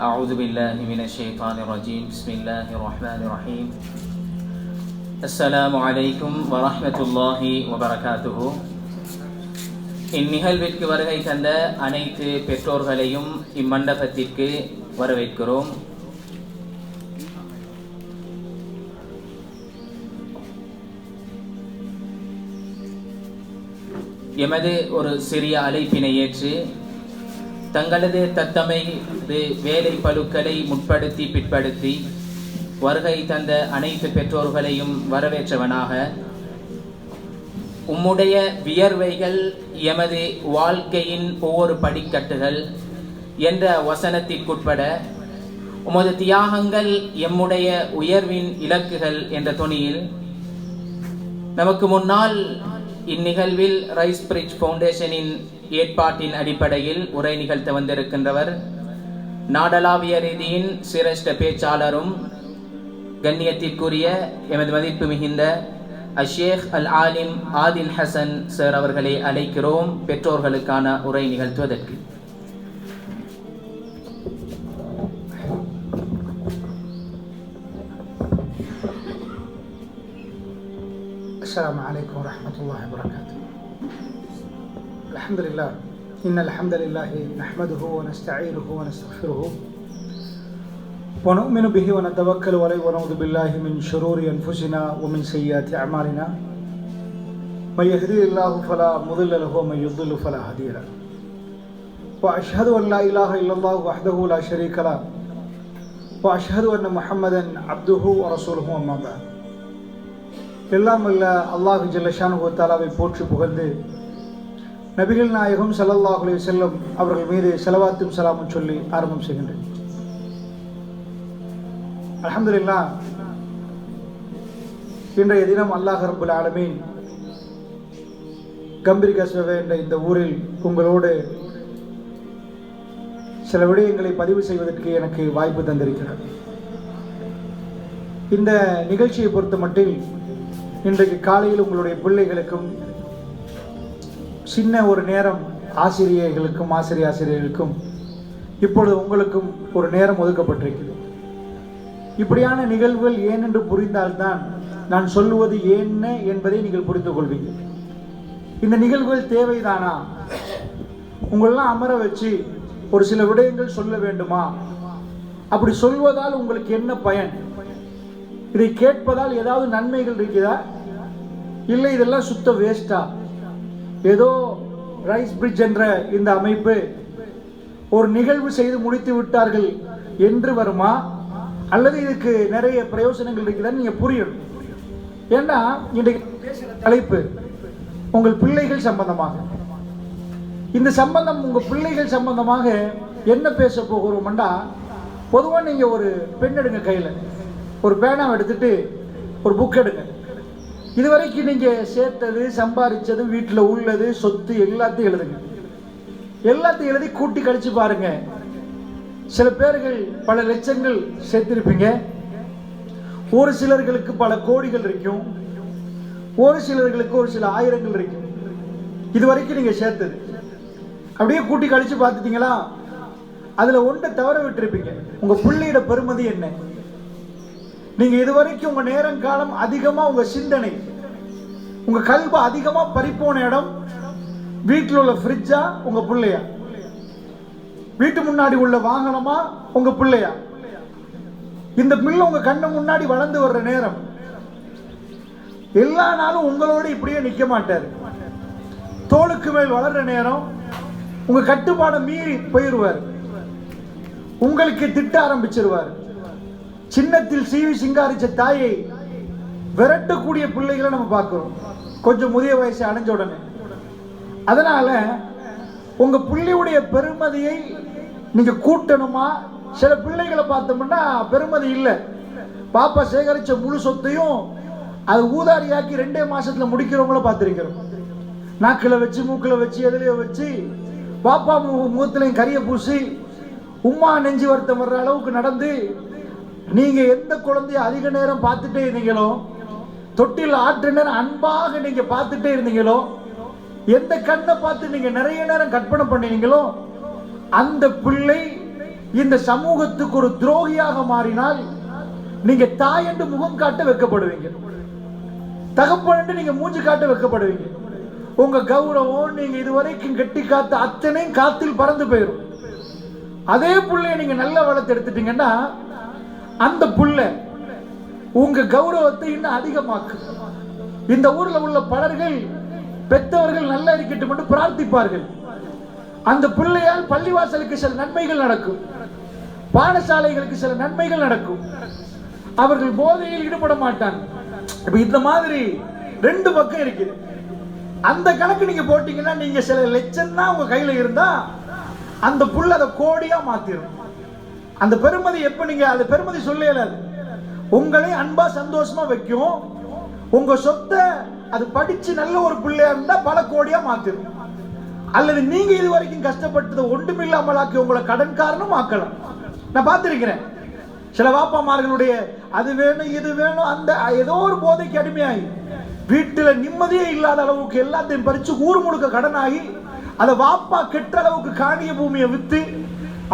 أعوذ بالله من الشيطان الرجيم بسم الله الرحمن الرحيم السلام عليكم ورحمة الله وبركاته. இந்நிகழ்விற்கு வருகை தந்த அனைத்து பெற்றோர்களையும் இம்மண்டபத்திற்கு வரவேற்கிறோம். எமது ஒரு சிறிய அழைப்பினை ஏற்று தங்களது தத்தமைது வேலை பளுக்களை முற்படுத்தி பிற்படுத்தி வருகை தந்த அனைத்து பெற்றோர்களையும் வரவேற்றவனாக, உம்முடைய வியர்வைகள் எமது வாழ்க்கையின் ஒவ்வொரு படிக்கட்டுகள் என்ற வசனத்திற்குட்பட உமது தியாகங்கள் எம்முடைய உயர்வின் இலக்குகள் என்ற தொனியில் நமக்கு முன்னால் இந்நிகழ்வில் ரைஸ் பிரிட்ஜ் ஃபவுண்டேஷனின் ஏற்பாட்டின் அடிப்படையில் உரை நிகழ்த்த வந்திருக்கின்றவர் நாடளாவிய ரீதியின் சிரேஷ்ட பேச்சாளரும் கண்ணியத்திற்குரிய எமது மதிப்பு மிகுந்த அஷேக் அல் ஆலிம் ஆதில் ஹசன் சார் அவர்களை அழைக்கிறோம் பெற்றோர்களுக்கான உரை நிகழ்த்துவதற்கு. السلام عليكم ورحمة الله وبركاته. الحمد لله إن الحمد لله نحمده ونستعينه ونستغفره ونؤمن به ونتوكل عليه ونعوذ بالله من شرور أنفسنا ومن سيئات أعمالنا من يهديه الله فلا مضل له ومن يضلل فلا هادي له وأشهد أن لا إله إلا الله وحده لا شريك له وأشهد أن محمدا عبده ورسوله أما بعد. எல்லாம் அல்ல அல்லாஹ் ஜல்ல ஷானுஹு தஆலாவை போற்றி புகழ்ந்து நபிகள் நாயகம் ஸல்லல்லாஹு அலைஹி வஸல்லம் அவர்கள் மீது ஸலவாத்தும் ஸலாமும் சொல்லி ஆரம்பம் செய்கின்றேன். அல்ஹம்துலில்லாஹ், இன்றைய தினம் அல்லாஹ் ரப்புல் ஆலமீன் கம்பீர்கஸ்வ என்ற இந்த ஊரில் உங்களோடு சில விடயங்களை பதிவு செய்வதற்கு எனக்கு வாய்ப்பு தந்திருக்கிறார். இந்த நிகழ்ச்சியை பொறுத்த மட்டில் இன்றைக்கு காலையில் உங்களுடைய பிள்ளைகளுக்கும் சின்ன ஒரு நேரம் ஆசிரியர்களுக்கும் ஆசிரியர்களுக்கும் இப்பொழுது உங்களுக்கும் ஒரு நேரம் ஒதுக்கப்பட்டிருக்கிறது. இப்படியான நிகழ்வுகள் ஏன் என்று புரிந்தால்தான் நான் சொல்லுவது என்ன என்பதை நீங்கள் புரிந்து கொள்வீங்க. இந்த நிகழ்வுகள் தேவைதானா? உங்களெல்லாம் அமர வச்சு ஒரு சில விடயங்கள் சொல்ல வேண்டுமா? அப்படி சொல்வதால் உங்களுக்கு என்ன பயன்? இதை கேட்பதால் ஏதாவது நன்மைகள் இருக்குதா? இல்லை இதெல்லாம் சுத்த வேஸ்டா? ஏதோ ரைஸ் பிரிட்ஜ் என்ற இந்த அமைப்பு ஒரு நிகழ்வு செய்து முடித்து விட்டார்கள் என்று வருமா? அல்லது இதுக்கு நிறைய பிரயோசனங்கள் இருக்குதான்னு நீங்க புரியணும். ஏன்னா இன்றைக்கு தலைப்பு உங்கள் பிள்ளைகள் சம்பந்தமாக. இந்த சம்பந்தம் உங்க பிள்ளைகள் சம்பந்தமாக என்ன பேச போகிறோம்டா, பொதுவாக நீங்க ஒரு பென் எடுங்க, கையில் ஒரு பேனாவை எடுத்துட்டு ஒரு புக் எடுங்க. இதுவரைக்கும் நீங்க சேர்த்தது, சம்பாதிச்சது, வீட்டில் உள்ளது, சொத்து எல்லாத்தையும் எழுதுங்க. எல்லாத்தையும் எழுதி கூட்டி கழிச்சு பாருங்க. சில பேர்கள் பல லட்சங்கள் சேர்த்திருப்பீங்க, ஒரு சிலர்களுக்கு பல கோடிகள் இருக்கும், ஒரு சிலர்களுக்கு ஒரு சில ஆயிரங்கள் இருக்கும். இதுவரைக்கும் நீங்க சேர்த்தது அப்படியே கூட்டி கழிச்சு பார்த்துட்டீங்களா? அதுல ஒன்றை தவற விட்டுருப்பீங்க. உங்க பிள்ளையோட பெருமதி என்ன? நீங்க இதுவரைக்கும் உங்க நேரம் காலம் அதிகமா, உங்க சிந்தனை, உங்க கல்வி அதிகமா பறிப்போன இடம் வீட்டில் உள்ள ஃப்ரிட்ஜா உங்க பிள்ளையா? வீட்டு முன்னாடி உள்ள வாகனமா உங்க பிள்ளையா? இந்த பிள்ளை உங்க கண்ணு முன்னாடி வளர்ந்து வர்ற நேரம் எல்லா நாளும் உங்களோட இப்படியே நிக்க மாட்டாரு. தோளுக்கு மேல் வளர்ற நேரம் உங்க கட்டுப்பாடை மீறி போயிடுவார். உங்களுக்கு திட்ட ஆரம்பிச்சிருவார். சின்னத்தில் சீவி சிங்காரிச்ச தாயை விரட்டக்கூடிய பிள்ளைகளை நம்ம பார்க்கிறோம் கொஞ்சம் முதிய வயசு அடைஞ்ச உடனே. அதனால உங்க பிள்ளையுடைய பெருமதியை நீங்க கூட்டணுமா? சில பிள்ளைகளை பார்த்தோம்னா பெருமதி இல்லை. பாப்பா சேகரிச்ச முழு சொத்தையும் அது ஊதாரியாக்கி 2 மாசத்துல முடிக்கிறவங்கள பார்த்திருக்கிறோம். நாக்கில் வச்சு, மூக்கில் வச்சு, எதுலையோ வச்சு, பாப்பா முகத்திலையும் கரிய பூசி, உம்மா நெஞ்சு வருத்தம் வர்ற அளவுக்கு நடந்து, நீங்க எந்த குழந்தைய அதிக நேரம் பார்த்துட்டே இருந்தீங்களோ, தொட்டில் ஆற்று நேரம் அன்பாக நீங்க பார்த்துட்டே இருந்தீங்களோ, எந்த கண்ணை பார்த்து நீங்க நிறைய நேரம் கற்பனை பண்ணீங்களோ, அந்த பிள்ளை இந்த சமூகத்துக்கு ஒரு துரோகியாக மாறினால் நீங்க தாய் என்று முகம் காட்ட வெட்கப்படுவீங்க, தகப்பன் என்று நீங்க மூஞ்சி காட்ட வெட்கப்படுவீங்க. உங்க கௌரவம் நீங்க இதுவரைக்கும் கட்டி காத்த அத்தனையும் காத்தில் பறந்து போயிடும். அதே புள்ளைய நீங்க நல்ல வளர்த்து எடுத்துட்டீங்கன்னா அந்த புள்ள உங்க கௌரவத்தை இன்னும் அதிகமாக்கு. இந்த ஊர்ல உள்ள பலர்கள் பெற்றவர்கள் நல்லா இருக்கட்டும் என்று பிரார்த்திப்பார்கள். அந்த பிள்ளையால் பள்ளிவாசலுக்கு சில நன்மைகள் நடக்கும், பாடசாலைகளுக்கு சில நன்மைகள் நடக்கும். அவர்கள் போதையில் ஈடுபட மாட்டாங்க. இந்த மாதிரி ரெண்டு பக்கம் இருக்குது. அந்த கணக்கு நீங்க போட்டீங்கன்னா நீங்க சில லட்சம் தான் உங்க கையில இருந்தா அந்த புள்ள அதை கோடியா மாத்திரும். அந்த பெருமதி எப்ப நீங்க அந்த பெருமதி சொல்லலாது, உங்களை அன்பா சந்தோஷமா வைக்கும். உங்க சொத்தை அது படிச்சு நல்ல ஒரு பிள்ளையா இருந்தா பல கோடியா மாத்திரும். அல்லது நீங்க இது வரைக்கும் கஷ்டப்பட்டது ஒன்றுமில்லாமலாக்கி உங்களை கடன்காரனும் ஆக்கலாம். நான் பார்த்திருக்கிறேன் சில வாப்பாமார்களுடைய அது வேணும் இது வேணும் அந்த ஏதோ ஒரு போதைக்கு அடிமையாகி வீட்டுல நிம்மதியே இல்லாத அளவுக்கு எல்லாத்தையும் பறிச்சு ஊர் முழுக்க கடனாகி அதை வாப்பா கெட்ட அளவுக்கு காணிய பூமியை வித்து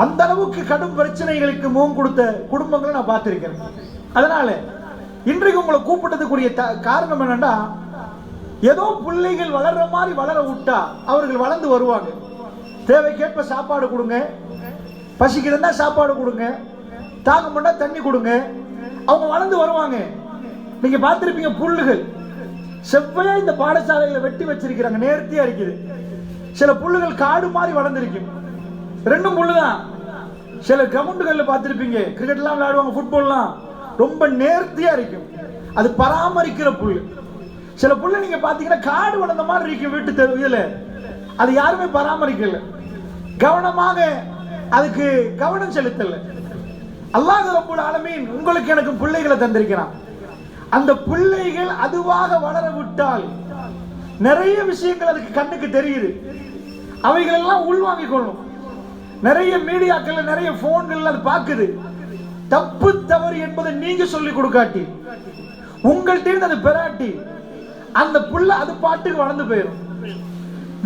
அந்த அளவுக்கு கடும் பிரச்சனைகளுக்கு முகம் கொடுத்த குடும்பங்களை நான் பார்த்திருக்கிறேன். அதனால இன்றைக்கு உங்களை கூப்பிட்டதுக்குரிய காரணம் என்னன்னா, ஏதோ பிள்ளைகள் வளர்ற மாதிரி வளர விட்டா அவர்கள் வளர்ந்து வருவாங்க. தேவைக்கேற்ப சாப்பாடு கொடுங்க, பசிக்குதுன்னா சாப்பாடு கொடுங்க, தாகம் பண்ணா தண்ணி கொடுங்க, அவங்க வளர்ந்து வருவாங்க. நீங்க பார்த்திருப்பீங்க புல்லுகள் செவ்வையா இந்த பாடசாலையில வெட்டி வச்சிருக்கிறாங்க, நேர்த்தியா இருக்குது. சில புல்லுகள் காடு மாதிரி வளர்ந்துருக்கும், ரெண்டும் புல்லுதான். சில கிரவுண்டுகள்ல பார்த்திருப்பீங்க, கிரிக்கெட்லாம் விளையாடுவாங்க, ஃபுட்பால்லாம் ரொம்ப நேர்த்தியா இருக்கும், அது பராமரிக்கிற புல்லு. சில புல்ல நீங்க பாத்தீங்கன்னா காடு வளர்ந்த மாதிரி இருக்கும் வீட்டு தெருவில், அது யாருமே பராமரிக்கல, கவனமாக அதுக்கு கவனம் செலுத்தல. அல்லாஹ் ரப்பல் ஆலமீன் உங்களுக்கு எனக்கு பிள்ளைகளை தந்திருக்கிறான். அந்த பிள்ளைகள் அதுவாக வளர விட்டால் நிறைய விஷயங்கள் அதுக்கு கண்ணுக்கு தெரியுது, அவைகள் எல்லாம் உள்வாங்கிக் கொள்ளும். நிறைய மீடியாக்கள் நிறைய போன்கள் அது பார்க்குது. தப்பு தவறு என்பதை நீங்க சொல்லி கொடுக்காட்டி உங்கள்கிட்ட அது பெறாட்டி அந்த புள்ள அது பாட்டுக்கு வளர்ந்து போயிடும்.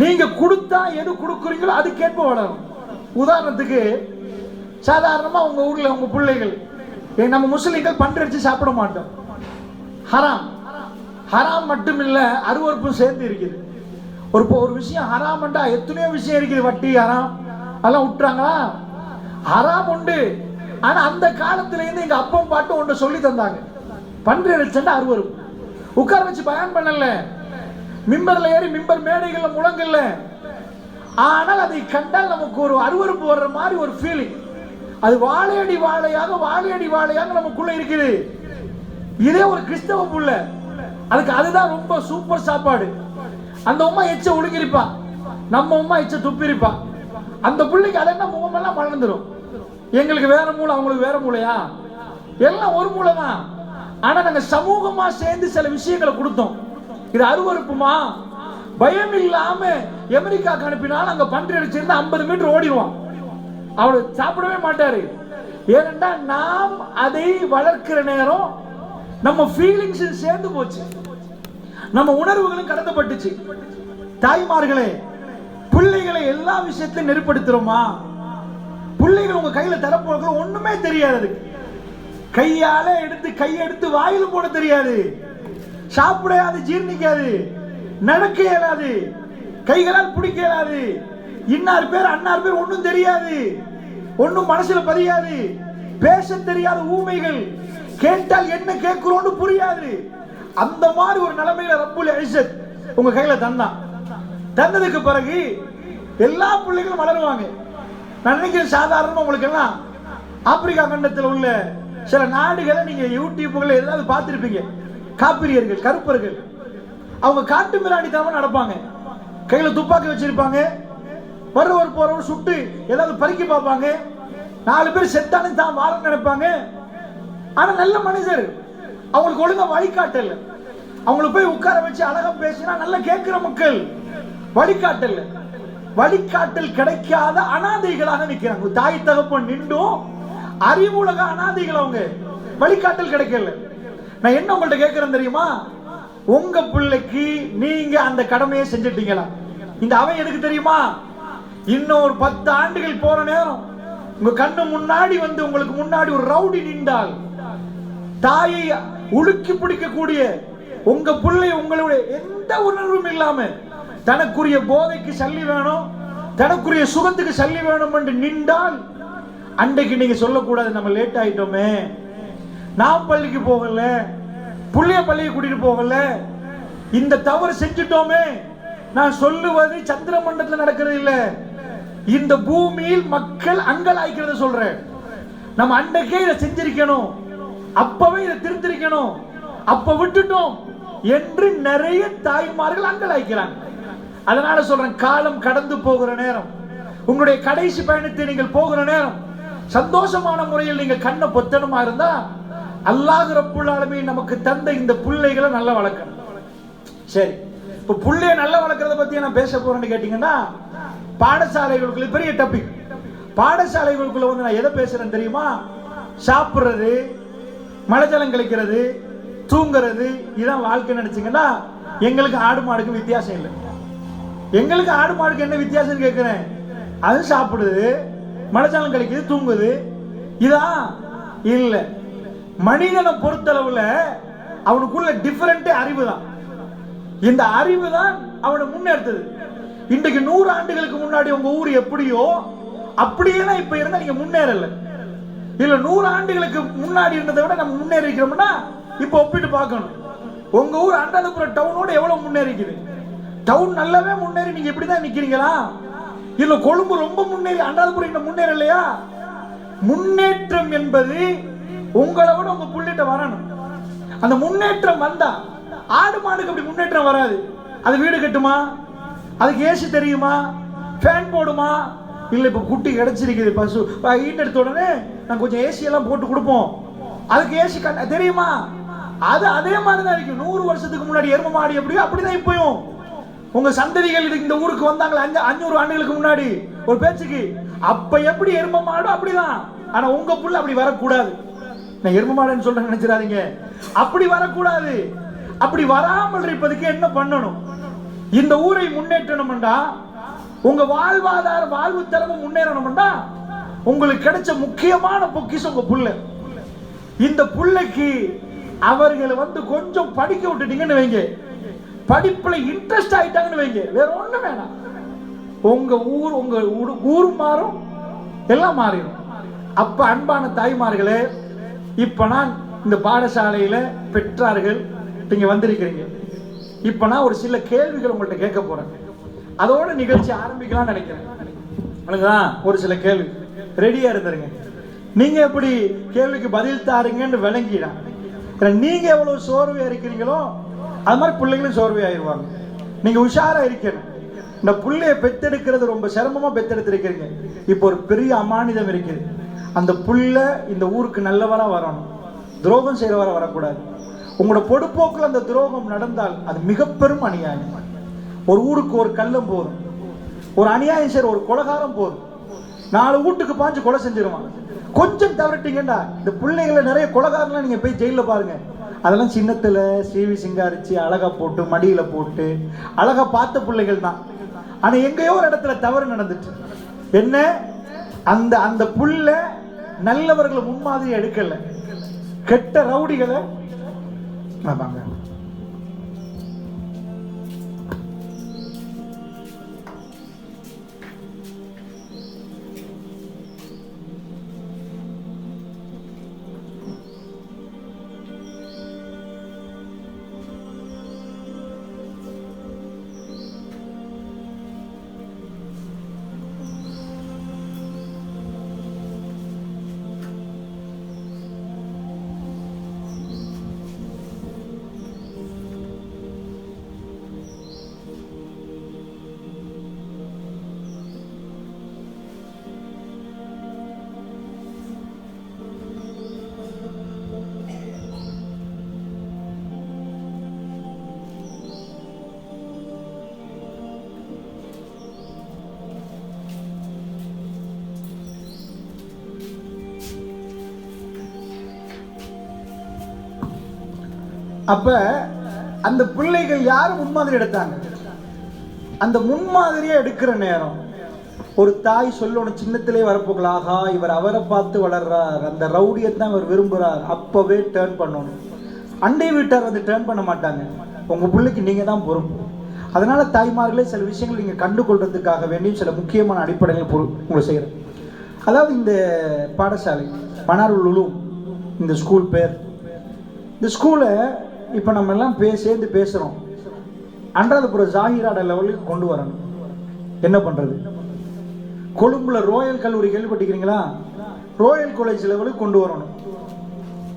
நீங்க கொடுத்தா எது கொடுக்குறீங்களோ அதுக்கேற்ப வளரும். உதாரணத்துக்கு சாதாரணமா உங்க ஊர்ல உங்க பிள்ளைகள், நம்ம முஸ்லிம்கள் பன்றடிச்சு சாப்பிட மாட்டோம், ஹராம். ஹராம் மட்டும் இல்ல அருவருப்பும் சேர்ந்து இருக்குது. ஒரு விஷயம் ஹராம்ண்டா எத்தனையோ விஷயம் இருக்குது. வட்டி ஹராம் அதெல்லாம் விட்டுறாங்களா? ஹராம் உண்டு. ஆனா அந்த காலத்துல இருந்து எங்க அப்பம் பாட்டு ஒன்று சொல்லி தந்தாங்க, பன்றி அடிச்சா அருவருப்பு. உட்கார வச்சு பயன் பண்ணல, மிம்பர்ல ஏறி மிம்பர் மேடைகள்ல முழங்கல்ல, ஆனால் அதை கண்டால் நமக்கு ஒரு அருவருப்பு வர்ற மாதிரி ஒரு ஃபீலிங். அது வாழையடி வாழையாக நமக்குள்ள இருக்குது. இதே ஒரு கிறிஸ்தவ புள்ள, அதுக்கு அதுதான் ரொம்ப சூப்பர் சாப்பாடு. அந்த உமா எச்ச ஒழுங்கிருப்பா, நம்ம உமா எச்ச துப்பிருப்பா. அந்த பிள்ளைக்கு அது என்ன முகமெல்லாம் மலர்ந்துடும். எங்களுக்கு வேற மூளை, அவங்களுக்கு வேற மூளையா? எல்லாம் ஒரு மூளை தான். ஆனா நாங்க சமூகமா சேர்ந்து சில விஷயங்களை கொடுத்தோம். இது அருவருப்புமா? பயம் இல்லாம அமெரிக்காக்கு அனுப்பினாலும் அங்க பன்றி அடிச்சிருந்தா 50 மீட்டர் ஓடிடுவான், அவரு சாப்பிடவே மாட்டாரு. ஏனென்றா நாம் அதை வளர்க்கிற நேரம் நம்ம ஃபீலிங்ஸ் சேர்ந்து போச்சு, நம்ம உணர்வுகளும் கடந்தப்பட்டுச்சு. தாய்மார்களே, பிள்ளைகளை எல்லா விஷயத்திலும் நெருப்படுத்துறோமா? பிள்ளைகள் உங்க கையில தரப்போகிற ஒண்ணுமே தெரியாது. கையால எடுத்து கையெடுத்து வாயில போட தெரியாது, சாப்பிடாது, ஜீர்ணிக்காது, நடக்க இயலாது, கைகளால் பிடிக்க இயலாது, இன்னார் பேர் அன்னார் பேர் ஒன்னும் தெரியாது, ஒன்னும் மனசுல பதியாது, பேச தெரியாத ஊமைகள், கேட்டால் என்ன கேட்கிறோம்னு புரியாது. அந்த மாதிரி ஒரு நிலைமையில ரப்புல் இஸ்ஸத் உங்க கையில தந்ததுக்கு பிறகு எல்லா பிள்ளைகளும் வளருவாங்க. நான் நினைக்கிறேன் சாதாரணமா உங்களுக்கு எல்லாம் ஆப்பிரிக்கா கண்டத்தில் உள்ள சில நாடுகளை நீங்க யூடியூப்ல ஏதாவது பார்த்திருப்பீங்க. காப்பிரியர்கள், கருப்பர்கள், அவங்க காட்டு மிராண்டித்தனமா நடப்பாங்க. கையில துப்பாக்கி வச்சிருப்பாங்க, வர்றவர் போறவர் சுட்டு ஏதாவது பறிக்க பார்ப்பாங்க. 4 பேர் செத்தாலும் தான் வாழ நினைப்பாங்க. ஆனா நல்ல மனிதர், அவங்களுக்கு ஒழுங்கா வழிகாட்டல. அவங்களுக்கு போய் உட்கார வச்சு அழகா பேசினா நல்லா கேட்கிற மக்கள். வழிகாட்டல் கிடைக்காத அனாதைகளாக நிற்கிறாங்க. தாய் தகப்பன் நின்றும் அறிவுலக அனாதைகள் அவங்க, வழிகாட்டல் கிடைக்கல. நான் என்ன உங்கள்கிட்ட கேட்கிறேன் தெரியுமா? உங்க பிள்ளைக்கு நீங்க அந்த கடமையை செஞ்சிட்டீங்களா? இந்த அவை எதுக்கு தெரியுமா? இன்னும் ஒரு 10 ஆண்டுகள் போற நேரம் உங்க கண்ணு முன்னாடி வந்து உங்களுக்கு முன்னாடி ஒரு ரவுடி நின்றால், தாயை உலுக்கி பிடிக்கக்கூடிய உங்க பிள்ளை உங்களுடைய எந்த உணர்வும் இல்லாம தனக்குரிய போதைக்கு சல்லி வேணும், தனக்குரிய சுகத்துக்கு சல்லி வேணும் என்று நின்றால், அன்றைக்கு நீங்க சொல்லக்கூடாது நம்ம லேட் ஆயிட்டோமே, நான் பள்ளிக்கு போகல, புள்ளைய பள்ளிக்கு கூட்டிட்டு போகல, இந்த தவறு செஞ்சுட்டோமே. நான் சொல்லுவது சந்திர மண்டலத்தில் நடக்கிறது இல்ல, இந்த பூமியில் மக்கள் அங்கலாய்க்கிறத சொல்றேன். நம்ம அன்றைக்கே இதை செஞ்சிருக்கணும், அப்பவே இதை திருத்திருக்கணும், அப்ப விட்டுட்டோம் என்று நிறைய தாய்மார்கள் அங்கலாய்க்கிறாங்க. அதனால சொல்றேன், காலம் கடந்து போகிற நேரம், உங்களுடைய கடைசி பயணத்தை நீங்கள் போகிற நேரம், சந்தோஷமான முறையில் நீங்க கண்ணை பொத்தனமா இருந்தா, அல்லாஹ் ரப்புல் ஆலமீன் நமக்கு தந்த இந்த பிள்ளைகளை நல்லா வளர்க்கணும். சரி, இப்ப பிள்ளைய நல்லா வளர்க்கறத பத்தி நான் பேச போறேன்னு கேட்டீங்கன்னா, பாடசாலைகளுக்குள்ள பெரிய டாபிக். பாடசாலைகளுக்குள்ள வந்து நான் எதை பேசுறேன் தெரியுமா? சாப்பிடுறது, மலைஜலம் கழிக்கிறது, தூங்குறது, இதான் வாழ்க்கை நினைச்சீங்கன்னா, எங்களுக்கு ஆடு மாடுக்கு வித்தியாசம் இல்லை. எங்களுக்கு ஆடு மாடுக்கு என்ன வித்தியாசம் கேட்கிறேன்? அது சாப்பிடுது, மலைஜலம் கழிக்குது, தூங்குது, இதான் இல்ல. மனிதனை பொறுத்தளவுல அவனுக்குள்ள டிஃபரெண்டே அறிவு தான். இந்த அறிவு தான் அவனை முன்னேற்றது. இன்றைக்கு 100 ஆண்டுகளுக்கு முன்னாடி உங்க ஊர் எப்படியோ அப்படியே தான் இப்ப இருந்தா நீங்க முன்னேறல. இல்ல 100 ஆண்டுகளுக்கு முன்னாடி இருந்ததை விட நம்ம முன்னேறி இருக்கிறோம்னா இப்ப ஒப்பிட்டு பார்க்கணும். உங்க ஊர் அண்டாதபுரம் டவுனோட எவ்வளவு முன்னேறிக்குது? டவுன் நல்லாவே முன்னேறி நீங்க இப்படிதான் நிக்கிறீங்களா? இல்ல கொழும்பு ரொம்ப முன்னேறி அண்டாதபுரம் இன்னும் முன்னேறலையா? முன்னேற்றம் என்பது உங்களை விட உங்க புள்ளிட்ட வரணும். அந்த முன்னேற்றம் வந்தா, ஆடு மாடுக்கு அப்படி முன்னேற்றம் வராது. அது வீடு கட்டுமா? அதுக்கு ஏசி தெரியுமா? ஃபேன் போடுமா? இல்ல இப்ப குட்டி கிடைச்சிருக்குது, பசு ஈட்டெடுத்த உடனே நான் கொஞ்சம் ஏசி எல்லாம் போட்டு கொடுப்போம், அதுக்கு ஏசி தெரியுமா? அது அதே மாதிரிதான் இருக்கு. 100 வருஷத்துக்கு முன்னாடி எரும மாடு எப்படியோ அப்படிதான் இப்பயும் உங்க சந்ததிகள் இந்த ஊருக்கு வந்தாங்களா 500 ஆண்டுகளுக்கு முன்னாடி ஒரு பேச்சுக்கு, அப்ப எப்படி எரும மாடு அப்படிதான். ஆனா உங்க புள்ள அப்படி வரக்கூடாது. நான் எரும மாடுன்னு சொல்றேன் நினைச்சிடாதீங்க, அப்படி வரக்கூடாது. அப்படி வராமல் இருப்பதுக்கு என்ன பண்ணணும்? இந்த ஊரை முன்னேற்றணும்டா, உங்க வாழ்வாதார வாழ்வு தரமும் முன்னேறணும்டா, உங்களுக்கு கிடைச்ச முக்கியமான பொக்கிஷம் உங்க புள்ள. இந்த புள்ளைக்கு அவர்களை வந்து கொஞ்சம் படிக்க விட்டுட்டீங்கன்னு வைங்க, படிப்புல இன்ட்ரெஸ்ட் ஆயிட்டாங்கன்னு வைங்க, வேற ஒண்ணு வேணாம், உங்க ஊர் மாறும், எல்லாம் மாறிடும். அப்ப அன்பான தாய்மார்களே, இப்ப நான் இந்த பாடசாலையில பெற்றார்கள் நீங்க வந்திருக்கிறீங்க. இப்ப நான் ஒரு சில கேள்விகள் உங்கள்கிட்ட கேட்க போறேன். அதோட நிகழ்ச்சி ஆரம்பிக்கலாம் நினைக்கிறேன். ஒரு சில கேள்வி ரெடியா இருந்துருங்க. நீங்க எப்படி கேள்விக்கு பதில் தாருங்கன்னு விளங்கிடா. நீங்க எவ்வளவு சோர்வையா இருக்கிறீங்களோ அது மாதிரி பிள்ளைங்களும் சோர்வையாயிருவாங்க. நீங்க உஷாரா இருக்கணும். இந்த புள்ளைய பெத்தெடுக்கிறது ரொம்ப சிரமமா பெத்தெடுத்திருக்கிறீங்க. இப்போ ஒரு பெரிய அமானிதம் இருக்குது. அந்த புள்ள இந்த ஊருக்கு நல்லவரா வரணும், துரோகம் செய்யறவரா வரக்கூடாது. உங்களோட பொடுப்போக்கில் அந்த துரோகம் நடந்தால் அது மிக பெரும் அநியாயம். ஒரு ஊருக்கு ஒரு கள்ளம் போதும், ஒரு அநியாயம் செய்யற ஒரு கொலைகாரம் போதும், 4 வீட்டுக்கு பாஞ்சு கொலை செஞ்சிருவான். கொஞ்சம் தவறிட்டீங்கடா, இந்த பிள்ளைகளை நிறைய கொலைகாரம்லாம் நீங்க போய் ஜெயில பாருங்க, அதெல்லாம் சின்னத்துல சீவி சிங்காரிச்சு அழகா போட்டு மடியில போட்டு அழகா பார்த்த பிள்ளைகள் தான். ஆனா எங்கேயோ ஒரு இடத்துல தவறு நடந்துட்டு என்ன, அந்த அந்த புள்ள நல்லவர்களை முன்மாதிரி எடுக்கல, கெட்ட ரவுடிகளை. அப்ப அந்த பிள்ளைகள் யாரும் முன்மாதிரி எடுத்தாங்க. அந்த முன்மாதிரியை எடுக்கிற நேரம் ஒரு தாய் சொல்லணும் சின்னத்திலே வரப்போகல, ஆகா இவர் அவரை பார்த்து வளர்றார், அந்த ரவுடியை தான் இவர் விரும்புகிறார், அப்போவே டேர்ன் பண்ணணும். அண்டை வீட்டார் வந்து டேர்ன் பண்ண மாட்டாங்க. உங்கள் பிள்ளைக்கு நீங்கள் தான் பொறுப்பு. அதனால் தாய்மார்களே சில விஷயங்கள் நீங்கள் கண்டுகொள்றதுக்காக வேண்டியும் சில முக்கியமான அடிப்படைகள் உங்களை செய்கிறேன். அதாவது இந்த பாடசாலை மனாருல் உலூம், இந்த ஸ்கூல் பேர், இந்த ஸ்கூலை இப்போ நம்ம எல்லாம் சேர்ந்து பேசுகிறோம். அன்றாதபுரம் ஜாகிராட லெவலுக்கு கொண்டு வரணும். என்ன பண்ணுறது? கொழும்புல ரோயல் கல்லூரி கேள்விப்பட்டிருக்கிறீங்களா? ரோயல் காலேஜ் லெவலுக்கு கொண்டு வரணும்.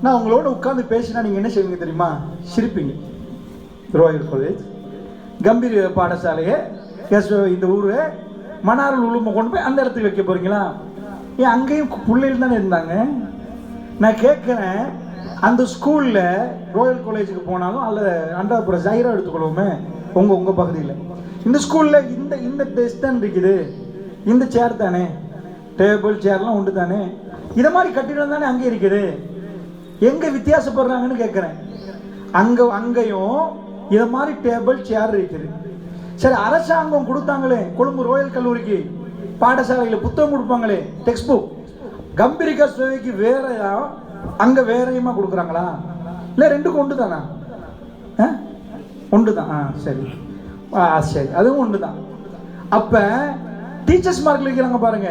நான் உங்களோட உட்காந்து பேசினா நீங்கள் என்ன செய்வீங்க தெரியுமா? சிரிப்பீங்க. ரோயல் காலேஜ், கம்பீர் பாடசாலையை, இந்த ஊர் மனாருல் உலூமை கொண்டு போய் அந்த இடத்துக்கு வைக்க போகிறீங்களா? ஏன் அங்கேயும் பிள்ளைகள் தானே இருந்தாங்க. நான் கேட்குறேன், அந்த ஸ்கூலில் ரோயல் காலேஜுக்கு போனாலும் அல்ல அன்றாதபுரம் ஜாகிரா எடுத்துக்கொள்வோமே, உங்கள் பகுதியில் இந்த ஸ்கூலில் இந்த டெஸ்ட் தான் இருக்குது, இந்த சேர் தானே, டேபிள் சேர்லாம் உண்டு தானே, இதை மாதிரி கட்டிடம் தானே அங்கே இருக்குது, எங்கே வித்தியாசப்படுறாங்கன்னு கேட்குறேன். அங்கேயும் இதை மாதிரி டேபிள் சேர் இருக்குது. சரி, அரசாங்கம் கொடுத்தாங்களே கொழும்பு ரோயல் கல்லூரிக்கு பாடசாலையில் புத்தகம் கொடுப்பாங்களே, டெக்ஸ்ட் புக், கம்பீரிகா சேவைக்கு வேறையா அங்கே வேறையுமா கொடுக்குறாங்களா? இல்லை ரெண்டுக்கும் ஒன்று தானா? ஒன்று தான். சரி சரி, அதுவும் ஒன்று தான். அப்போ டீச்சர்ஸ் மார்க்கில் இருக்கிறாங்க பாருங்க,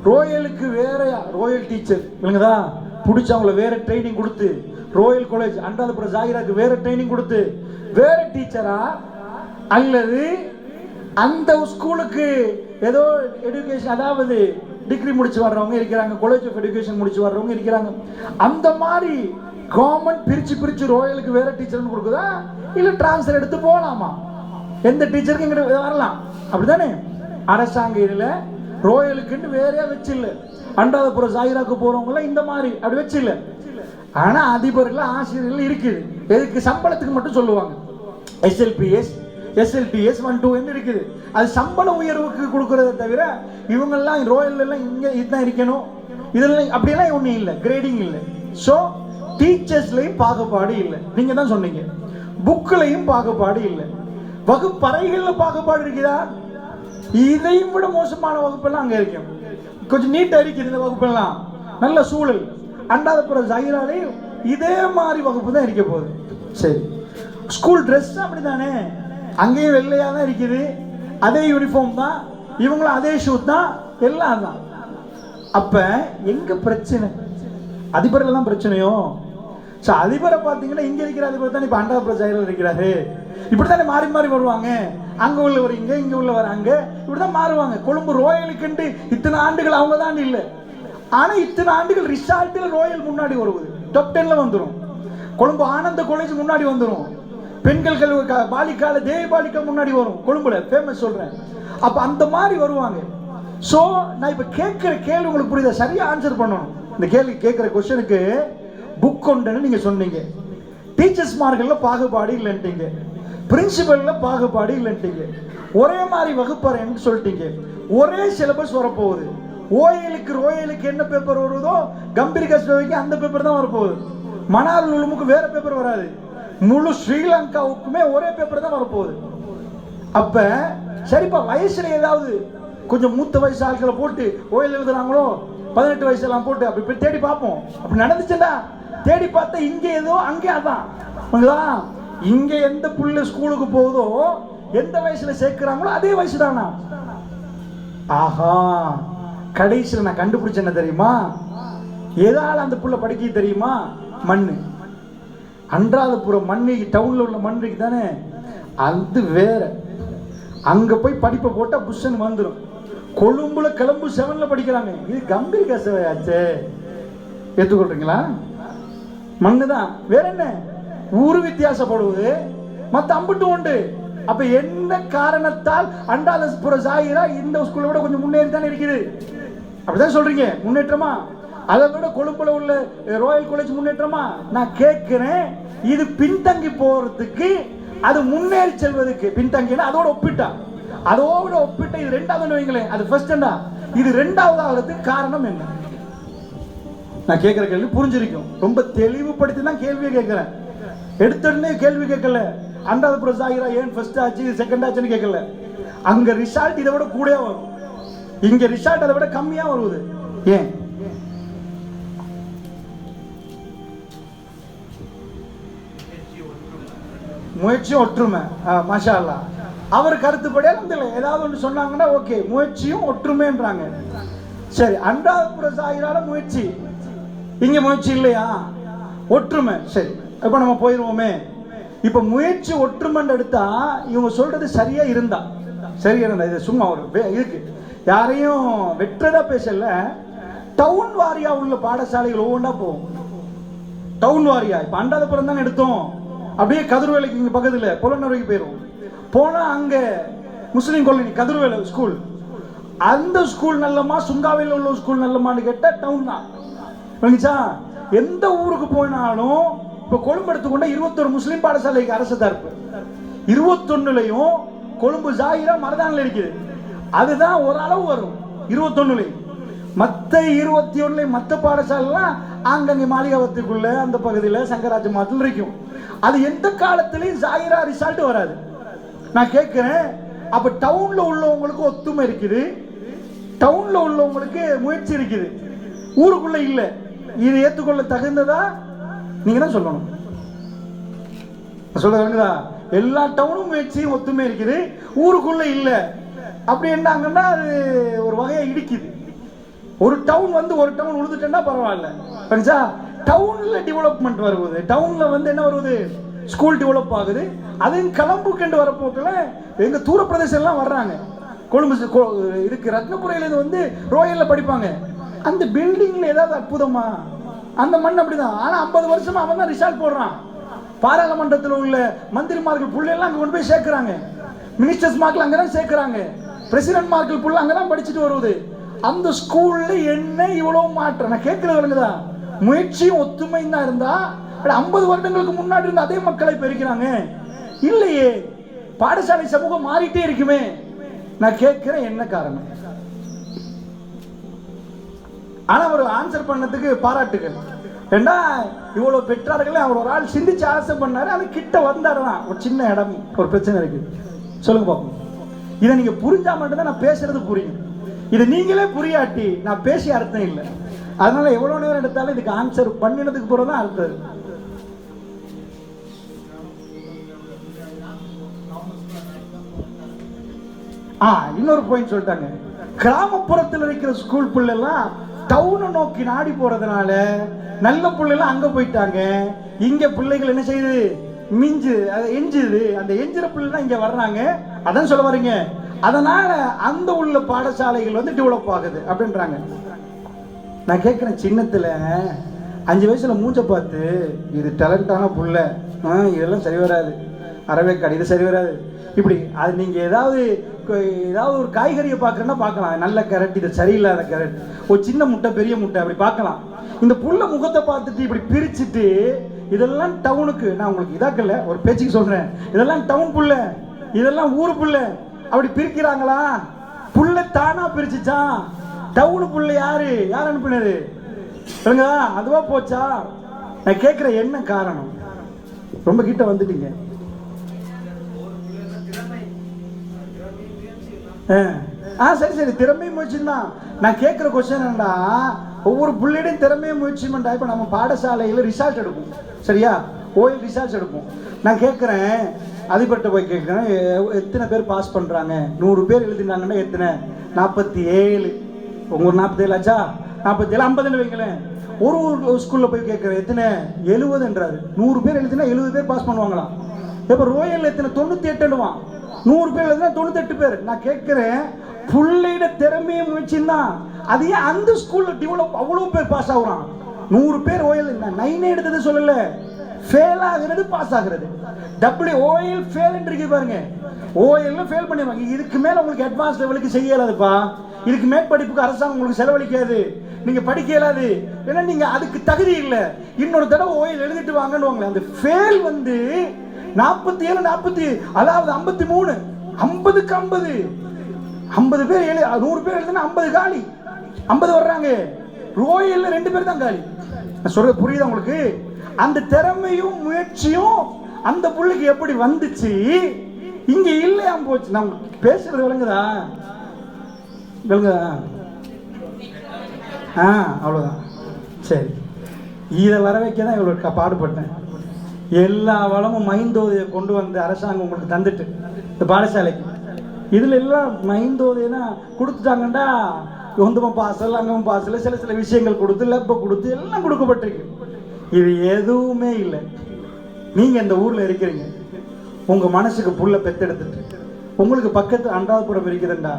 ரோயலுக்கு வேற ரோயல் டீச்சர் இல்லைங்கதா பிடிச்சி அவங்கள வேற ட்ரைனிங் கொடுத்து, ரோயல் காலேஜ் அன்றாதபுரம் ஜாகிராக்கு வேற ட்ரைனிங் கொடுத்து வேற டீச்சரா, அல்லது அந்த ஸ்கூலுக்கு ஏதோ எடுகேஷன், அதாவது டிகிரி முடிச்சு வர்றவங்க இருக்கிறாங்க, காலேஜ் ஆஃப் எஜுகேஷன் முடிச்சு வர்றவங்க இருக்கிறாங்க, அந்த மாதிரி கவர்மெண்ட் பிரிச்சு ரோயலுக்கு வேற டீச்சர்னு கொடுக்குதா, இல்லை டிரான்ஸ்ஃபர் எடுத்து போகலாமா? எந்த டீச்சருக்கு இங்கே வரலாம், அப்படித்தானே? அரசாங்க இதில் ரோயலுக்குன்னு வேறையா வச்சு இல்லை, அன்றாதபுரம் ஜாகிராக்கு போகிறவங்களாம் இந்த மாதிரி அப்படி வச்சு இல்லை. ஆனால் அதிபர்கள் ஆசிரியர்கள் இருக்குது, எதுக்கு? சம்பளத்துக்கு மட்டும் சொல்லுவாங்க. எஸ்எல்பிஎஸ் 1 2 இருக்குது, அது சம்பள உயர்வுக்கு கொடுக்கறத தவிர இவங்கெல்லாம் ரோயல்லாம் இங்கே இதுதான் இருக்கணும் இதெல்லாம் அப்படியெல்லாம் ஒன்றும் இல்லை, கிரேடிங் இல்லை. ஸோ டீச்சர்ஸ்லையும் பாகுபாடு இல்லை. நீங்கள் தான் சொன்னீங்க. புக்கிலையும் பாகுபாடு இல்லை. வகுப்பறைகளில் பாகுபாடு இருக்குதா? இதையும் விட மோசமான வகுப்பெல்லாம் அங்கே இருக்கும். கொஞ்சம் நீட்டாக இருக்குது இந்த வகுப்பெல்லாம், நல்ல சூழல். அன்றாதபுரம் ஜாகிராலையும் இதே மாதிரி வகுப்பு தான் இருக்க போகுது. சரி, ஸ்கூல் ட்ரெஸ் அப்படி தானே, அங்கேயும் வெள்ளையாக தான் இருக்குது, அதே யூனிஃபார்ம் தான், இவங்களும் அதே ஷூ தான், எல்லாம் தான். அப்போ எங்கே பிரச்சனை? அதிபரில் தான் பிரச்சனையோ? ஸோ அதிபரை பார்த்தீங்கன்னா இங்கே இருக்கிற அதிபர் தான் இப்போ அன்றாதபுரம் ஜாகிராவில் இருக்கிறாரு. இப்படி தானே மாறி மாறி வருவாங்க, அங்கே உள்ளவர் இங்கே உள்ளவர் அங்கே, இப்படி தான் மாறுவாங்க. கொழும்பு ரோயலுக்குண்டு இத்தனை ஆண்டுகள் அவங்க தான் இல்லை, ஆனால் இத்தனை ஆண்டுகள் ரிசால்ட்டில் ரோயல் முன்னாடி வருவது, டாப் 10ல் வந்துடும். கொழும்பு ஆனந்த காலேஜ் முன்னாடி வந்துடும், பெண்கள் கல்வி பாலிகால தேவி பாலிகா முன்னாடி வரும், கொழும்புல ஃபேமஸ் சொல்கிறேன். அப்போ அந்த மாதிரி வருவாங்க. ஸோ நான் இப்போ கேட்குற கேள்வி உங்களுக்கு புரியுதா? சரியாக ஆன்சர் பண்ணணும். இந்த கேள்வி கேட்குற கொஸ்டனுக்கு புக் கொண்டுன்னு நீங்கள் சொன்னீங்க, டீச்சர்ஸ் மார்களில் பாகுபாடு இல்லைன்ட்டீங்க, பிரின்சிபலில் பாகுபாடு இல்லைன்ட்டீங்க, ஒரே மாதிரி வகுப்பறைன்னு சொல்லிட்டீங்க, ஒரே சிலபஸ் வரப்போகுது. ரோயலுக்கு என்ன பேப்பர் வருதோ கம்பீரிகா சேவைக்கு அந்த பேப்பர் தான் வரப்போகுது. மனாருல் உலூமுக்கு வேற பேப்பர் வராது, முழு ஸ்ரீலங்காவுக்குமே ஒரே பேப்பர் தான் வரப்போகுது. அப்ப சரிப்பா, வயசுல ஏதாவது கொஞ்சம் மூத்த வயசு ஆட்களை போட்டு ஓயில் எழுதுறாங்களோ, 18 வயசுலாம் போட்டு அப்படி போய் தேடி பார்ப்போம். அப்படி நடந்துச்சுடா, தேடி பார்த்தா இங்க ஏதோ அங்கே அதான். இங்க எந்த புள்ள ஸ்கூலுக்கு போகுதோ, எந்த வயசுல சேர்க்கிறாங்களோ அதே வயசு தானா? ஆஹா, கடைசியில் நான் கண்டுபிடிச்சேன்னு தெரியுமா? ஏதால அந்த புள்ள படிக்க தெரியுமா? மண்ணு, அன்றாதபுரம் மண்ணு, டவுன்ல உள்ள மண்ணுக்கு தானே, அது வேற. அங்க போய் படிப்பை போட்டா புஷன் வந்துடும். கொழும்புல கிளம்பு 7ல படிக்கிறாங்க, இது கம்பீரிகா சேவையாச்சே, ஏற்றுக்கொள்றீங்களா? மண்ணுதான், வேற என்ன? ஊரு வித்தியாசப்படுவது, மற்ற அம்புட்டு உண்டு. அப்ப என்ன காரணத்தால் அன்றாதபுரம் ஜாகிரா இந்த ஸ்கூலை விட கொஞ்சம் முன்னேறி தானே இருக்குது? அப்படிதான் சொல்றீங்க, முன்னேற்றமா? அதை விட கொழும்புல உள்ள ரோயல் காலேஜ் முன்னேற்றமா? நான் கேட்கிறேன், இது பின்தங்கி போறதுக்கு, அது முன்னேறி செல்வதற்கு பின்தங்கினா அதோட ஒப்பிட்டா இது 2வது வைங்களேன், அது ஃபர்ஸ்டா, இது 2வது ஆகிறதுக்கு காரணம் என்ன? நான் கேட்கிற கேள்வி புரிஞ்சிருக்கும். ரொம்ப தெளிவுபடுத்தி தான் கேள்வியை கேட்கிறேன். எடுத்துடனே கேள்வி கேட்கல, அன்றாதபுரம் ஜாகிரா ஏன் ஃபர்ஸ்ட் ஆச்சு செகண்ட் ஆச்சுன்னு கேட்கல. அங்க ரிசல்ட் இதை விட கூட வரும். இங்க ரிசல்ட் அதை விட கம்மியா வருது. ஏன்? முயற்சி ஒற்றுமை. மாஷா அல்லாஹ். அவர் கருத்துப்படி ஏதாவது ஒன்று சொன்னாங்கன்னா ஓகே, முயற்சியும் ஒற்றுமைன்றாங்க. சரி, அன்றாதபுர சாயிரால முயற்சி, இங்க முயற்சி இல்லையா? ஒற்றுமை. சரி, இப்ப நம்ம போயிருவோமே. இப்ப முயற்சி ஒற்றுமைன்னு எடுத்தா இவங்க சொல்றது சரியா இருந்தா இது சும்மா ஒரு இருக்கு, யாரையும் வெற்றதா பேசல. டவுன் வாரியா உள்ள பாடசாலைகள் ஒவ்வொன்றா போகும். டவுன் வாரியா இப்ப அன்றாதபுரம் தான் எடுத்தோம், அப்படியே கதிர்வேலைக்கு இங்க பக்கத்துல புலனறுக்கு போயிடும். போனா அங்க முஸ்லீம் காலனி கதிர்வேலை ஸ்கூல், அந்த ஸ்கூல் நல்லமா சுங்காவையில் உள்ள ஸ்கூல் நல்லமான்னு கேட்டா டவுன் தான். எந்த ஊருக்கு போனாலும் இப்ப கொழும்பு எடுத்துக்கொண்ட 21 முஸ்லீம் பாடசாலைக்கு அரசு தரப்பு, 21லையும் கொழும்பு ஜாகிரா மரதானில் இருக்குது. அதுதான் ஒரு அளவு வரும் 21லையும். மற்ற 21லையும் மற்ற பாடசாலாம் அங்கங்கே மாளிகாவத்துக்குள்ள அந்த பகுதியில் சங்கராஜ மாதத்தில் இருக்கும். அது எந்த காலத்திலையும் ஜாகிரா ரிசல்ட் வராது. நான் கேட்கிறேன், அப்ப டவுன்ல உள்ளவங்களுக்கு ஒத்துமை இருக்குது, டவுன்ல உள்ளவங்களுக்கு முயற்சி இருக்குது, ஊருக்குள்ள இல்ல. இது ஏத்துக்கொள்ள தகுந்ததா? நீங்க தான் சொல்லணும். சொல்லுங்க, எல்லா டவுனும் முயற்சியும் ஒத்துமை இருக்குது, ஊருக்குள்ள இல்ல. அப்படி என்னங்கன்னா அது ஒரு வகையா இடிக்குது. ஒரு டவுன் வந்து ஒரு டவுன் உழுதுட்டேன்னா பரவாயில்ல. டவுன்ல டெவலப்மெண்ட் வருவது, டவுன்ல என்ன வருவது, ஸ்கூல் டெவலப் ஆகுது. அதையும் கிளம்பு கண்டு வரப்போக்கில் எங்க தூர பிரதேசம் எல்லாம் வர்றாங்க. கொழும்பு இருக்கு, ரத்னபுரையில ரோயல்ல படிப்பாங்க. அந்த பில்டிங்ல ஏதாவது அற்புதமா? அந்த மண் அப்படிதான். ஆனா 50 வருஷமா அவன் தான் ரிசல்ட் போடுறான். பாராளுமன்றத்தில் உள்ள மந்திரிமார்கள் புள்ளெல்லாம் அங்க கொண்டு போய் சேர்க்கிறாங்க, மினிஸ்டர்ஸ் மார்கள் அங்கதான் சேர்க்கிறாங்க, பிரசிடென்ட் மார்கள் புள்ள அங்கதான் படிச்சுட்டு வருவது. அந்த ஸ்கூல்ல என்ன இவ்வளவு மாற்றம்? நான் கேட்கறது முயற்சியும் ஒத்துமையும் தான் இருந்தா 50 வருடங்களுக்கு முன்னாடி இருந்த அதே மக்களை பெருக்கிறாங்க இல்லையே. பாடசாலை சமூகம் மாறிட்டே இருக்குமே. நான் கேட்கிறேன், என்ன காரணம்? ஆனா ஒரு ஆன்சர் பண்ணதுக்கு பாராட்டுகள். ஏண்டா இவ்வளவு பெற்றார்களே, அவர் ஒரு ஆள் சிந்திச்சு ஆசை பண்ணாரு, அது கிட்ட வந்தாருதான். ஒரு சின்ன இடம், ஒரு பிரச்சனை இருக்கு, சொல்லுங்க பாப்போம். இதை நீங்க புரிஞ்சா மட்டும்தான் நான் பேசுறது புரியும். இதை நீங்களே புரியாட்டி நான் பேசிய அர்த்தம் இல்லை. அதனால எவ்வளவு நேரம் எடுத்தாலும் இதுக்கு ஆன்சர் பண்ணினதுக்கு பிறகுதான் அடுத்தது. இன்னொரு பாயிண்ட் சொல்லிட்டாங்க, கிராமப்புறத்தில் இருக்கிற ஸ்கூல் பிள்ளைலாம் டவுனை நோக்கி நாடி போறதுனால நல்ல பிள்ளைலாம் அங்க போயிட்டாங்க. இங்க பிள்ளைகள் என்ன செய்யுது, மிஞ்சு எஞ்சுது. அந்த எஞ்சுற பிள்ளைலாம் இங்க வர்றாங்க. அதான் சொல்ல வரீங்க. அதனால அந்த உள்ள பாடசாலைகள் டெவலப் ஆகுது அப்படின்றாங்க. நான் கேட்கிறேன், சின்னத்துல 5 வயசுல மூஞ்ச பார்த்து இது டேலண்டான புள்ள, இதெல்லாம் சரி வராது, அறவேக்காடு இது சரி வராது, இப்படி அது நீங்க ஏதாவது ஒரு காய்கறியை பார்க்கறேன்னா பார்க்கலாம், நல்ல கேரட், இது சரியில்லாத கேரட், ஒரு சின்ன முட்டை பெரிய முட்டை அப்படி பார்க்கலாம். இந்த புள்ள முகத்தை பார்த்துட்டு இப்படி பிரிச்சுட்டு இதெல்லாம் டவுனுக்கு, நான் உங்களுக்கு இதாக்கல ஒரு பேச்சுக்கு சொல்றேன், இதெல்லாம் டவுன் புள்ள, இதெல்லாம் ஊரு புள்ள, அப்படி பிரிக்கிறாங்களா? புள்ள தானா பிரிச்சுச்சான். டவுனு புள்ள யாரு அனுப்பினது? அதுவா போச்சா? நான் கேட்கிறேன், என்ன காரணம்? ரொம்ப கிட்ட வந்துட்டீங்க. சரி, திறமை முயற்சி தான். நான் கேட்கிற கொஸ்டின் என்னடா, ஒவ்வொரு பிள்ளையும் திறமையை முயற்சி பண்ணா. இப்ப நம்ம பாடசாலையில ரிசல்ட் எடுப்போம், சரியா? ஓயில் ரிசல்ட் எடுப்போம். நான் கேட்கிறேன், அதிபர்கிட்ட போய் கேட்கிறேன், எத்தனை பேர் பாஸ் பண்றாங்க? 100 பேர் எழுதினாங்கன்னா எத்தனை? 47. உங்க 47 ஆச்சா? 47 50 வைங்களேன். ஒரு ஸ்கூல்ல போய் கேட்கிறேன், எத்தனை? 70ன்றாரு. 100 பேர் எழுதினா 70 பேர் பாஸ் பண்ணுவாங்களாம். இப்ப ரோயல் எத்தனை? 98டுவான். 100 பேர் எழுதினா 98 பேர். நான் கேட்கிறேன், புள்ளையிட திறமையை முயற்சி தான். அது ஏன் அந்த ஸ்கூல்ல டெவலப் அவ்வளவு பேர் பாஸ் ஆகுறான்? 100 பேர் ஓயல் 9 எடுத்தது சொல்லல, ஃபெயில் ஆகுறது பாஸ் ஆகுறது. ஓஎல் ஃபெயில் இருக்கு பாருங்க, ஓஎல்ல ஃபெயில் பண்ணிடுவாங்க. இதுக்கு மேல உங்களுக்கு அட்வான்ஸ் லெவலுக்கு செய்யலாதுப்பா, இதுக்கு மேற்படிப்புக்கு அரசாங்கம் உங்களுக்கு செலவழிக்காது, நீங்க படிக்க இயலாது, ஏன்னா நீங்க அதுக்கு தகுதி இல்லை, இன்னொரு தடவை ஓஎல் எழுதிட்டு வாங்கன்னு. அந்த ஃபெயில் 47 40, அதாவது 53, 50க்கு 50, 50 பேர் 100 பேர் எழுதுனா 50 காலி, 50 வர்றாங்க. ரோயல்ல 2 பேர் தான் காலி. சொல்ற புரியுதா உங்களுக்கு? அந்த திறமையும் முயற்சியும் அந்த புள்ளைக்கு எப்படி வந்துச்சு, இங்க இல்லையாம் போச்சு. நான் பேசுறது விளங்குதா? அவ்வளோதான். சரி, இதை வர வைக்க தான் இவ்வளோ பாடுபட்டேன். எல்லா வளமும் மைந்தோதையை கொண்டு வந்து அரசாங்கம் உங்களுக்கு தந்துட்டு இந்த பாடசாலைக்கு இதில் எல்லாம் மைந்தோதைனா கொடுத்துட்டாங்கண்டா, ஒந்தம பாசல் அங்கமும் பாசல் சில விஷயங்கள் கொடுத்து லெப்பை கொடுத்து எல்லாம் கொடுக்கப்பட்டிருக்கு. இது எதுவுமே இல்லை. நீங்கள் இந்த ஊரில் இருக்கிறீங்க, உங்கள் மனசுக்கு புல்லை பெத்தெடுத்துட்டு உங்களுக்கு பக்கத்து அன்றாதபுரம் இருக்குதுண்டா,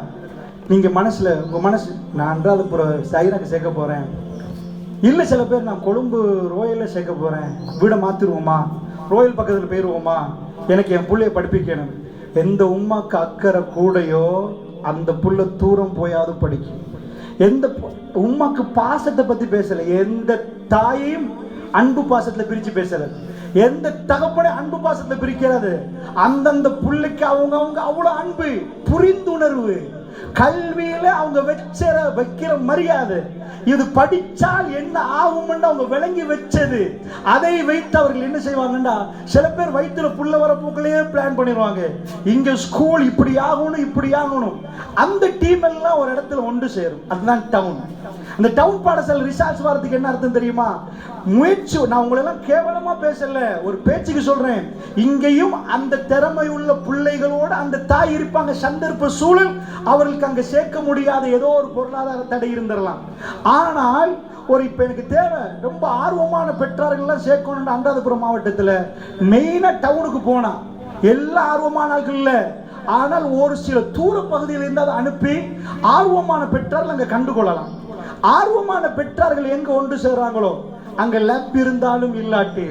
நீங்கள் மனசில் உங்கள் மனசு நான் அன்றாதபுரம் சைராக்கு சேர்க்க போகிறேன், இல்லை சில பேர் நான் கொழும்பு ரோயலில் சேர்க்க போகிறேன், வீடை மாற்றிடுவோமா, ரோயல் பக்கத்தில் போயிடுவோமா, எனக்கு என் பிள்ளைய படிப்பிக்கணும். எந்த உமாக்கு அக்கறை கூடையோ அந்த புள்ள தூரம் போயாவது படிக்கும். எந்த உமாக்கு பாசத்தை பற்றி பேசலை, எந்த தாயையும் அன்பு பாசத்தில் பிரித்து பேசலை, எந்த தகப்பனை அன்பு பாசத்தில் பிரிக்கிறது. அந்தந்த பிள்ளைக்கு அவங்க அவ்வளோ அன்பு, புரிந்துணர்வு, கல்வியில அவங்க வைக்கிற மரியாதை, இது படிச்சால் என்ன ஆகும்னு அவங்க விளங்கி வச்சது. அதை வைத்து அவர்கள் என்ன செய்வாங்கன்னா, சில பேர் வயிற்றுல புள்ள வர போக்கிலேயே பிளான் பண்ணிடுவாங்க, இங்க ஸ்கூல் இப்படி ஆகணும் இப்படி ஆகணும். அந்த டீம் எல்லாம் ஒரு இடத்துல ஒன்று சேரும், அதுதான் டவுன். அந்த டவுன் பாடசாலை ரிசல்ட்ஸ் வரதுக்கு என்ன அர்த்தம் தெரியுமா? முயற்சி. நான் உங்களெல்லாம் கேவலமா பேசல, ஒரு பேச்சுக்கு சொல்றேன். இங்கேயும் அந்த திறமை உள்ள பிள்ளைகளோடு அந்த தாய் இருப்பாங்க. சந்தர்ப்ப சூழல் அவர்களுக்கு அங்க சேர்க்க முடியாத ஏதோ ஒரு பொருளாதார தடை இருந்துடலாம். ஆனால் ஒரு இப்ப எனக்கு தேவை ரொம்ப ஆர்வமான பெற்றார்கள்லாம் சேர்க்கணும். அனுராதபுரம் மாவட்டத்தில் மெயினா டவுனுக்கு போனா எல்லா ஆர்வமான ஆட்கள் இல்லை, ஆனால் ஒரு சில தூர பகுதியில் இருந்தால் அனுப்பி ஆர்வமான பெற்றார்கள் அங்க கண்டுகொள்ளலாம். ஆர்வமான பெற்றார்கள் எங்க ஒன்று சேர்றாங்களோ அங்க லேப் இருந்தாலும் இல்லாட்டி,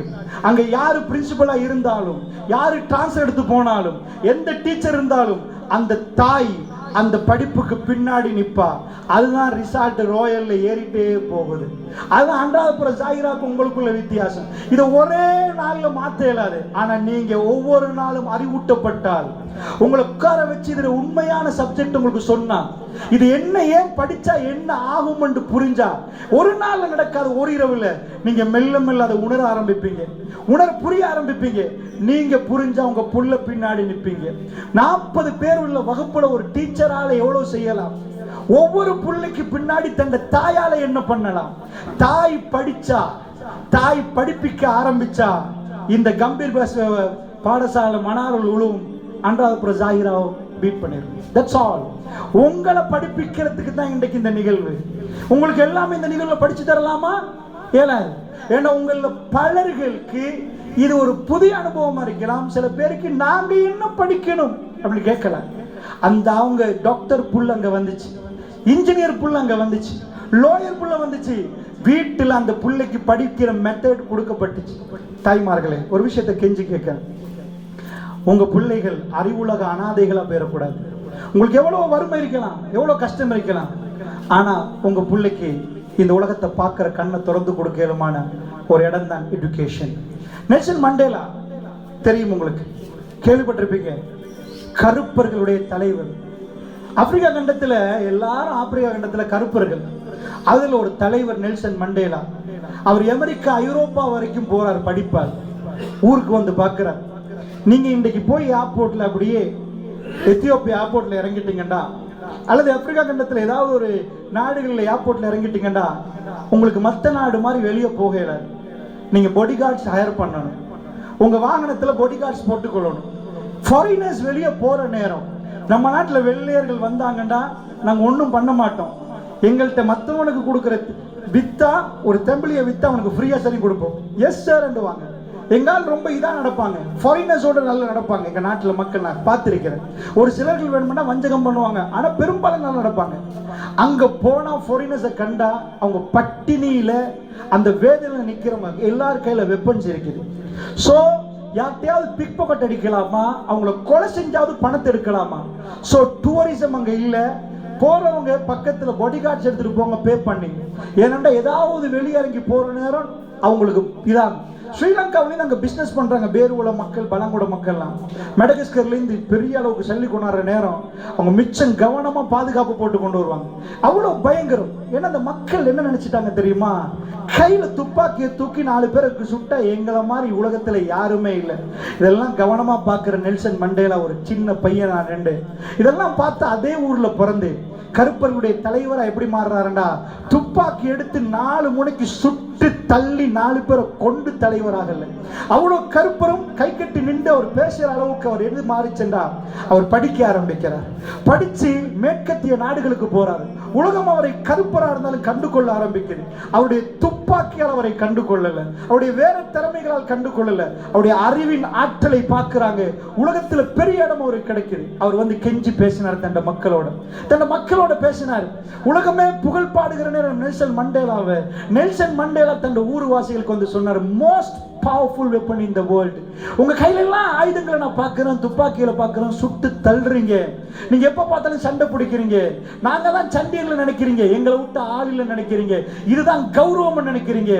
அங்க யாரு பிரின்சிபலா இருந்தாலும், யாரு டிரான்ஸ்ஃபர் எடுத்து போனாலும், எந்த டீச்சர் இருந்தாலும் அந்த தாய் அந்த படிப்புக்கு பின்னாடி நிற்பா. அதுதான் ரிசல்ட் ரோயல்ல ஏறிட்டே போகுது. அதுதான் அன்றாதபுரம் ஜாகிராக்கு உங்களுக்குள்ள வித்தியாசம். இதை ஒரே நாள்ல மாற்ற இயலாது. ஆனா நீங்க ஒவ்வொரு நாளும் அறிவூட்டப்பட்டால், உங்களை உட்கார வச்சு இதுல உண்மையான சப்ஜெக்ட் உங்களுக்கு சொன்னா, இது என்ன ஏன் படிச்சா என்ன ஆகும் என்று புரிஞ்சா, ஒரு நாள்ல நடக்காது, ஒரு இரவுல நீங்க மெல்ல மெல்ல அதை உணர ஆரம்பிப்பீங்க, புரிய ஆரம்பிப்பீங்க. நீங்க புரிஞ்சா உங்க புள்ள பின்னாடி நிற்பீங்க. 40 பேர் உள்ள வகுப்புல ஒரு டீச்சரால எவ்வளவு செய்யலாம், ஒவ்வொரு புள்ளைக்கு பின்னாடி தந்த தாயால என்ன பண்ணலாம். தாய் படிச்சா, தாய் படிப்பிக்க ஆரம்பிச்சா, இந்த கம்பீர் பாடசாலை மனார்கள் உழுவும் அன்றாதபுரம் ஜாகிராவை பீட் பண்ணிடும். That's all. உங்களை படிப்பிக்கிறதுக்கு தான் இன்றைக்கு இந்த நிகழ்வு. உங்களுக்கு எல்லாமே இந்த நிகழ்வுல படிச்சு தரலாமா? ஏலாது. ஏன்னா உங்கள பலர்களுக்கு இது ஒரு புதிய அனுபவமா இருக்கலாம். சில பேருக்கு நாங்க என்ன படிக்கணும் அப்படி கேட்கலாம். அந்த அவங்க டாக்டர் புல் அங்க வந்துச்சு, இன்ஜினியர் புல் அங்க வந்துச்சு, லோயர் புல்ல வந்துச்சு. வீட்டில் அந்த பிள்ளைக்கு படிக்கிற மெத்தட் கொடுக்கப்பட்டுச்சு. தாய்மார்களே, ஒரு விஷயத்தை கெஞ்சி கேட்க, உங்க பிள்ளைகள் அறிவுலக அனாதைகளா போயிடக்கூடாது. உங்களுக்கு எவ்வளவு வறுமை இருக்கலாம், எவ்வளவு கஷ்டம் இருக்கலாம், ஆனா உங்க பிள்ளைக்கு இந்த உலகத்தை பார்க்கிற கண்ணை திறந்து கொடுக்கலுமான ஒரு இடம் தான் எஜுகேஷன். நெல்சன் மண்டேலா தெரியும் உங்களுக்கு, கேள்விப்பட்டிருப்பீங்க. கருப்பர்களுடைய தலைவர். ஆப்பிரிக்கா கண்டத்தில் எல்லாரும் ஆப்பிரிக்கா கண்டத்தில் கருப்பர்கள். அதில் ஒரு தலைவர் நெல்சன் மண்டேலா. அவர் அமெரிக்கா ஐரோப்பா வரைக்கும் போறார், படிப்பார். ஊருக்கு வந்து பார்க்கிறார். நீங்க இன்றைக்கு போய் ஏர்போர்ட்ல அப்படியே எத்தியோப்பியா ஏர்போர்ட்ல இறங்கிட்டீங்கடா, அல்லது ஆப்பிரிக்கா கண்டத்தில் ஏதாவது ஒரு நாடுகளில் ஏர்போர்ட்ல இறங்கிட்டீங்கடா, உங்களுக்கு மற்ற நாடு மாதிரி வெளியே போகல. நீங்க பாடி கார்ட்ஸ் ஹையர் பண்ணணும், உங்க வாகனத்தில் பாடி கார்ட்ஸ் போட்டுக்கொள்ளணும். ஃபாரினர்ஸ் வெளியே போற நேரம், நம்ம நாட்டில் வெள்ளையர்கள் வந்தாங்கண்டா நாங்கள் ஒன்றும் பண்ண மாட்டோம். எங்கள்கிட்ட மற்றவனுக்கு கொடுக்குற வித்தா, ஒரு தெம்பிளியை வித்தா அவனுக்கு ஃப்ரீயா சரி கொடுப்போம். எஸ் சார் வாங்க. எங்கால் ரொம்ப இதாக நடப்பாங்க, ஃபாரினர்ஸோட நல்லா நடப்பாங்க. எங்கள் நாட்டில் மக்கள் நான் பார்த்துருக்கிறேன். ஒரு சிலர்கள் வேணும்னா வஞ்சகம் பண்ணுவாங்க, ஆனால் பெரும்பாலும் நல்லா நடப்பாங்க. அங்கே போனால் ஃபாரினர்ஸை கண்டா அவங்க பட்டினியில் அந்த வேதனையில் நிற்கிறவங்க எல்லார் கையில் வெப்பன்ஸ் இருக்குது. ஸோ யார்கிட்டையாவது பிக் பாக்கெட் அடிக்கலாமா, அவங்கள கொலை செஞ்சாவது பணத்தை எடுக்கலாமா. ஸோ டூரிசம் அங்கே இல்லை. போறவங்க பக்கத்தில் பாடி கார்ட்ஸ் எடுத்துட்டு போங்க, பே பண்ணி. ஏனென்றா ஏதாவது வெளியிறங்கி போற நேரம் அவங்களுக்கு இதான். ஸ்ரீலங்காவிலேருந்து அங்கே பிஸ்னஸ் பண்ணுறாங்க பேருவுல மக்கள், பழங்குட மக்கள்லாம். மெடகஸ்கர்லேருந்து பெரிய அளவுக்கு சொல்லி கொண்டாடுற நேரம் அவங்க மிச்சம் கவனமாக பாதுகாப்பு போட்டு கொண்டு வருவாங்க. அவ்வளோ பயங்கரம். ஏன்னா அந்த மக்கள் என்ன நினச்சிட்டாங்க தெரியுமா, கையில் துப்பாக்கியை தூக்கி 4 பேருக்கு சுட்டா எங்களை மாதிரி உலகத்தில் யாருமே இல்லை. இதெல்லாம் கவனமாக பார்க்குற நெல்சன் மண்டேலா ஒரு சின்ன பையன், நான் 2 இதெல்லாம் பார்த்து அதே ஊரில் பிறந்து கருப்பர்களுடைய தலைவரா எப்படி மாறுறாருண்டா, துப்பாக்கி எடுத்து 4 முனைக்கு சுட்டு தள்ளி 4 பேரை கொண்டு தலைவராகல. அவ்வளவு கருப்பரும் கை கட்டி நின்று அவர் பேசுற அளவுக்கு அவர் எது மாறிச்சென்றா, அவர் படிக்க ஆரம்பிக்கிறார். படிச்சு மேற்கத்திய நாடுகளுக்கு போறாரு. உலகம் அவரை கருப்பரா இருந்தாலும் கண்டு கொள்ள ஆரம்பிக்குது. அவருடைய துப்பாக்கியால் அவரை கண்டு கொள்ளல, அவருடைய வேற திறமைகளால் கண்டு கொள்ளல, அவருடைய அறிவின் ஆற்றலை பார்க்கிறாங்க. உலகத்துல பெரிய இடம் அவருக்கு கிடைக்குது. அவர் வந்து கெஞ்சி பேசினார் தன் மக்களோட பேசினார். உலகமே புகழ் பாடுகிற நேரம் நெல்சன் மண்டேலா தன் ஊர்வாசிகளுக்கு வந்து சொன்னார், most powerful weapon in the world. உங்க கையில எல்லாம் ஆயுதங்களை நான் பார்க்கிறேன், துப்பாக்கியில பார்க்கிறேன், சுட்டு தள்ளுறீங்க. நீங்க எப்ப பார்த்தாலும் சண்டை பிடிக்கிறீங்க. நாங்க தான் சண்டையில நினைக்கிறீங்க, எங்களை விட்டு ஆளில நினைக்கிறீங்க, இதுதான் கௌரவம் நினைக்கிறீங்க.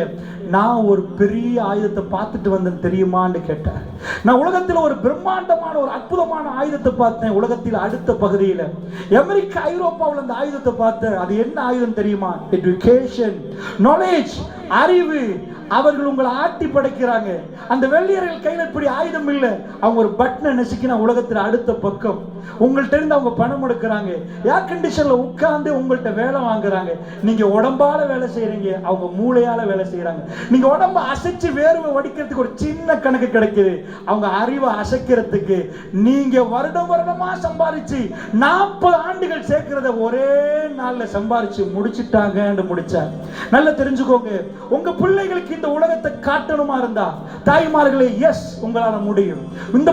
நான் ஒரு பெரிய ஆயுதத்தை பார்த்துட்டு வந்தேன் தெரியுமான்னு கேட்டேன். நான் உலகத்தில் ஒரு பிரம்மாண்டமான ஒரு அற்புதமான ஆயுதத்தை பார்த்தேன். உலகத்தில் அடுத்த பகுதியில் அமெரிக்கா ஐரோப்பாவில் அந்த ஆயுதத்தை பார்த்தேன். அது என்ன ஆயுதம் தெரியுமா? எஜுகேஷன், நாலேஜ், அறிவு. அவர்கள் உங்களை ஆட்டி படைக்கிறாங்க. அந்த வெள்ளையர்கள் கையில் இப்படி ஆயுதம் இல்லை. அவங்க ஒரு பட்டனை நெசுக்கினா உலகத்தில் அடுத்த பக்கம் உங்கள்கிட்ட இருந்து அவங்க பணம் எடுக்கிறாங்க. ஏர் கண்டிஷன்ல உட்கார்ந்து உங்கள்கிட்ட வேலை வாங்குறாங்க. நீங்க உடம்பால வேலை செய்யறீங்க, அவங்க மூளையால வேலை செய்யறாங்க. நீங்க உடம்ப அசைச்சு வேர்வை வடிக்கிறதுக்கு ஒரு சின்ன கணக்கு கிடைக்குது, அவங்க அறிவை அசைக்கிறதுக்கு நீங்க வருடமா சம்பாதிச்சு 40 ஆண்டுகள் சேர்க்கிறத ஒரே நாள்ல சம்பாதிச்சு முடிச்சுட்டாங்க. முடிச்சார். நல்லா தெரிஞ்சுக்கோங்க, உங்க பிள்ளைகளுக்கு இந்த உலகத்தை காட்டணுமா இருந்தா தாய்மார்களே, எஸ், உங்களால முடியும். இந்த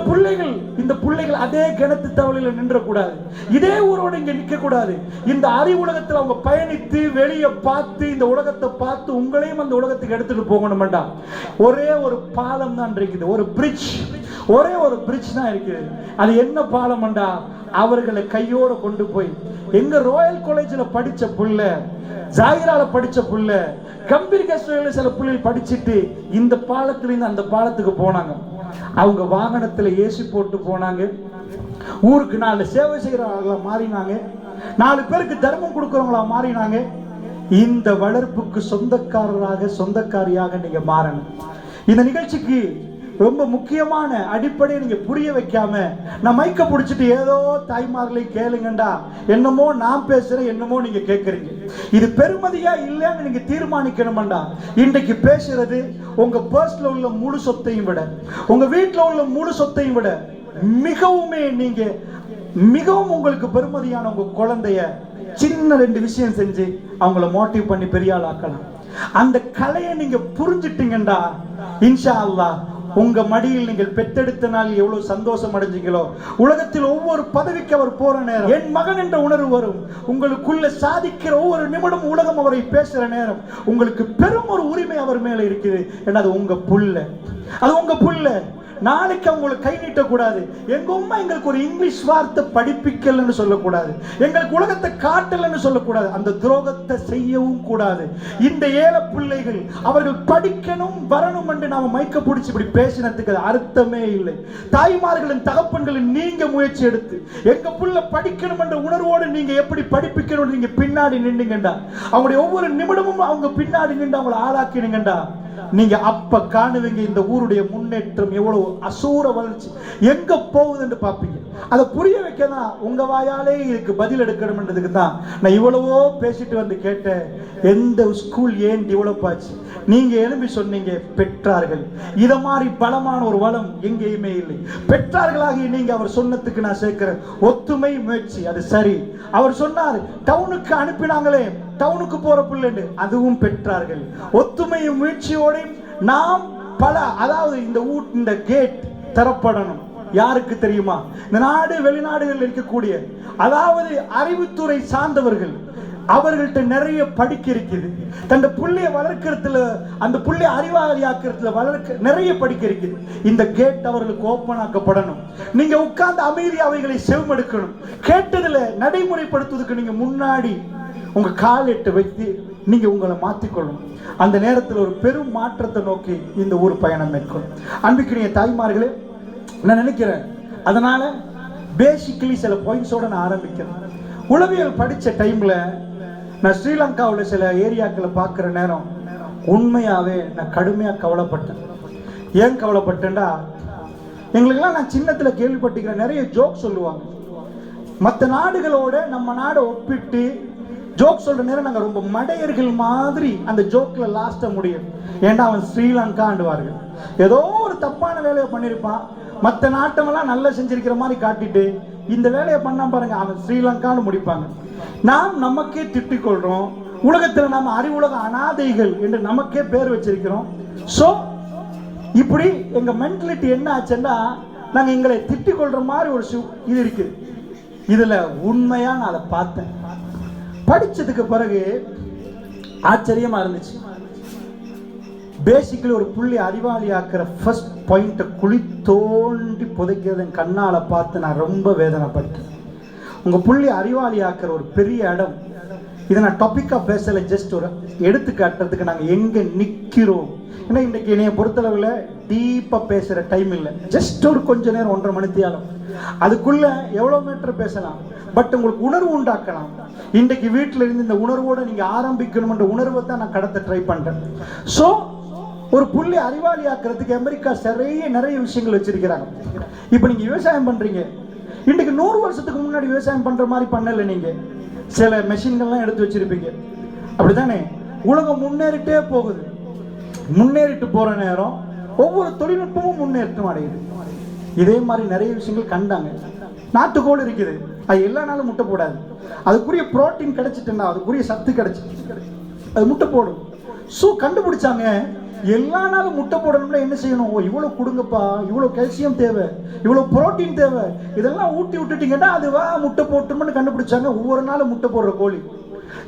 பிள்ளைகள் அதே கிணத்து தவளையில நின்ற கூடாது, இதே ஊரோட இங்க நிக்க கூடாது. இந்த அறிவுலகத்தில் அவங்க பயணித்து வெளியே பார்த்து இந்த உலகத்தை பார்த்து உங்களையும் அந்த உலகத்துக்கு எடுத்துட்டு போகணும்டா. ஒரே ஒரு பாலம் தான் இருக்குது, ஒரு பிரிட்ஜ் தான் இருக்குது. அது என்ன பாலம்டா? அவர்களை கையோட கொண்டு போய் எங்க ராயல் காலேஜில் படிச்ச புள்ள, ஜாகிரால படிச்ச புள்ள, கம்பீர் கஸ்டோரியில் சில பிள்ளைகள் படிச்சுட்டு இந்த பாலத்திலிருந்து அந்த பாலத்துக்கு போனாங்க. அவங்க வாகனத்துல ஏசி போட்டு போனாங்க. ஊருக்கு 4 சேவை செய்யறவங்களா மாறினாங்க, 4 பேருக்கு தர்மம் கொடுக்கறவங்களா மாறினாங்க. இந்த வளர்ப்புக்கு சொந்தக்காரியாக நீங்க மாறணும். இந்த நிகழ்ச்சிக்கு ரொம்ப முக்கியமான அடிப்படையை நீங்க புரிய வைக்காம நான் மைக்க பிடிச்சிட்டு ஏதோ தாய்மார்களை கேளுங்கண்டா, என்னமோ நான் பேசுறேன், என்னமோ நீங்க கேட்கறீங்க. இது பெருமதியா இல்லைன்னு நீங்க தீர்மானிக்கணும்டா. இன்றைக்கு பேசுறது உங்க பர்ஸ்ல உள்ள முழு சொத்தையும் விட, உங்க வீட்டுல உள்ள முழு சொத்தையும் விட மிகவும் உங்களுக்கு பெருமதியான உங்க குழந்தைய சின்ன 2 விஷயம் செஞ்சு அவங்கள மோட்டிவ் பண்ணி பெரிய ஆள் ஆக்கலாம். அந்த கலையை நீங்க புரிஞ்சிட்டீங்கடா, இன்ஷா அல்லாஹ் உங்க மடியில் நீங்கள் பெற்றெடுத்த நாள் எவ்வளவு சந்தோஷம் அடைஞ்சீங்களோ, உலகத்தில் ஒவ்வொரு பதவிக்கு அவர் போற நேரம் என் மகன் என்ற உணர்வு வரும். உங்களுக்குள்ள சாதிக்கிற ஒவ்வொரு நிமிடம் உலகம் அவரை பேசுற நேரம் உங்களுக்கு பெரும் ஒரு உரிமை அவர் மேல இருக்குது. ஏன்னா அது உங்க புள்ள. நாளைக்கு அவங்களுக்கு கை நீட்டக்கூடாது. எங்க அம்மா எங்களுக்கு ஒரு இங்கிலீஷ் வார்த்தை படிப்பிக்கலன்னு சொல்லக்கூடாது, எங்களுக்கு உலகத்தை காட்டலன்னு சொல்லக்கூடாது, அந்த துரோகத்தை செய்யவும் கூடாது. இந்த ஏழை பிள்ளைகள் அவர்கள் படிக்கணும் வரணும் என்று நாம மைக்க பிடிச்சி இப்படி பேசினதுக்கு அர்த்தமே இல்லை. தாய்மார்களின் தகப்பன்களின் நீங்க முயற்சி எடுத்து எங்க புள்ள படிக்கணும் என்ற உணர்வோடு நீங்க எப்படி படிப்பிக்கணும் நீங்க பின்னாடி நின்னுங்கண்டா, அவங்களுடைய ஒவ்வொரு நிமிடமும் அவங்க பின்னாடி நின்று அவங்களை ஆளாக்கினுங்கண்டா, நீங்க அப்ப காணுவீங்க இந்த ஊருடைய முன்னேற்றம் எவ்வளவு அசூர வளர்ச்சி எங்க போகுது என்று பார்ப்பீங்க. அதை புரிய வைக்கதான் உங்க வாயாலே இதுக்கு பதில் எடுக்கணும்ன்றதுக்கு தான் நான் இவ்வளவோ பேசிட்டு வந்து கேட்டேன். எந்த ஸ்கூல் ஏன் டெவலப் ஆச்சு? நீங்க எழுப்பி சொன்னீங்க பெற்றார்கள். இத மாதிரி பலமான ஒரு வளம் எங்கேயுமே இல்லை. பெற்றார்களாகி நீங்க அவர் சொன்னதுக்கு நான் சேர்க்கிறேன் ஒத்துமை முயற்சி, அது சரி. அவர் சொன்னார் டவுனுக்கு அனுப்பினாங்களே, டவுனுக்கு போற பிள்ளைன்னு, அதுவும் பெற்றார்கள். ஒத்துமையும் முயற்சியோட நாம் அதாவது இந்த கேட் தரப்படணும். யாருக்கு தெரியுமா? இந்த நாடு வெளிநாடுகளில் இருக்கக்கூடிய அதாவது அறிவுத்துறை சார்ந்தவர்கள், அவர்கள்ட்ட நிறைய படிக்க இருக்குது. தன் புள்ளைய வளர்க்கறதுல, அந்த புள்ளைய அறிவாளி ஆக்கிறதுல வளர்க்க நிறைய படிக்க இருக்குது. இந்த கேட் அவர்களுக்கு ஓப்பன் ஆக்கப்படணும். நீங்க உட்கார்ந்து அமைதி அவைகளை செவமெடுக்கணும். கேட்டதுல நடைமுறைப்படுத்துவதற்கு நீங்க முன்னாடி உங்க காலெட்டு வைத்து நீங்க உங்களை மாற்றிக்கொள்ளணும். அந்த நேரத்தில் ஒரு பெரும் மாற்றத்தை நோக்கி இந்த ஊர் பயணம் மேற்கொள்ளும். அன்பிற்குரிய தாய்மார்களே, நான் நினைக்கிறேன் அதனால பேசிக்கலி சில பாயிண்ட்ஸோட நான் ஆரம்பிக்கிறேன். உளவியல் படித்த டைம்ல நான் ஸ்ரீலங்காவில் சில ஏரியாக்களை பார்க்குற நேரம் உண்மையாகவே நான் கடுமையாக கவலைப்பட்டேன். ஏன் கவலைப்பட்டேன்டா, எங்களுக்கெல்லாம் நான் சின்னத்தில் கேள்விப்பட்டிருக்கிறேன், நிறைய ஜோக் சொல்லுவாங்க. மற்ற நாடுகளோட நம்ம நாடை ஒப்பிட்டு ஜோக் சொல்ற நேரம் நாங்கள் ரொம்ப மடையர்கள் மாதிரி அந்த ஜோக்ல லாஸ்ட்டாக முடியும். ஏன்னா அவன் ஸ்ரீலங்கா ஆண்டுவார்கள், ஏதோ ஒரு தப்பான வேலையை பண்ணியிருப்பான், மற்ற நாட்டமெல்லாம் நல்லா செஞ்சிருக்கிற மாதிரி காட்டிட்டு இந்த வேலையை பண்ணா பாருங்க அவன் ஸ்ரீலங்கான்னு முடிப்பாங்க. நாம் நமக்கே திட்டிக் கொள்றோம், உலகத்தில் நாம் அறிவுலக அனாதைகள் என்று நமக்கே பேர் வச்சிருக்கிறோம். ஸோ இப்படி எங்க மென்டாலிட்டி என்ன ஆச்சுன்னா நாங்கள் எங்களை திட்டிக் கொள்ற மாதிரி ஒரு இது இருக்குது. இதுல உண்மையா நான் அதை பார்த்தேன். படிச்சதுக்கு பிறகு ஆச்சரியமா இருந்துச்சு. பேசிக்கலி ஒரு புள்ளி அறிவாளி ஆக்கிற ஃபர்ஸ்ட் பாயிண்ட்டை குழி தோண்டி புதைக்கிறது என் கண்ணால பார்த்து நான் ரொம்ப வேதனைப்பட்டேன். உங்க புள்ளி அறிவாளி ஆக்கிற ஒரு பெரிய இடம். இதை நான் டாபிக்காக பேசலை, ஜஸ்ட் ஒரு எடுத்துக்காட்டுறதுக்கு நாங்கள் எங்கே நிற்கிறோம். ஏன்னா இன்றைக்கி என்னைய பொறுத்தளவில் டீப்பாக பேசுகிற டைம் இல்லை. ஜஸ்ட் ஒரு கொஞ்ச நேரம் 1.5 மணி நேரம் அதுக்குள்ளே எவ்வளோ மீட்டர் பேசலாம், பட் உங்களுக்கு உணர்வு உண்டாக்கலாம். இன்றைக்கு வீட்டில் இருந்து இந்த உணர்வோடு நீங்கள் ஆரம்பிக்கணும்ன்ற உணர்வை தான் நான் கடத்த ட்ரை பண்ணுறேன். ஸோ ஒரு புள்ளி அறிவாளி ஆக்கிறதுக்கு அமெரிக்கா நிறைய விஷயங்கள் வச்சிருக்கிறாங்க. இப்போ நீங்கள் விவசாயம் பண்ணுறீங்க, இன்றைக்கு 100 வருஷத்துக்கு முன்னாடி விவசாயம் பண்ணுற மாதிரி பண்ணலை. நீங்கள் சில மெஷின்கள்லாம் எடுத்து வச்சிருப்பீங்க, அப்படித்தானே? உலகம் முன்னேறிட்டே போகுது. முன்னேறிட்டு போற நேரம் ஒவ்வொரு தொழில்நுட்பமும் முன்னேற்றம் அடையுது. இதே மாதிரி நிறைய விஷயங்கள் கண்டாங்க. நாட்டுக்கோள் இருக்குது, அது எல்லா நாளும் முட்டை போடாது. அதுக்குரிய புரோட்டீன் கிடைச்சிட்டுன்னா, அதுக்குரிய சத்து கிடைச்சிட்டு அது முட்டை போடும். ஸோ கண்டுபிடிச்சாங்க எல்லா நாளும் முட்டை போடணும்னா என்ன செய்யணும்? இவ்வளோ கொடுங்கப்பா, இவ்வளோ கால்சியம் தேவை, இவ்வளோ புரோட்டீன் தேவை, இதெல்லாம் ஊட்டி விட்டுட்டீங்கன்னா அதுவா முட்டை போட்டுன்னு கண்டுபிடிச்சாங்க. ஒவ்வொரு நாளும் முட்டை போடுற கோழி,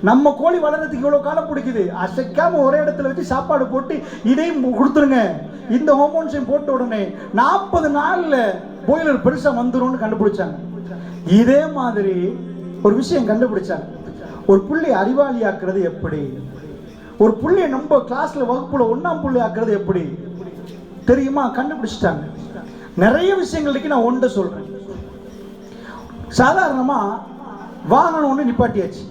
நம்ம கோழி வளர்றதுக்கு இவ்வளோ காலம் பிடிக்குது. அசைக்காம ஒரே இடத்துல வச்சு சாப்பாடு போட்டு இதையும் கொடுத்துருங்க, இந்த ஹார்மோன்ஸையும் போட்ட உடனே 40 நாள்ல பாய்லர் பெருசா வந்துரும்னு கண்டுபிடிச்சாங்க. இதே மாதிரி ஒரு விஷயம் கண்டுபிடிச்சாங்க. ஒரு புள்ளி அறிவாளி ஆக்குறது எப்படி, ஒரு புள்ளியை நம்ம கிளாஸ்ல வகுப்புல 1ஆம் புள்ளி ஆக்குறது எப்படி தெரியுமா? கண்டுபிடிச்சிட்டாங்க. நிறைய விஷயங்களுக்கு நான் ஒன்றை சொல்றேன். சாதாரணமா வாகனம் ஒன்று நிப்பாட்டியாச்சு,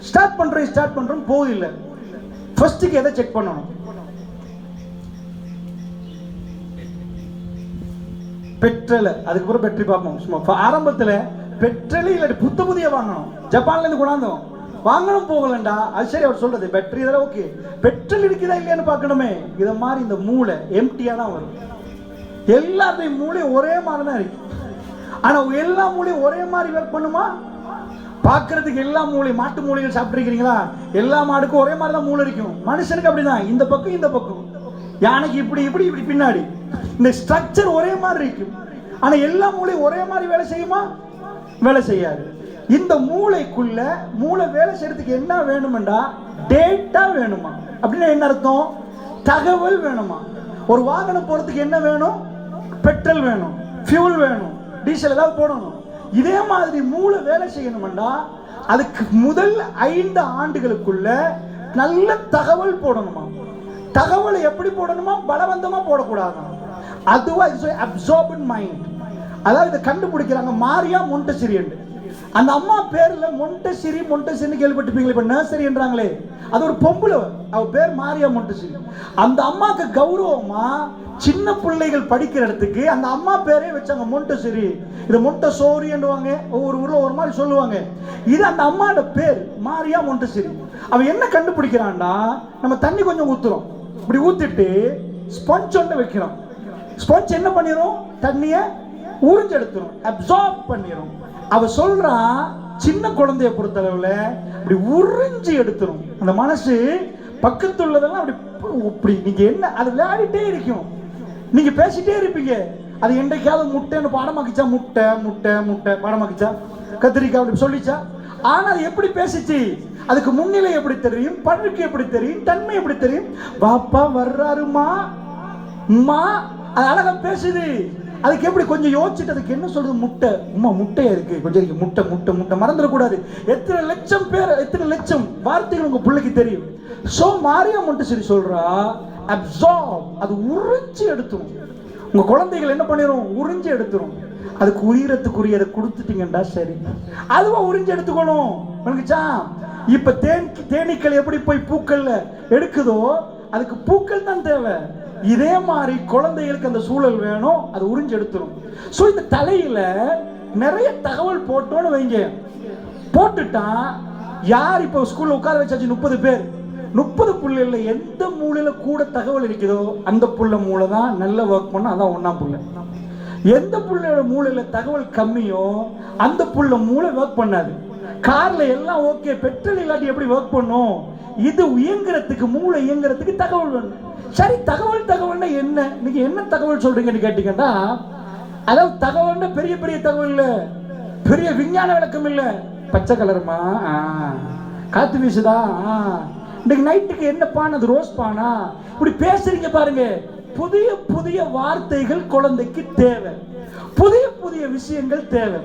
ஸ்டார்ட் பண்றோம் போதில்லை. ஃபர்ஸ்ட்டுக்கு எதை செக் பண்ணணும்? பெட்ரோல். அதுக்கப்புறம் பேட்டரி பார்ப்போம். சும்மா ஆரம்பத்தில் பெட்ரோல் இல்லாட்டி புதிய வாங்கணும். ஜப்பான்ல இருந்து கொண்டாந்தோம், வாங்கணும் போகலண்டா. அது சரி, அவர் சொல்றது பேட்டரி இதெல்லாம் ஓகே, பெட்ரோல் இருக்குதா இல்லையான்னு பார்க்கணுமே. இதை மாதிரி இந்த மூளை எம்டியா தான் வரும். எல்லாத்தையும் மூளையும் ஒரே மாதிரி தான் இருக்கு. ஆனா எல்லா மூளையும் ஒரே மாதிரி ஒர்க் பண்ணுமா? பார்க்கறதுக்கு எல்லா மூளையும், மாட்டு மூளைகள் சாப்பிட்டுருக்கீங்களா? எல்லா மாடுக்கும் ஒரே மாதிரி தான் மூளை இருக்கும். மனுஷனுக்கு அப்படிதான், இந்த பக்கம் இந்த பக்கம், யானைக்கு இப்படி இப்படி இப்படி பின்னாடி, இந்த ஸ்ட்ரக்சர் ஒரே மாதிரி இருக்கும். ஆனா எல்லா மூளையும் ஒரே மாதிரி வேலை செய்யுமா? வேலை செய்யாது. இந்த மூளைக்குள்ள மூளை வேலை செய்யறதுக்கு என்ன வேணும்டா? டேட்டா வேணுமா? அப்படின்னா என்ன அர்த்தம்? தகவல் வேணுமா? ஒரு வாகனம் போறதுக்கு என்ன வேணும்? பெட்ரோல் வேணும், ஃபியூல் வேணும், டீசல் ஏதாவது போடணும். இதே மாதிரி மூளை வேலை செய்யணும்டா அதுக்கு முதல் 5 ஆண்டுகளுக்குள்ள நல்ல தகவல் போடணுமா? தகவலை எப்படி போடணுமா? பலவந்தமா போடக்கூடாது. அதுவா அப்சார்ப்ட் மைண்ட். அதாவது இதை கண்டுபிடிக்கிறாங்க மாரியா மொண்டெசரி. அந்த அம்மா பேர்ல மொண்டெசரி கேள்விப்பட்டிருப்பீங்களே. இப்ப நர்சரி என்றாங்களே, அது ஒரு பொம்பளை, அவ பேர் மாரியா மொண்டெசரி. அந்த அம்மாக்கு கௌரவமா சின்ன பிள்ளைகள் படிக்கிற இடத்துக்கு அந்த அம்மா பேரே வச்சாங்க மொண்டெசரி. இது மொண்டசோரி என்றுவாங்க, ஒவ்வொரு ஊர்ல ஒரு மாதிரி சொல்லுவாங்க. இது அந்த அம்மாவோட பேர், மாரியா மொண்டெசரி. அவ என்ன கண்டுபிடிக்கிறான்டா, நம்ம தண்ணி கொஞ்சம் ஊத்துறோம், இப்படி ஊத்திட்டு ஸ்பஞ்ச் ஒன்று வைக்கிறோம். ஸ்பஞ்ச் என்ன பண்ணிரும்? தண்ணிய உறிஞ்சு எடுத்துரும், அப்சார்ப் பண்ணிரும். அவ சொல்றா சின்ன குழந்தைய பொறுத்தளவுல அப்படி உறிஞ்சி எடுத்துரும். அந்த மனசு பக்கத்துல உள்ளதெல்லாம் அப்படி நீங்க என்ன அது விளையாடிட்டே இருக்கும், நீங்க பேசிட்டே இருப்பீங்க. அது என்றைக்காவது முட்டைன்னு பாடமாக்கிச்சா? முட்டை முட்டை முட்டை பாடமாக்கிச்சா? கத்திரிக்காய் அப்படி சொல்லிச்சா? ஆனா அது எப்படி பேசிச்சு? அதுக்கு முன்னிலை எப்படி தெரியும், பழுக்கு எப்படி தெரியும், தன்மை எப்படி தெரியும்? பாப்பா வர்றாருமா அம்மா, அது அழகா பேசுது. அதுக்கு எப்படி கொஞ்சம் யோசிச்சுட்டு அதுக்கு என்ன சொல்றது? முட்டை அம்மா, முட்டையா இருக்கு, கொஞ்சம் இருக்கு, முட்டை முட்டை முட்டை. மறந்துடக்கூடாது. எத்தனை லட்சம் பேர், எத்தனை லட்சம் வார்த்தைகள் உங்க பிள்ளைக்கு தெரியும். சோ மாரியா மொண்டெசரி சொல்றா அப்சார்ப், அது உறிஞ்சி எடுத்துரும். உங்க குழந்தைகள் என்ன பண்ணிரும்? உறிஞ்சி எடுத்துரும். அதுக்கு உயிரத்துக்குரியதை கொடுத்துட்டீங்கடா, சரி அதுவா உறிஞ்சி எடுத்துக்கணும். இப்ப தேனீக்கள் எப்படி போய் பூக்கள்ல எடுக்குதோ அதுக்கு பூக்கள் தான் தேவை. இதே மாதிரி குழந்தைகளுக்கு அந்த சூழல் வேணும், அது உறிஞ்சு எடுத்துரும். ஸோ இந்த தலையில நிறைய தகவல் போட்டோன்னு வைங்க, போட்டுட்டா யார் இப்போ ஸ்கூல்ல உட்கார வச்சாச்சு 30 பேர், 30 புள்ளைல எந்த மூலையில கூட தகவல் இருக்குதோ அந்த புள்ள மூளை தான் நல்ல ஒர்க் பண்ண, அதான் ஒண்ணா புள்ள. எந்த புள்ளையோட மூளையில தகவல் கம்மியோ அந்த புள்ள மூளை ஒர்க் பண்ணாது. கார்ல எல்லாம் ஓகே, பெட்ரோல் இல்லாட்டி எப்படி ஒர்க் பண்ணும்? இது இயங்குறதுக்கு, மூளை இயங்குறதுக்கு தகவல் வேணும். சரி, தகவல்னா என்ன? நீங்க என்ன தகவல் சொல்றீங்கன்னு கேட்டீங்கன்னா, அதாவது தகவல்னா பெரிய பெரிய தகவல் இல்ல, பெரிய விஞ்ஞான விளக்கம் இல்ல. பச்சை கலருமா, காத்து வீசுதா, இன்னைக்கு நைட்டுக்கு என்ன பானை, அது ரோஸ் பானா, இப்படி பேசுறீங்க பாருங்க. புதிய புதிய வார்த்தைகள் குழந்தைக்கு தேவை, புதிய புதிய விஷயங்கள் தேவை.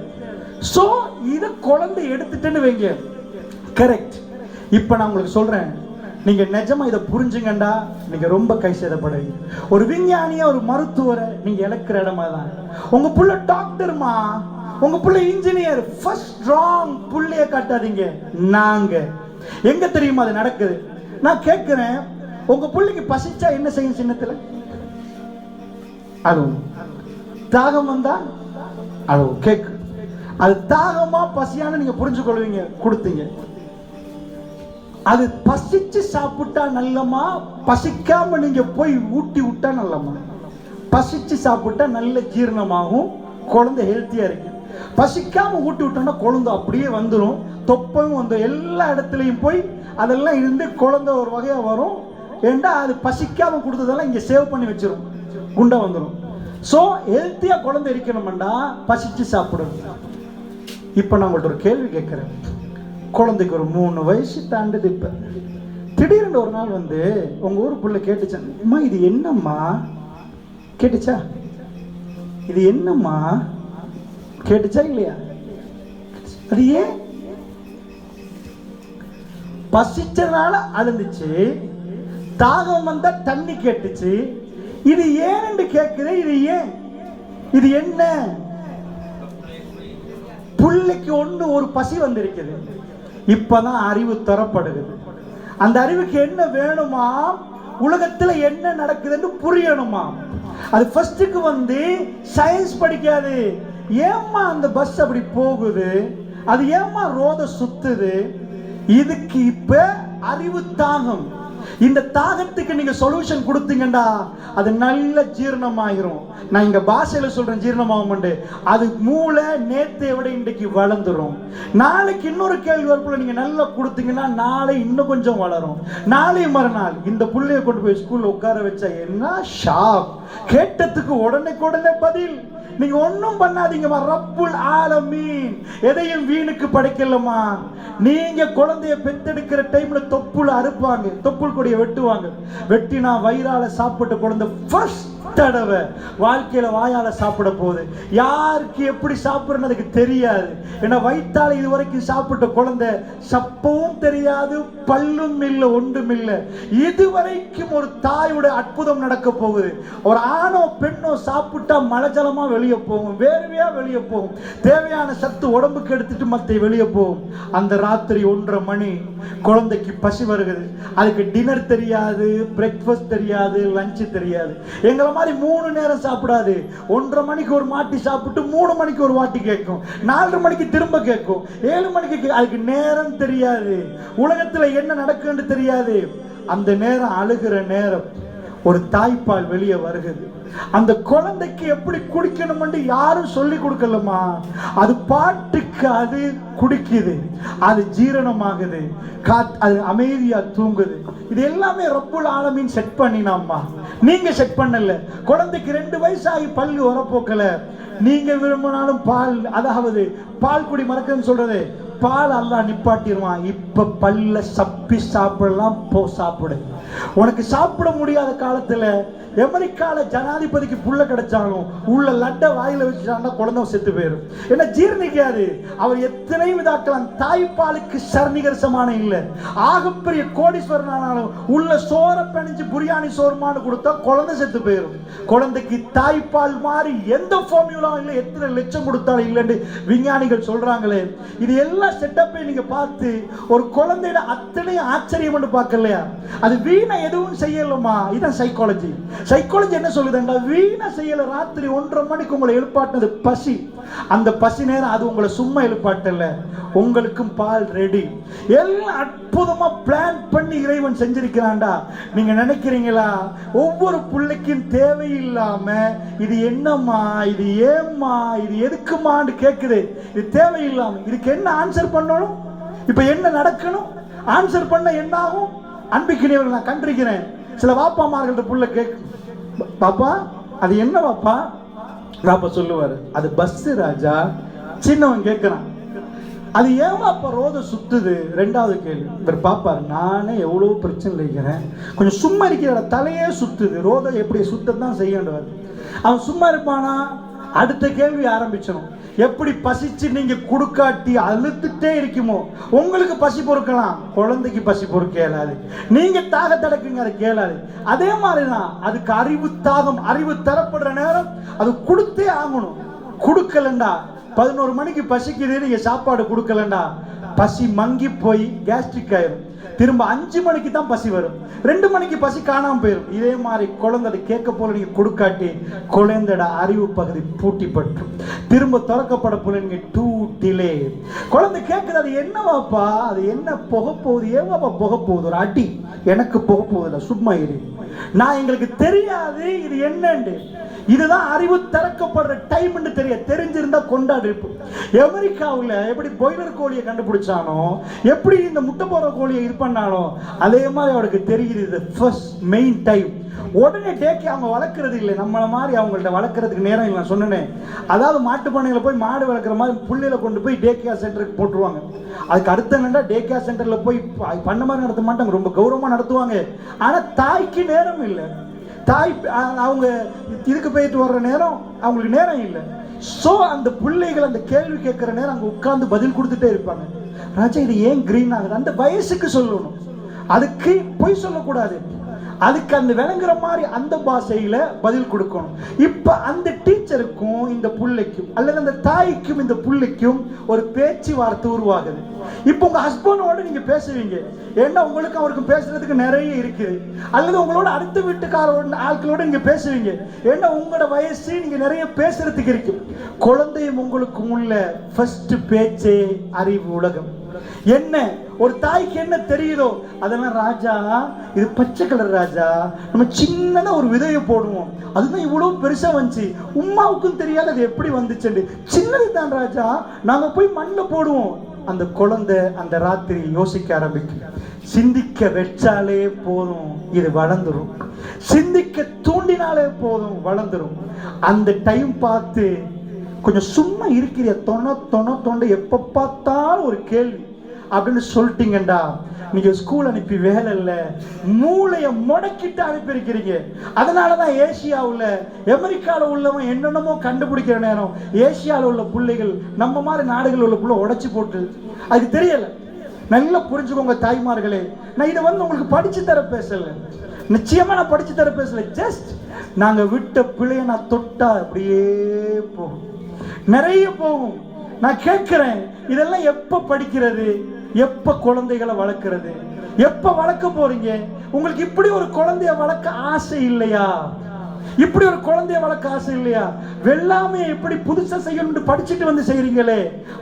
சோ இத குழந்தை எடுத்துட்டேன்னு வைங்க, கரெக்ட். இப்ப நான் உங்களுக்கு சொல்றேன், நீங்க நிஜமா இதை புரிஞ்சுங்கண்டா நீங்க ரொம்ப கை சேதப்படுவீங்க. ஒரு விஞ்ஞானியா, ஒரு மருத்துவரை நீங்க இழக்கிற இடமா தான். உங்க புள்ள டாக்டர்மா, உங்க புள்ள இன்ஜினியர், ஃபர்ஸ்ட் ராங் புள்ளைய காட்டாதீங்க. நாங்க எங்க தெரியுமா அது நடக்குது? நான் கேட்கிறேன், உங்க பிள்ளைக்கு பசிச்சா என்ன செய்யும்? சின்னத்துல அது தாகம் வந்தா அது கேக்கு, அது தாகமா பசியான நீங்க புரிஞ்சு கொள்வீங்க, கொடுத்தீங்க. அது பசிச்சு சாப்பிட்டா நல்லமா, பசிக்காம நீங்க போய் ஊட்டி விட்டா நல்லமா? பசிச்சு சாப்பிட்டா நல்ல ஜீரணமாகும், குழந்தை ஹெல்த்தியா இருக்கு. பசிக்காம ஊட்டி விட்டோம்னா குழந்தை அப்படியே வந்துடும், தொப்பையும் வந்து எல்லா இடத்துலையும் போய் அதெல்லாம் இருந்து குழந்தை ஒரு வகையா வரும். ஏண்டா அது பசிக்காம கொடுத்ததெல்லாம் இங்க சேவ் பண்ணி வச்சிரும், குண்டா வந்துடும். ஸோ ஹெல்த்தியா குழந்தை இருக்கணும்டா பசிச்சு சாப்பிடணும். இப்போ நான் உங்கள்கிட்ட ஒரு கேள்வி கேட்குறேன். குழந்தைக்கு ஒரு 3 வயசு தாண்டுது. இப்போ திடீர்னு ஒரு நாள் வந்து உங்க ஊர் புள்ள கேட்டுச்சான், அம்மா இது என்னம்மா கேட்டுச்சா? இது என்னம்மா கேட்டுச்சா இல்லையா? அது ஏன்? பசிச்சனால அழுந்துச்சு, தாகம் வந்தா தண்ணி கேட்டுச்சு. இது ஏன்னு கேட்குது. இது ஏன்? இது என்ன? புள்ளைக்கு ஒரு பசி வந்திருக்குது. இப்பதான் அறிவு தரப்படுகிறது. அந்த அறிவுக்கு என்ன வேணுமா? உலகத்துல என்ன நடக்குதுன்னு புரியணுமா? அது ஃபர்ஸ்டுக்கு வந்து சயின்ஸ் படிக்காது. ஏம்மா அந்த பஸ் அப்படி போகுது, அது ஏம்மா ரோத சுத்துது, இதுக்கு இப்ப அறிவு தாகம். இந்த தாகத்துக்கு நீங்க சொல்யூஷன் கொடுத்தீங்கடா அது நல்ல ஜீரணமாயிரும். நான் இங்க பாஷையில சொல்றேன் ஜீரணமாகும். அது மூளை நேத்தை விட இன்றைக்கு வளர்ந்துரும். நாளைக்கு இன்னொரு கேள்வி வரப்புல நீங்க நல்லா கொடுத்தீங்கன்னா நாளை இன்னும் கொஞ்சம் வளரும். நாளை மறுநாள் இந்த புள்ளைய கொண்டு போய் ஸ்கூல்ல உட்கார வச்சா என்ன ஷாக், கேட்டதுக்கு உடனே பதில். நீங்க ஒன்னும் பண்ணாதீங்க. ரப்புல் ஆலமீன் எதையும் வீணுக்கு படைக்கலமா. நீங்க குழந்தைய பெத்தெடுக்கிற டைம்ல தொப்புல அறுப்பாங்க, தொப்புள் கொடியை வெட்டுவாங்க. வெட்டினா வயிறால சாப்பிட்ட குழந்தை ஃபர்ஸ்ட் தடவை வாழ்க்கையில வாயால சாப்பிட போகுது. யாருக்கு எப்படி சாப்பிடுறதுக்கு தெரியாது. ஏன்னா வயிற்றால இதுவரைக்கும் சாப்பிட்ட குழந்தை சப்பவும் தெரியாது, பல்லும் இல்லை, ஒன்றும் இல்லை. இதுவரைக்கும் ஒரு தாயோட அற்புதம் நடக்க போகுது. ஒரு ஆணோ பெண்ணோ சாப்பிட்டா மலஜலமா வெளியே போகும், வேர்வையா வெளியே போகும், தேவையான சத்து உடம்புக்கு எடுத்துட்டு மத்த வெளியே போகும். அந்த ராத்திரி 1:30 மணி குழந்தைக்கு பசி வருகிறது. அதுக்கு டின்னர் தெரியாது, பிரேக்ஃபாஸ்ட் தெரியாது, லஞ்ச் தெரியாது. எங்களை மாதிரி 3 நேரம் சாப்பிடாது. 1:30 மணிக்கு ஒரு மாட்டி சாப்பிட்டு 3 மணிக்கு ஒரு வாட்டி கேட்கும், 4 மணிக்கு திரும்ப கேட்கும், 7 மணிக்கு. அதுக்கு நேரம் தெரியாது, உலகத்துல என்ன நடக்குன்னு தெரியாது. அந்த நேரம் அழுகிற நேரம் ஒரு தாய்ப்பால் வெளியே வருகிறது. அந்த குழந்தைக்கு எப்படி குடிக்கணும்னு யாரும் சொல்லி கொடுக்கலமா. அது பாட்டுக்கு அது குடிக்குது, அது ஜீரணமாகுது, அது அமைதியா தூங்குது. இது எல்லாமே ரப்புல் ஆலமீன் செட் பண்ணினாம்மா, நீங்க செட் பண்ணல. குழந்தைக்கு 2 வயசாகி பல்லு வரப்போக்கல. நீங்க விரும்பினாலும் பால், அதாவது பால் குடி மறக்கன்னு சொல்றது, பால் அல்லாஹ் நிப்பாட்டிடுவான். இப்ப பல்ல சப்பி சாப்பிடலாம், போ சாப்பிடு. உனக்கு சாப்பிட முடியாத காலத்துல அமெரிக்கால ஜனாதிபதிக்கு புள்ள கிடைச்சாலும் உள்ள லட்ட வாயில வச்சுட்டாங்கன்னா குழந்தை செத்து போயிடும். என்ன ஜீர்ணிக்காது. அவர் எத்தனை விதாக்கலாம், தாய்ப்பாலுக்கு சர்ணிகர் சமானம் இல்லை. ஆகப்பெரிய கோடீஸ்வரன் ஆனாலும் உள்ள சோற பிணைஞ்சு பிரியாணி சோறுமானு கொடுத்தா குழந்தை செத்து போயிடும். குழந்தைக்கு தாய்ப்பால் மாதிரி எந்த ஃபார்முலாவும் இல்லை, எத்தனை லட்சம் கொடுத்தாலும் இல்லைன்னு விஞ்ஞானிகள் சொல்றாங்களே. இது எல்லா செட்டப்பை நீங்க பார்த்து ஒரு குழந்தையோட அத்தனை ஆச்சரியம் பார்க்கலையா? அது வீணை எதுவும் செய்யலமா. இதுதான் சைக்காலஜி. சைக்காலஜி என்ன சொல்லுதுன்னா, வீணா செய்யல. ராத்திரி 1:30 மணிக்கு உங்களை எழுப்பாட்டினது பசி. அந்த பசி நேரம் அது உங்களை சும்மா எழுப்பாட்டல, உங்களுக்கும் பால் ரெடி. எல்லாம் அற்புதமா பிளான் பண்ணி இறைவன் செஞ்சிருக்கிறான்டா. நீங்க நினைக்கிறீங்களா ஒவ்வொரு பிள்ளைக்கும் தேவையில்லாம இது என்னம்மா, இது ஏம்மா, இது எதுக்குமான்னு கேக்குது. இது தேவையில்லாம இதுக்கு என்ன ஆன்சர் பண்ணணும், இப்ப என்ன நடக்கணும், ஆன்சர் பண்ண என்ன ஆகும்? அன்பிக்கினியவர்கள் நான் கண்டிருக்கிறேன். சில வாப்பாமார்கள்ட்ட புள்ள கேக்கு, பாப்பா அது என்ன பாப்பா? பாப்பா சொல்லுவாரு, அது பஸ் ராஜா. சின்னவன் கேட்கிறான், அது ஏன் அப்ப ரோத சுத்துது? ரெண்டாவது கேள்வி இவர் பாப்பாரு, நானே எவ்வளவு பிரச்சனை இருக்கிறேன், கொஞ்சம் சும்மா இருக்கிற தலையே சுத்துது, ரோத எப்படி சுத்தத்தான் செய்யணும். அவன் சும்மா இருப்பானா? அடுத்த கேள்வி ஆரம்பிச்சிடும். எப்படி பசிச்சு நீங்க குடுக்காட்டி அழுத்துட்டே இருக்குமோ உங்களுக்கு பசி பொறுக்கலாம், குழந்தைக்கு பசி பொறுக்க இயலாது. நீங்க தாகத்தடக்குங்க, அது கேளாது. அதே மாதிரிதான் அதுக்கு அறிவு தாகம், அறிவு தரப்படுற நேரம் அது கொடுத்தே ஆகணும். கொடுக்கலண்டா 11 மணிக்கு பசிக்குது, நீங்க சாப்பாடு கொடுக்கலண்டா பசி மங்கி போய் கேஸ்ட்ரிக் ஆயிரும். திரும்ப 5 மணிக்கு தான் பசி வரும், 2 மணிக்கு பசி காணாம போயிடும். இதே மாதிரி குழந்தை கேட்க போல நீங்க கொடுக்காட்டி குழந்தையோட அறிவு பகுதி பூட்டி பற்றும். திரும்ப திறக்கப்பட போல நீங்க டூ டிலே. குழந்தை கேட்குது, அது என்னவாப்பா, அது என்ன புகை போகுது, ஏவாப்பா புகை போகுது? ஒரு அடி எனக்கு புகை போகுதுல, சும்மா இரு, நான் எங்களுக்கு தெரியாது இது என்னன்னு. இதுதான் அறிவு திறக்கப்படுற டைம்னு தெரிஞ்சிருந்தா கொண்டாடி இருப்போம். அமெரிக்காவில் எப்படி பாய்லர் கோழியை கண்டுபிடிச்சானோ, எப்படி இந்த முட்டை போடுற கோழியை இது பண்ணானோ, அதே மாதிரி அவருக்கு தெரியுது ஃபர்ஸ்ட் மெயின் டைம். உடனே டேக்கே அவங்க வளர்க்கறது இல்லை, நம்மள மாதிரி அவங்கள்ட்ட வளர்க்கறதுக்கு நேரம் இல்லை. நான் சொன்னேன், அதாவது மாட்டு பண்ணையில் போய் மாடு வளர்க்குற மாதிரி புள்ளையில கொண்டு போய் டே கேர் சென்டருக்கு போட்டுருவாங்க. அதுக்கு அடுத்த என்னன்னா டே கேர் சென்டரில் போய் பண்ண மாதிரி நடத்த மாட்டாங்க, ரொம்ப கௌரவமாக நடத்துவாங்க. ஆனால் தாய்க்கு நேரம் இல்லை. தாய் அவங்க இதுக்கு போயிட்டு வர்ற நேரம் அவங்களுக்கு நேரம் இல்லை. ஸோ அந்த பிள்ளைகள் அந்த கேள்வி கேட்குற நேரம் அங்கே உட்கார்ந்து பதில் கொடுத்துட்டே இருப்பாங்க. ராஜா இது ஏன் கிரீன் ஆகுது? அந்த வயசுக்கு சொல்லணும், அதுக்கு பொய் சொல்லக்கூடாது. அதுக்கு அந்த விளங்குற மாதிரி அந்த பாஷையில பதில் கொடுக்கணும். இப்ப அந்த டீச்சருக்கும் இந்த புள்ளைக்கும் அல்லது அந்த தாய்க்கும் இந்த புள்ளைக்கும் ஒரு பேச்சுவார்த்தை உருவாகுது. இப்போ உங்க ஹஸ்பண்டோட நீங்க பேசுவீங்க, ஏன்னா உங்களுக்கு அவருக்கும் பேசுறதுக்கு நிறைய இருக்குது. அல்லது உங்களோட அடுத்த வீட்டுக்காரோட ஆட்களோட நீங்க பேசுவீங்க, ஏன்னா உங்களோட வயசு நீங்க நிறைய பேசுறதுக்கு இருக்கு. குழந்தையும் உங்களுக்கும் உள்ள ஃபர்ஸ்ட் பேச்சே அறிவு உலகம். என்ன ஒரு தாய்க்கு என்ன தெரியுதோ அதெல்லாம், ராஜா இது பச்சை கலர் ராஜா, நம்ம சின்னதா ஒரு விதையை போடுவோம், அதுதான் இவ்வளவு பெருசா வந்துச்சு, உமாவுக்கும் தெரியாது அது எப்படி வந்துச்சு, சின்னது தான் ராஜா, நாங்க போய் மண்ணில் போடுவோம். அந்த குழந்தை அந்த ராத்திரி யோசிக்க ஆரம்பிக்கும். சிந்திக்க வச்சாலே போதும் இது வளர்ந்துரும், சிந்திக்க தூண்டினாலே போதும் வளர்ந்துரும். அந்த டைம் பார்த்து கொஞ்சம் சும்மா இருக்கிற தொண்டை எப்ப பார்த்தாலும் ஒரு கேள்வி அப்படின்னு சொல்லிட்டீங்கடா, நீங்க ஸ்கூல் அனுப்பி வேலை இல்ல, மூளைய முடக்கிட்டு அனுப்பியிருக்கிறீங்க. அதனாலதான் ஏசியாவில் அமெரிக்காவில் உள்ளவன் என்னென்னமோ கண்டுபிடிக்கிற நேரம் ஏசியாவில் உள்ள பிள்ளைகள் நம்ம மாதிரி நாடுகள் உள்ள பிள்ளை உடைச்சு போட்டு அது தெரியல. நல்லா புரிஞ்சுக்கோங்க தாய்மார்களே, நான் இதை உங்களுக்கு படிச்சு தர பேசல, நிச்சயமா நான் படிச்சு தர பேசல. ஜஸ்ட் நாங்க விட்ட பிள்ளைய நான் தொட்டா அப்படியே போகும், நிறைய போகும். நான் கேட்கிறேன், இதெல்லாம் எப்ப படிக்கிறது, எப்ப குழந்தைகளை வளர்க்கிறது, எப்ப வளர்க்க போறீங்க? உங்களுக்கு இப்படி ஒரு குழந்தைய வளர்க்க ஆசை இல்லையா? இப்படி ஒரு குழந்தைய வளர்க்க ஆசை இல்லையா? வெள்ளாமையை எப்படி புதுசா செய்யணும்னு படிச்சுட்டு வந்து செய்யறீங்களே,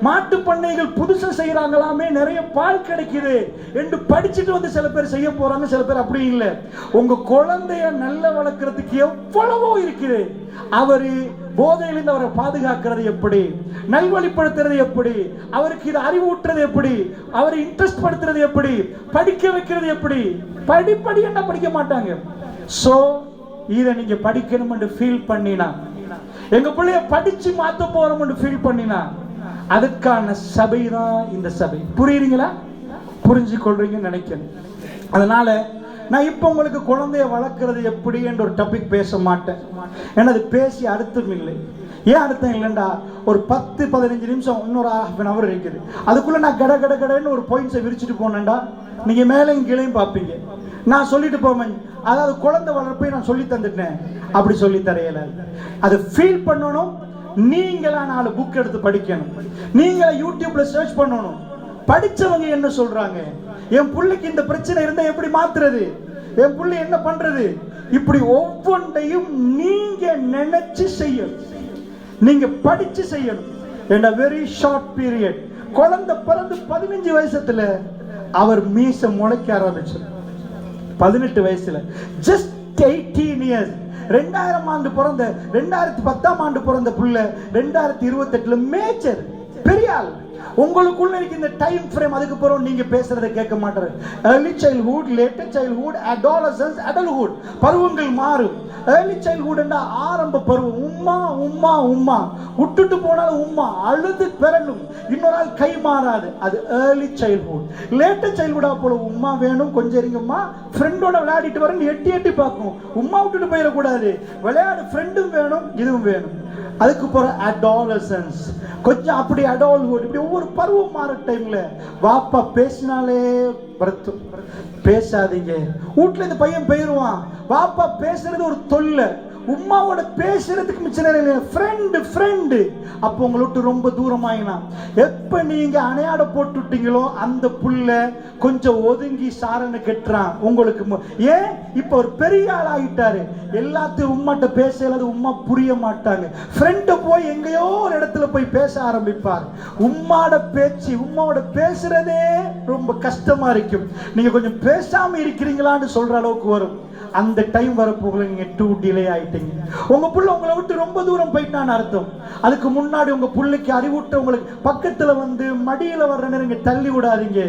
மாட்டு பண்ணைகள் புதுசா செய்யறாங்களாமே, நிறைய பால் கிடைக்குது என்று படிச்சுட்டு வந்து சில பேர் செய்ய போறாங்க, சில பேர் அப்படி இல்லை. உங்க குழந்தைய நல்லா வளர்க்கறதுக்கு எவ்வளவோ இருக்குது. அவரு போதையிலிருந்து அவரை பாதுகாக்கிறது எப்படி, நல்வழிப்படுத்துறது எப்படி, அவருக்கு இது அறிவூட்டுறது எப்படி, அவரை இன்ட்ரெஸ்ட் படுத்துறது எப்படி, படிக்க வைக்கிறது எப்படி. படிப்படி என்ன படிக்க மாட்டாங்க. சோ இதை நீங்க படிக்கணும் என்று ஃபீல் பண்ணினா, எங்க பிள்ளைய படிச்சு மாத்த போறோம் என்று ஃபீல் பண்ணினா, அதுக்கான சபை தான் இந்த சபை. புரியுறீங்களா? புரிஞ்சு கொள்றீங்கன்னு நினைக்கிறேன். அதனால நான் இப்போ உங்களுக்கு குழந்தைய வளர்க்கறது எப்படி என்ற ஒரு டாபிக் பேச மாட்டேன், ஏன்னா அது பேசி அர்த்தம் இல்லை. ஏன் அர்த்தம் இல்லைண்டா, ஒரு 10-15 நிமிஷம் இன்னொரு ½ an hour இருக்குது, அதுக்குள்ள நான் கட கட கடன்னு ஒரு பாயிண்ட்ஸை விரிச்சுட்டு போனேன்டா, நீங்க மேலையும் கீழையும் பார்ப்பீங்க. நான் சொல்லிட்டு போவேன், அதாவது குழந்தை வளர்ப்பை நான் சொல்லி தந்துட்டேன், அப்படி சொல்லி தரையில. அதை ஃபீல் பண்ணணும். நீங்களா 4 புக் எடுத்து படிக்கணும், நீங்களா யூடியூப்ல சர்ச் பண்ணணும். படிச்சவங்க என்ன சொல்றாங்க, என் பிள்ளைக்கு இந்த பிரச்சனை இருந்தா எப்படி மாத்துறது, என் பிள்ளை என்ன பண்றது, இப்படி ஒவ்வொன்றையும் நீங்க நினைச்சு செய்யணும், நீங்க படிச்சு செய்யணும். in a very short period. குழந்தை பிறந்து 15 வயசுல அவர் மீச முளைக்க ஆரம்பிச்சு. 18 வயசுல, just 18 years. 2000 ஆண்டு பிறந்த, 2010 ஆண்டு பிறந்த புள்ள 2028 மேஜர் பெரிய ஆள். உங்களுக்குள்ள இருக்க இந்த டைம் ஃப்ரேம், அதுக்கு பிறகு நீங்க பேசுறதை கேட்க மாட்டாரு. Early childhood, later childhood, adolescence, adulthood, பருவங்கள் மாறும். ஏர்லி சைல்ட்ஹுட் என்றா ஆரம்ப பருவம். உம்மா உம்மா உம்மா, விட்டுட்டு போனாலும் உம்மா, அழுது பெறணும், இன்னொரு ஆள் கை மாறாது, அது ஏர்லி சைல்ட்ஹுட். லேட்டர் சைல்ட்ஹுட்டா போல உம்மா வேணும், கொஞ்சம் இருங்கம்மா, ஃப்ரெண்டோட விளையாடிட்டு வரேன்னு எட்டி எட்டி பார்க்கும். உம்மா விட்டுட்டு போயிடக்கூடாது, விளையாடு, ஃப்ரெண்டும் வேணும், இதுவும் வேணும். அதுக்கு போற அடாலசன்ஸ், கொஞ்சம் அப்படி அடால்ட்ஹுட், இப்படி ஒவ்வொரு பருவம் மாற டைம்ல வாப்பா பேசினாலே வருத்தம். பேசாதீங்க, வீட்டுல இந்த பையன் போயிருவான், வாப்பா பேசுறது ஒரு தொல்லை, உம்மாவோட பேசுறதுக்கு மிச்ச நேரம் ஃப்ரெண்டு ஃப்ரெண்டு. அப்போ உங்களை விட்டு ரொம்ப தூரமாயினா, எப்ப நீங்க அணையாட போட்டுட்டீங்களோ அந்த புள்ள கொஞ்சம் ஒதுங்கி சாரன்னு கெட்டுறான் உங்களுக்கு. ஏன் இப்ப ஒரு பெரிய ஆள் ஆகிட்டாரு, எல்லாத்தையும் உம்மாட்ட பேசல, உம்மா புரிய மாட்டாங்க. ஃப்ரெண்ட போய் எங்கேயோ ஒரு இடத்துல போய் பேச ஆரம்பிப்பார். உம்மாட பேச்சு, உம்மாவோட பேசுறதே ரொம்ப கஷ்டமா இருக்கும். நீங்க கொஞ்சம் பேசாம இருக்கிறீங்களான்னு சொல்ற அளவுக்கு வரும். அந்த டைம் வரப்போகல, நீங்க டூ டிலே ஆயிட்டீங்க. உங்க புள்ள உங்களை விட்டு ரொம்ப தூரம் போயிட்டான்னு அர்த்தம். அதுக்கு முன்னாடி உங்க புள்ளைக்கு அறிவுட்ட உங்களுக்கு பக்கத்துல வந்து மடியில வர்ற நேரம் நீங்க தள்ளி விடாதீங்க.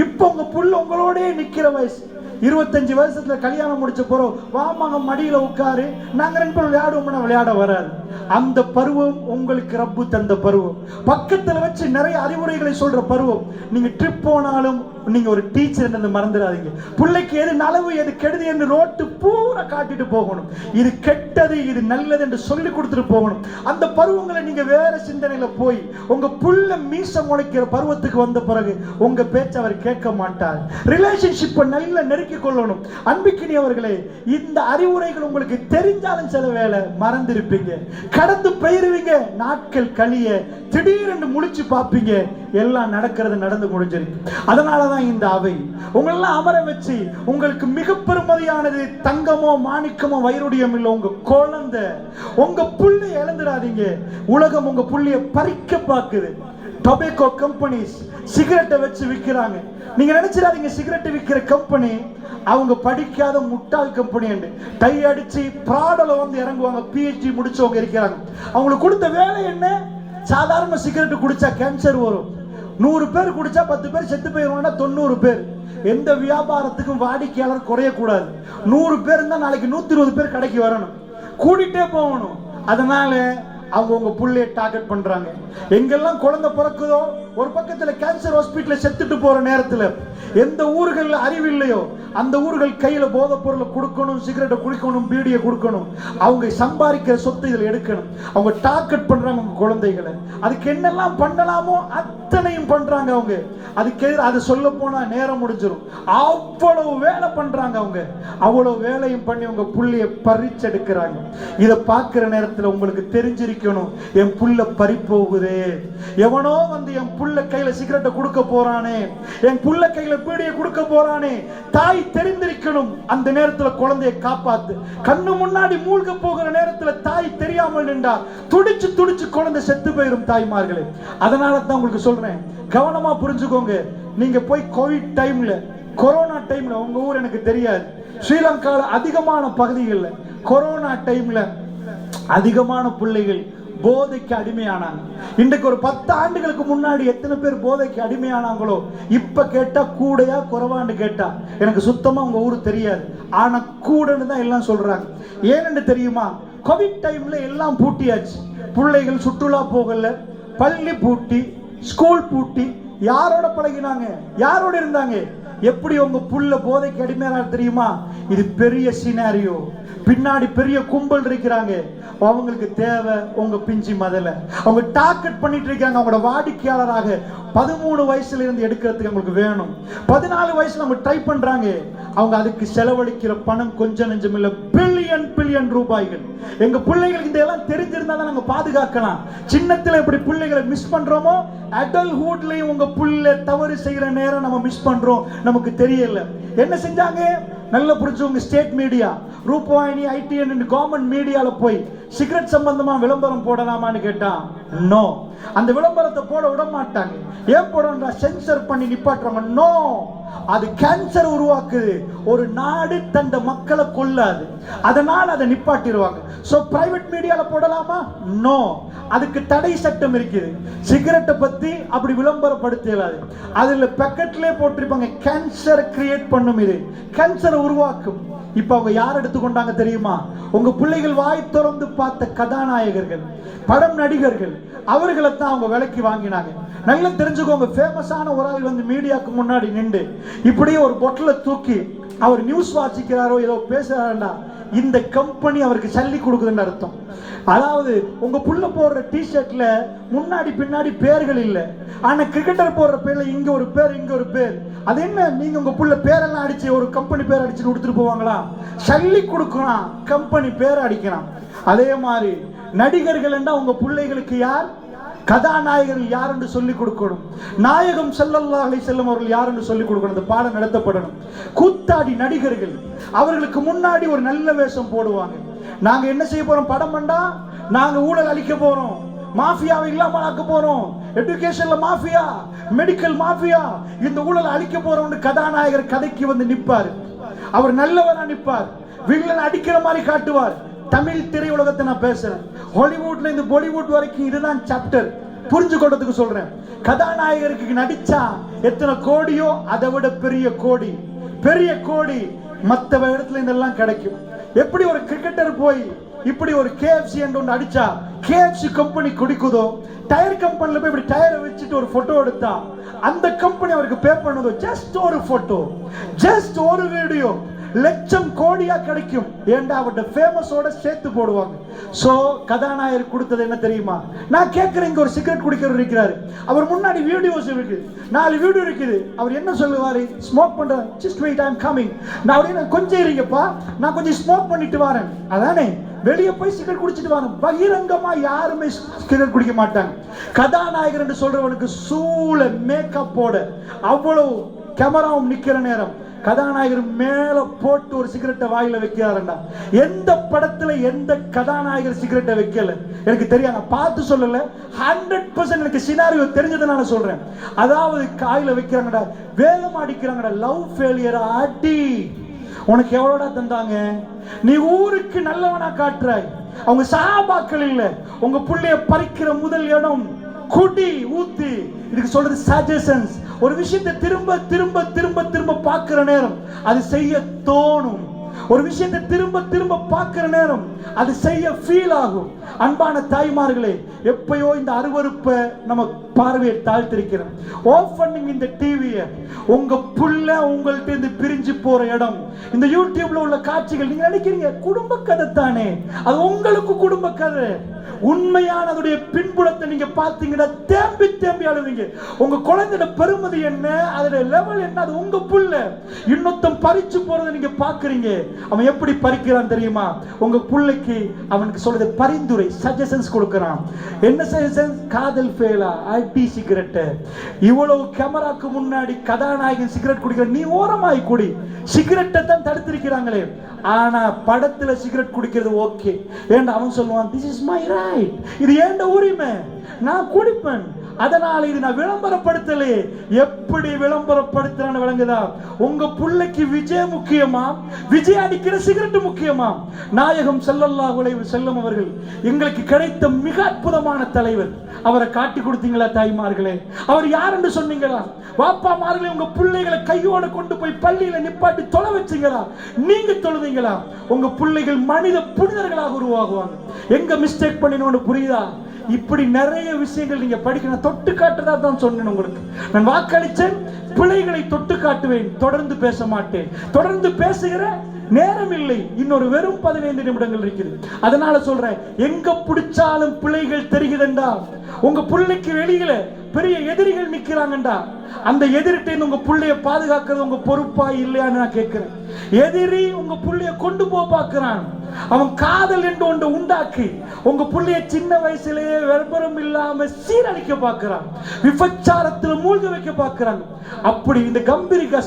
இப்ப உங்க புள்ள உங்களோடய நிக்கிற வயசு. 25 வருஷத்துல கல்யாணம் முடிச்ச போறோம், வாமாங்க மடியில உட்காரு, நாங்க 2 பேரும் விளையாடுவோம்னா விளையாட வராது. அந்த பருவம் உங்களுக்கு ரப்பு தந்த பருவம். பக்கத்துல வச்சு நிறைய அறிவுரைகளை சொல்ற பருவம். நீங்க ட்ரிப் போனாலும் நீங்க ஒரு டீச்சர் என்று மறந்துடாதீங்க. பிள்ளைக்கு எது நலவு எது கெடுதி என்று ரோட்டு பூரா காட்டிட்டு போகணும். இது கெட்டது இது நல்லது என்று சொல்லி கொடுத்துட்டு போகணும். அந்த பருவங்களை நீங்க வேற சிந்தனையில போய் உங்க புள்ள மீச முளைக்கிற பருவத்துக்கு வந்த பிறகு உங்க பேச்ச அவர் கேட்க மாட்டார். ரிலேஷன்ஷிப்பை நல்ல நெருக்கி கொள்ளணும். அன்பிக்கினி அவர்களே, இந்த அறிவுரைகள் உங்களுக்கு தெரிஞ்சாலும் சில வேளை மறந்திருப்பீங்க, கடந்து போயிருவீங்க. நாட்கள் கழிய திடீரென்று முழிச்சு பார்ப்பீங்க, எல்லாம் நடந்து முடிஞ்சிருக்கு. அதனாலதான் இந்த அவை உங்களெல்லாம் அமர வச்சு, உங்களுக்கு மிக பெருமதியானது தங்கமோ மாணிக்கமோ வைரூடியம் இல்ல, உங்க குழந்தை. உங்க புள்ளை இழந்துடாதீங்க. உலகம் உங்க புள்ளைய பறிக்க பார்க்குது. டொபேக்கோ கம்பெனிஸ் சிகரெட்டை வச்சு விற்கிறாங்க. நீங்க நினைச்சிடாதீங்க சிகரெட் விற்கிற கம்பெனி அவங்க படிக்காத முட்டாள் கம்பெனி. டை அடிச்சு பிராடல வந்து இறங்குவாங்க, PhD முடிச்சவங்க இருக்கிறாங்க. அவங்களுக்கு கொடுத்த வேலை என்ன? சாதாரண சிகரெட் குடிச்சா கேன்சர் வரும், 100 பேர் குடிச்சா 10 பேர் செத்து போயிருவாங்க, 90 பேர். எந்த வியாபாரத்துக்கும் வாடிக்கையாளர் குறையக்கூடாது. 100 பேர் இருந்தா நாளைக்கு 120 பேர் கடைக்கு வரணும், கூட்டிகிட்டே போகணும். அதனால அவங்க உங்க புள்ளைய டார்கெட் பண்றாங்க. எங்கெல்லாம் குழந்தை பிறக்குதோ, ஒரு பக்கத்துல கேன்சர் ஹாஸ்பிட்டல செத்துட்டு போற நேரத்துல எந்த ஊர்கள்ல அறிவு இல்லையோ அந்த ஊர்கள் கையில போதை பொருளை கொடுக்கணும், சிகரெட்டை குடிக்கணும், பீடியை கொடுக்கணும். அவங்க சம்பாதிக்கிற சொத்தை இதில் எடுக்கணும். அவங்க டார்கெட் பண்றாங்க உங்க குழந்தைகளை. அதுக்கு என்னெல்லாம் பண்ணலாமோ அத்தனையும் பண்றாங்க அவங்க. அதுக்கு அது சொல்ல போனா நேரம் முடிஞ்சிடும். அவ்வளவு வேலை பண்றாங்க அவங்க. அவ்வளவு வேலையும் பண்ணி உங்க புள்ளைய பறிச்செடுக்கிறாங்க. இதை பார்க்கிற நேரத்தில் உங்களுக்கு தெரிஞ்சிருக்கணும், என் புள்ள பறி போகுதே, எவனோ வந்து என் புள்ள கையில சிகரெட்டை கொடுக்க போறானே, என் புள்ள கையில பீடியை கொடுக்க போறானே. தாய் தெரிந்திருக்கணும். அந்த நேரத்தில் குழந்தையை காப்பாத்து. கண்ணு முன்னாடி மூழ்க போகிற நேரத்தில் தாய் தெரியாமல் நின்றார், துடிச்சு துடிச்சு குழந்தை செத்து போயிரும் தாய்மார்களே. அதனால தான் உங்களுக்கு சொல்றேன், கவனமா புரிஞ்சுக்கோங்க. நீங்க போய் கோவிட் டைம்ல, கொரோனா டைம்ல, உங்க ஊர் எனக்கு தெரியாது, ஸ்ரீலங்காவில் அதிகமான பகுதிகளில் கொரோனா டைம்ல அதிகமான பிள்ளைகள் போதைக்கு அடிமையானாங்க. இன்றைக்கு ஒரு 10 ஆண்டுகளுக்கு முன்னாடி எத்தனை பேர் போதைக்கு அடிமையானாங்களோ இப்ப கேட்டா கூடையா குறைவான்னு கேட்டா எனக்கு சுத்தமா உங்க ஊரு தெரியாது. ஆனா கூடன்னு தான் எல்லாம் சொல்றாங்க. ஏன்னு தெரியுமா? கோவிட் டைம்ல எல்லாம் பூட்டியாச்சு. பிள்ளைகள் சுற்றுலா போகல, பள்ளி பூட்டி, ஸ்கூல் பூட்டி. யாரோட பழகினாங்க? யாரோட இருந்தாங்க? எப்படி உங்க புள்ள போதைக்கு அடிமையான தெரியுமா? இது பெரிய சினாரியோ. பின்னாடி பெரிய கும்பல் இருக்கிறாங்க. அவங்களுக்கு தேவை உங்க பிஞ்சி மதல. அவங்க டார்கெட் பண்ணிட்டு இருக்காங்க. அவங்களோட வாடிக்கையாளராக 13 வயசுல இருந்து எடுக்கிறதுக்கு அவங்களுக்கு வேணும். 14 வயசுல அவங்க ட்ரை பண்றாங்க. அவங்க அதுக்கு செலவழிக்கிற பணம் கொஞ்சம் நெஞ்சம் இல்ல, பில்லியன் ரூபாய்கள். எங்க பிள்ளைகளுக்கு இந்த எல்லாம் தெரிஞ்சிருந்தா தான் நாங்க பாதுகாக்கலாம். சின்னத்துல எப்படி பிள்ளைகளை மிஸ் பண்றோமோ, அடல்ட்ஹுட்லயும் உங்க புள்ள தவறு செய்யற நேரம் நம்ம மிஸ் பண்றோம், நமக்கு தெரியல. என்ன செஞ்சாங்க? நல்ல புரிஞ்சவங்க ஸ்டேட் மீடியா, ரூபாயினி, ITN கவர்மெண்ட் மீடியால போய் சிகரெட் சம்பந்தமா விளம்பரம் போடலாமான்னு கேட்டா நோ. அந்த விளம்பரத்தை போட விட மாட்டாங்க. ஏன் போட சென்சர் பண்ணி நிப்பாட்டுறாங்க. நோ, அது கேன்சர் உருவாக்குது. ஒரு நாடு தந்த மக்களை கொல்லாது, அதனால அதை நிப்பாட்டிடுவாங்க. சோ பிரைவேட் மீடியால போடலாமா? நோ, அதுக்கு தடை சட்டம் இருக்குது. சிகரெட்டை பத்தி அப்படி விளம்பரப்படுத்தலாது. அதுல பேக்கெட்லயே போட்டிருப்பாங்க கேன்சர் கிரியேட் பண்ணும், இது கேன்சரை உருவாக்கும். இப்ப அவங்க யார் எடுத்துக்கொண்டாங்க தெரியுமா? உங்க பிள்ளைகள் வாய் திறந்து பார்த்த கதாநாயகர்கள், படம் நடிகர்கள், அவர்களை தான் அவங்க விலைக்கு வாங்கினாங்க. நல்லா தெரிஞ்சுக்கோங்க, ஃபேமஸான ஒரு ஆள் வந்து மீடியாவுக்கு முன்னாடி நின்று இப்படியே ஒரு பொட்டலை தூக்கி அவர் நியூஸ் வாசிக்கிறாரோ ஏதோ பேசுறாருன்னா இந்த கம்பெனி அவருக்கு சல்லி கொடுக்குதுன்னு அர்த்தம். அதாவது உங்க புள்ள போடுற டிஷர்ட்ல முன்னாடி பின்னாடி பேர்கள் இல்லை, ஆனா கிரிக்கெட்டர் போடுற பேர்ல இங்க ஒரு பேர் இங்க ஒரு பேர். அது என்ன, நீங்க உங்க புள்ள பேரெல்லாம் அடிச்சு ஒரு கம்பெனி பேர் அடிச்சு கொடுத்துட்டு போவாங்களா? சல்லி கொடுக்கலாம், கம்பெனி பேர் அடிக்கலாம். அதே மாதிரி நடிகர்கள் என்றா உங்க பிள்ளைகளுக்கு யார், கதாநாயகர்கள் யார் என்று சொல்லிக் கொடுக்கணும். நாயகம் ஸல்லல்லாஹு அலைஹி வஸல்லம் அவர்கள் யார் என்று சொல்லிக் கொடுக்கணும். இந்த பாடம் நடத்தப்படணும். கூத்தாடி நடிகர்கள் அவர்களுக்கு முன்னாடி ஒரு நல்ல வேஷம் போடுவாங்க. நாங்க என்ன செய்ய போறோம்? படம் பண்ணா நாங்க ஊழல் அழிக்க போறோம், மாஃபியாவை இல்லாமல் ஆக்க போறோம், எஜுகேஷன்ல மாஃபியா, மெடிக்கல் மாஃபியா, இந்த ஊழல் அழிக்க போறோம்னு கதாநாயகர் கதைக்கு வந்து நிற்பார். அவர் நல்லவரா நிற்பார், வில்லன் அடிக்கிற மாதிரி காட்டுவார். தமிழ் திரையுலகத்தை நான் பேசுறேன், ஹாலிவுட்ல இருந்து பாலிவுட் வரைக்கும் இதுதான் சாப்டர். புரிஞ்சுக்கொண்டதுக்கு சொல்றேன். கதாநாயகருக்கு நடிச்சா எத்தனை கோடியோ அதை விட பெரிய கோடி, பெரிய கோடி மற்ற இடத்துல இதெல்லாம் கிடைக்கும். எப்படி ஒரு கிரிக்கெட்டர் போய் இப்படி ஒரு KFC என்று ஒன்று அடிச்சா KFC கம்பெனி குடிக்குதோ, டயர் கம்பெனில போய் இப்படி டயரை வச்சுட்டு ஒரு போட்டோ எடுத்தா அந்த கம்பெனி அவருக்கு பே பண்ணதோ, ஜஸ்ட் ஒரு போட்டோ, ஜஸ்ட் ஒரு வீடியோ லட்சம் கோடியா கிடைக்கும். ஏண்டா அவருடைய ஃபேமஸோட சேர்த்து போடுவாங்க. சோ கதாநாயகர் கொடுத்தது என்ன தெரியுமா? நான் கேட்கிறேன், இங்க ஒரு சிகரெட் குடிக்கிறவர் இருக்கிறாரு, அவர் முன்னாடி வீடியோஸ் இருக்கு, 4 வீடியோ இருக்குது. அவர் என்ன சொல்லுவாரு? ஸ்மோக் பண்றேன், just wait I am coming. நான் அப்படியே கொஞ்சம் இருங்கப்பா, நான் கொஞ்சம் ஸ்மோக் பண்ணிட்டு வரேன். அதானே, வெளியே போய் சிகரெட் குடிச்சிட்டு வரேன். பகிரங்கமா யாருமே சிகரெட் குடிக்க மாட்டாங்க. கதாநாயகர் என்று சொல்றவனுக்கு சூழ மேக்கப் போட அவ்வளவு கேமராவும் நிக்கிற நேரம் கதாநாயகர் மேல போட்டு ஒரு சிகரெட்டை வாயில வைக்கிறாருண்டா. எந்த படத்துல எந்த கதாநாயகர் சிகரெட்டை வைக்கல எனக்கு தெரியாது, நான் பார்த்து சொல்லல, 100% எனக்கு சினாரியோ தெரிஞ்சதை நான் சொல்றேன். அதாவது காயில வைக்கிறாங்கடா, வேகம் அடிக்கிறாங்கடா, லவ் ஃபெயிலியர் அடி. உனக்கு எவ்வளோடா தந்தாங்க? நீ ஊருக்கு நல்லவனா காட்டுறாய். அவங்க சஹாபாக்கள் இல்ல, உங்க புள்ளைய பறிக்கிற முதல் இடம் குடி ஊத்து. இதுக்கு சொல்றது சஜஷன்ஸ். ஒரு விஷயத்தை திரும்ப திரும்ப திரும்ப திரும்ப பார்க்கிற நேரம் அது செய்ய தோணும். ஒரு விஷயத்தை திரும்ப திரும்ப பார்க்கிற நேரம் அது செய்ய ஃபீல் ஆகும். அன்பான தாய்மார்களே, எப்பயோ இந்த அருவருப்பை நம்ம பார்வையை தாழ்த்திருக்கிறோம். ஆஃப் பண்ணுங்க இந்த டிவியை. உங்க புள்ள உங்கள்ட்ட இருந்து பிரிஞ்சு போற இடம் இந்த யூடியூப்ல உள்ள காட்சிகள். நீங்க நினைக்கிறீங்க குடும்ப கதை தானே, அது உங்களுக்கு குடும்ப கதை. உண்மையானதுடைய பின்புலத்தை நீங்க பார்த்தீங்கன்னா தேம்பி தேம்பி அழுவீங்க. உங்க குழந்தையோட பெருமதி என்ன, அதோட லெவல் என்ன, அது உங்க புள்ள. இன்னொருத்தன் பறிச்சு போறதை நீங்க பாக்குறீங்க. அவன் எப்படி பறிக்கிறான் தெரியுமா? உங்க புள்ளைக்கு அவனுக்கு சொல்றது பரிந்துரை, சஜஷன்ஸ் கொடுக்கறான். என்ன சஜஷன்ஸ்? காதல் ஃபெயிலா, அடி சிகரெட். இவ்வளவு கேமராக்கு முன்னாடி கதாநாயகன் சிகரெட் குடிக்கிற, நீ ஓரமாய் குடி. சிகரெட்டை தான் தடுத்திருக்கிறாங்களே, ஆனா படத்துல சிகரெட் குடிக்கிறது ஓகே. ஏன்டா அவன் சொல்லுவான், திஸ் இஸ் மை ரைட், இது ஏண்ட உரிமை, நான் குடிப்பேன், அதனால இது நான் விளம்பரப்படுத்தலே. எப்படி விளம்பரப்படுத்துறான்னு விளங்குதா? உங்க புள்ளைக்கு விஜய் முக்கியமா, விஜய் அடிக்கிற சிகரெட் முக்கியமா? நாயகம் ஸல்லல்லாஹு அலைஹி வஸல்லம் அவர்கள் எங்களுக்கு கிடைத்த மிக அற்புதமான தலைவர். அவரை காட்டி கொடுத்தீங்களா தாய்மார்களே? அவர் யார் என்று சொன்னீங்களா? வாப்பாமார்களே, உங்க பிள்ளைகளை கையோட கொண்டு போய் பள்ளியில நிப்பாட்டி தொலை வச்சீங்களா? நீங்க தொழுவீங்களா? உங்க பிள்ளைகள் மனித புனிதர்களாக உருவாகுவாங்க. எங்க மிஸ்டேக் பண்ணினோன்னு புரியுதா? இப்படி நிறைய விஷயங்கள் நீங்க படிக்கணும். தொட்டு காட்டுறதா தான் சொன்னேன் உங்களுக்கு. நான் வாக்களிச்சேன், பிள்ளைகளை தொட்டு காட்டுவேன், தொடர்ந்து பேச மாட்டேன். தொடர்ந்து பேசுகிற நேரம் இல்லை. இன்னொரு வெறும் 15 நிமிடங்கள் இருக்குது. அதனால சொல்றேன், எங்க பிடிச்சாலும் பிள்ளைகள் தெரிகிறதா? உங்க பிள்ளைக்கு வெளியில பெரிய எதிரிகள் நிக்கிறாங்கடா, அந்த எதிரிட்ட உங்க புள்ளைய பாதுகாக்கிறது உங்க பொறுப்பா இல்லையான்னு நான் கேட்கிறேன். எதிரி உங்க புள்ளைய கொண்டு போக பார்க்கிறான். அவன் காதல் என்று ஒன்று உண்டாக்கி உங்க புள்ளைய சின்ன வயசுலேயே விளம்பரம் இல்லாம சீரழிக்க பார்க்கிறான். விபச்சாரத்துல மூழ்க வைக்க பார்க்கிறாங்க. அப்படி இந்த கம்பீரிகா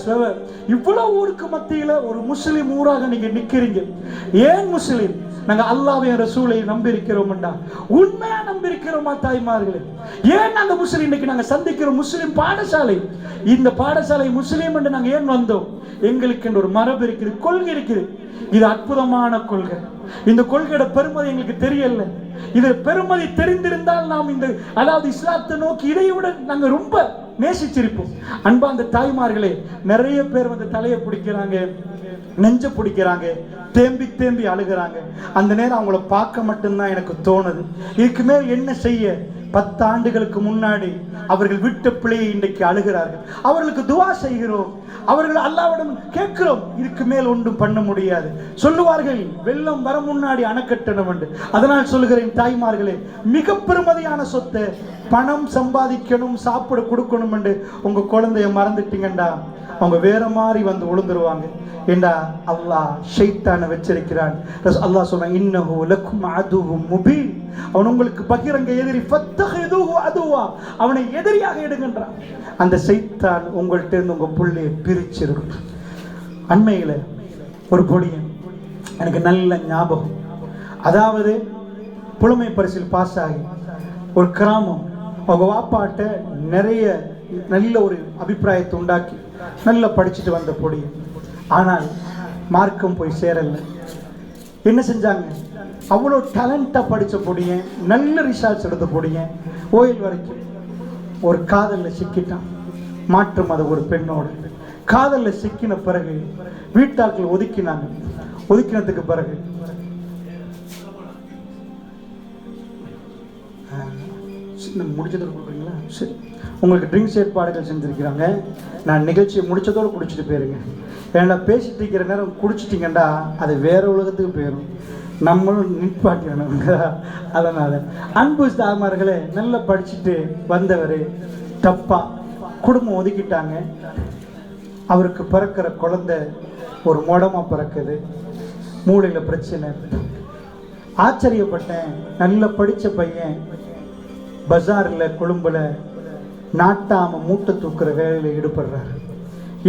இவ்வளவு ஊருக்கு மத்தியில ஒரு முஸ்லிம் ஊராக நீங்க நிக்கிறீங்க. ஏன் முஸ்லிம்? நாங்க அல்லாஹ்வையும் ரசூலையும் நம்பி இருக்கிறோம்டா, உண்மையா நம்பி இருக்கிறோமா தாய்மார்களே? ஏன் அந்த முஸ்லிம் இன்னைக்கு நாங்க சந்திக்கிற முஸ்லிம் பாடசாலை, இந்த பாடசாலை முஸ்லீம் என்று நாங்க ஏன் வந்தோம்? எங்களுக்கு ஒரு மரபு இருக்குது, கொள்கை இருக்குது. இது அற்புதமான கொள்கை. இந்த கொள்கையோட பெருமதி எங்களுக்கு தெரியல. இது பெருமதி தெரிந்திருந்தால் நாம் இந்த அதாவது இஸ்லாத்தை நோக்கி இதை விட நாங்க ரொம்ப நேசிச்சிருப்போம். அன்பா அந்த தாய்மார்களே, நிறைய பேர் வந்து தலையை பிடிக்கிறாங்க, நெஞ்ச பிடிக்கிறாங்க, தேம்பி தேம்பி அழுகிறாங்க. அந்த நேரம் அவங்கள பார்க்க மட்டும்தான் எனக்கு தோணுது, இதுக்கு மேல் என்ன செய்ய? 10 ஆண்டுகளுக்கு முன்னாடி அவர்கள் விட்ட பிள்ளையை இன்றைக்கு அழுகிறார்கள். அவர்களுக்கு துவா செய்கிறோம், அவர்கள் அல்லாஹ்விடம் கேட்கிறோம். இதுக்கு மேல் ஒன்றும் பண்ண முடியாது. சொல்லுவார்கள், வெள்ளம் வர முன்னாடி அணை கட்டணும் என்று. அதனால் சொல்லுகிறேன் தாய்மார்களே, மிக பெருமதியான சொத்தை பணம் சம்பாதிக்கணும், சாப்பிட கொடுக்கணும் என்று உங்க குழந்தைய மறந்துட்டீங்கண்டா அவங்க வேற மாதிரி வந்து விழுந்துருவாங்க. ஏண்டா அல்லாஹ் ஷைத்தானை வச்சிருக்கிறான். அல்லாஹ் சொல்றான், இன்னஹு லக்கும் அதுவும் முபீன், அவன் உங்களுக்கு பகிரங்க எதிரி, ஃபத்தஹிதுஹு அதுவா, அவனை எதிரியாக எடுங்கன்றான். அந்த ஷைத்தான் உங்கள்கிட்ட இருந்து உங்க புள்ளையை பிரிச்சிருக்கு. அண்மையில ஒரு பொடியன் எனக்கு நல்ல ஞாபகம். அதாவது புலமை பரிசில் பாஸ் ஆகி ஒரு கிராமம், அவங்க வாப்பாட்ட நிறைய நல்ல ஒரு அபிப்பிராயத்தை உண்டாக்கி நல்லா படிச்சுட்டு வந்த பொடியன். ஆனால் மார்க்கம் போய் சேரல. என்ன செஞ்சாங்க? அவ்வளோ டேலண்டாக படித்த பொடியன், நல்ல ரிசர்ச் எடுத்த பொடியன், ஓயில் வரைக்கும் ஒரு காதலில் சிக்கிட்டான். மாற்று மத ஒரு பெண்ணோடு காதலில் சிக்கின பிறகு வீட்டாக்கள் ஒதுக்கினாங்க. ஒதுக்கினதுக்கு பிறகு முடிச்சதோடு கொடுக்குறீங்களா? சரி, உங்களுக்கு ட்ரிங்க்ஸ் ஏற்பாடுகள் செஞ்சுருக்கிறாங்க. நான் நிகழ்ச்சியை முடிச்சதோடு குடிச்சிட்டு போயிருங்க. ஏன்னா பேசிட்டு இருக்கிற நேரம் குடிச்சிட்டிங்கண்டா அது வேற உலகத்துக்கு போயிடும், நம்மளும் நிற்பாட்டிடணுங்க. அதனால் அன்பு தாய்மார்களே, நல்லா படிச்சுட்டு வந்தவர் தப்பா குடும்பம் ஒதுக்கிட்டாங்க. அவருக்கு பிறக்கிற குழந்தை ஒரு மொடமாக பிறக்குது, மூளையில் பிரச்சனை. ஆச்சரியப்பட்டேன். நல்லா படித்த பையன் பஜாரில் கொழும்புல நாட்டாம மூட்டை தூக்குற வேலையில் ஈடுபடுறாரு.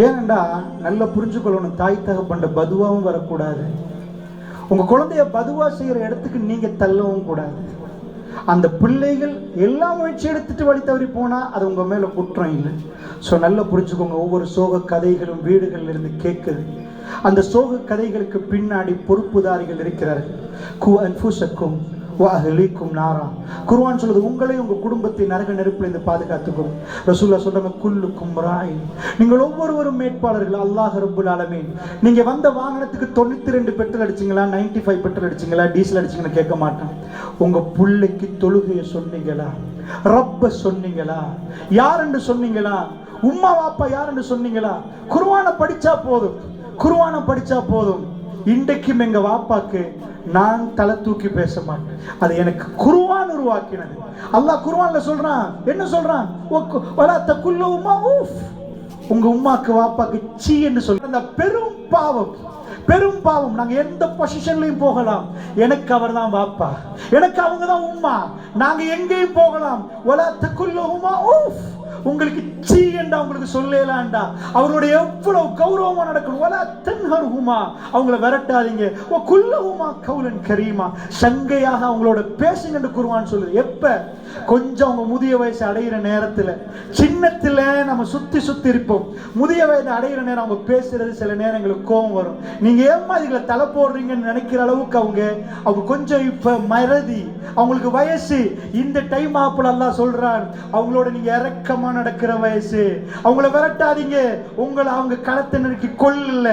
ஏனண்டா நல்லா புரிஞ்சுக்கொள்ளணும், தாய் தகப்பண்ட பதுவாவும் வரக்கூடாது. உங்கள் குழந்தைய பதுவா செய்கிற இடத்துக்கு நீங்கள் தள்ளவும் கூடாது. அந்த பிள்ளைகள் எல்லா முயற்சி எடுத்துட்டு வழி தவறி போனால் அது உங்கள் மேலே குற்றம் இல்லை. ஸோ நல்லா புரிஞ்சுக்கோங்க, ஒவ்வொரு சோக கதைகளும் வீடுகளில் இருந்து கேட்குது. அந்த சோக கதைகளுக்கு பின்னாடி பொறுப்புதாரிகள் இருக்கிறார்கள். கு அன்ஃபுஸக்கும் வஅஹ்லீக்கும் நாரா. குர்ஆன் சொல்லுது, உங்களையும் உங்கள் குடும்பத்தை நரக நெருப்பிலிருந்து பாதுகாத்துக்கும். ரசூலுல்லாஹ் சொல்றாங்க, குல்லுக்கும் ராயின், நீங்கள் ஒவ்வொருவரும் மேற்பாளர்கள். அல்லாஹ் ரப்புல் ஆலமீன், நீங்க வந்த வாகனத்துக்கு 92 பெட்ரோல் அடிச்சிங்களா, 95 பெட்ரோல் அடிச்சிங்களா, டீசல் அடிச்சிங்கன்னு கேட்க மாட்டான். உங்க பிள்ளைக்கு தொழுகையை சொன்னீங்களா, ரப்ப சொன்னீங்களா, யாருன்னு சொன்னீங்களா, உம்மா வாப்பா யாருன்னு சொன்னீங்களா? குர்ஆனை படிச்சா போதும், குர்ஆனை படிச்சா போதும். இன்றைக்கும் எங்க வாப்பாக்கு நான் தலை தூக்கி பேச மாட்டேன், அது எனக்கு குர்ஆன் உருவாக்கினது. அல்லாஹ் குர்ஆன்ல சொல்றான், என்ன சொல்றான்? வலா தகுல்லு உம்மா ஊஃப், உங்க உம்மாக்கு வாப்பாக்கு சீ என்று சொல்ற அந்த பெரும் பாவம், பெரும் பாவம். நாங்க எந்த பொசிஷன்லயும் போகலாம், எனக்கு அவர் தான் வாப்பா, எனக்கு அவங்க தான் உம்மா, நாங்க எங்கேயும் போகலாம். வலா தகுல்லு உம்மா ஊஃப், உங்களுக்கு சீ என்றா உங்களுக்கு சொல்லலாம்டா. அவருடைய எவ்வளவு கௌரவமா நடக்கணும். வலா தன்ஹர்ஹுமா, அவங்கள விரட்டாதீங்க. வ குல்லுஹுமா கௌலன் கரீமா, சங்கையாக அவங்களோட பேசுங்கன்னு குர்ஆன் சொல்லுது. எப்ப? கொஞ்சம் அவங்க முதிய வயசு அடைகிற நேரத்தில். சின்னத்தில் நம்ம சுற்றி சுற்றி இருப்போம், முதிய வயது அடைகிற நேரம் அவங்க பேசுறது சில நேரங்களுக்கு கோபம் வரும். நீங்க ஏமா இதுல தலை போடுறீங்கன்னு நினைக்கிற அளவுக்கு அவங்க கொஞ்சம் இப்ப மறதி, அவங்களுக்கு வயசு இந்த டைம் ஆப்பிள் அல்லாஹ் சொல்றான், அவங்களோட நீங்க இறக்கமா நடக்கிற வயசு, அவங்கள விரட்டாதீங்க. உங்களை அவங்க களத்தை நெருக்கி கொல்ல,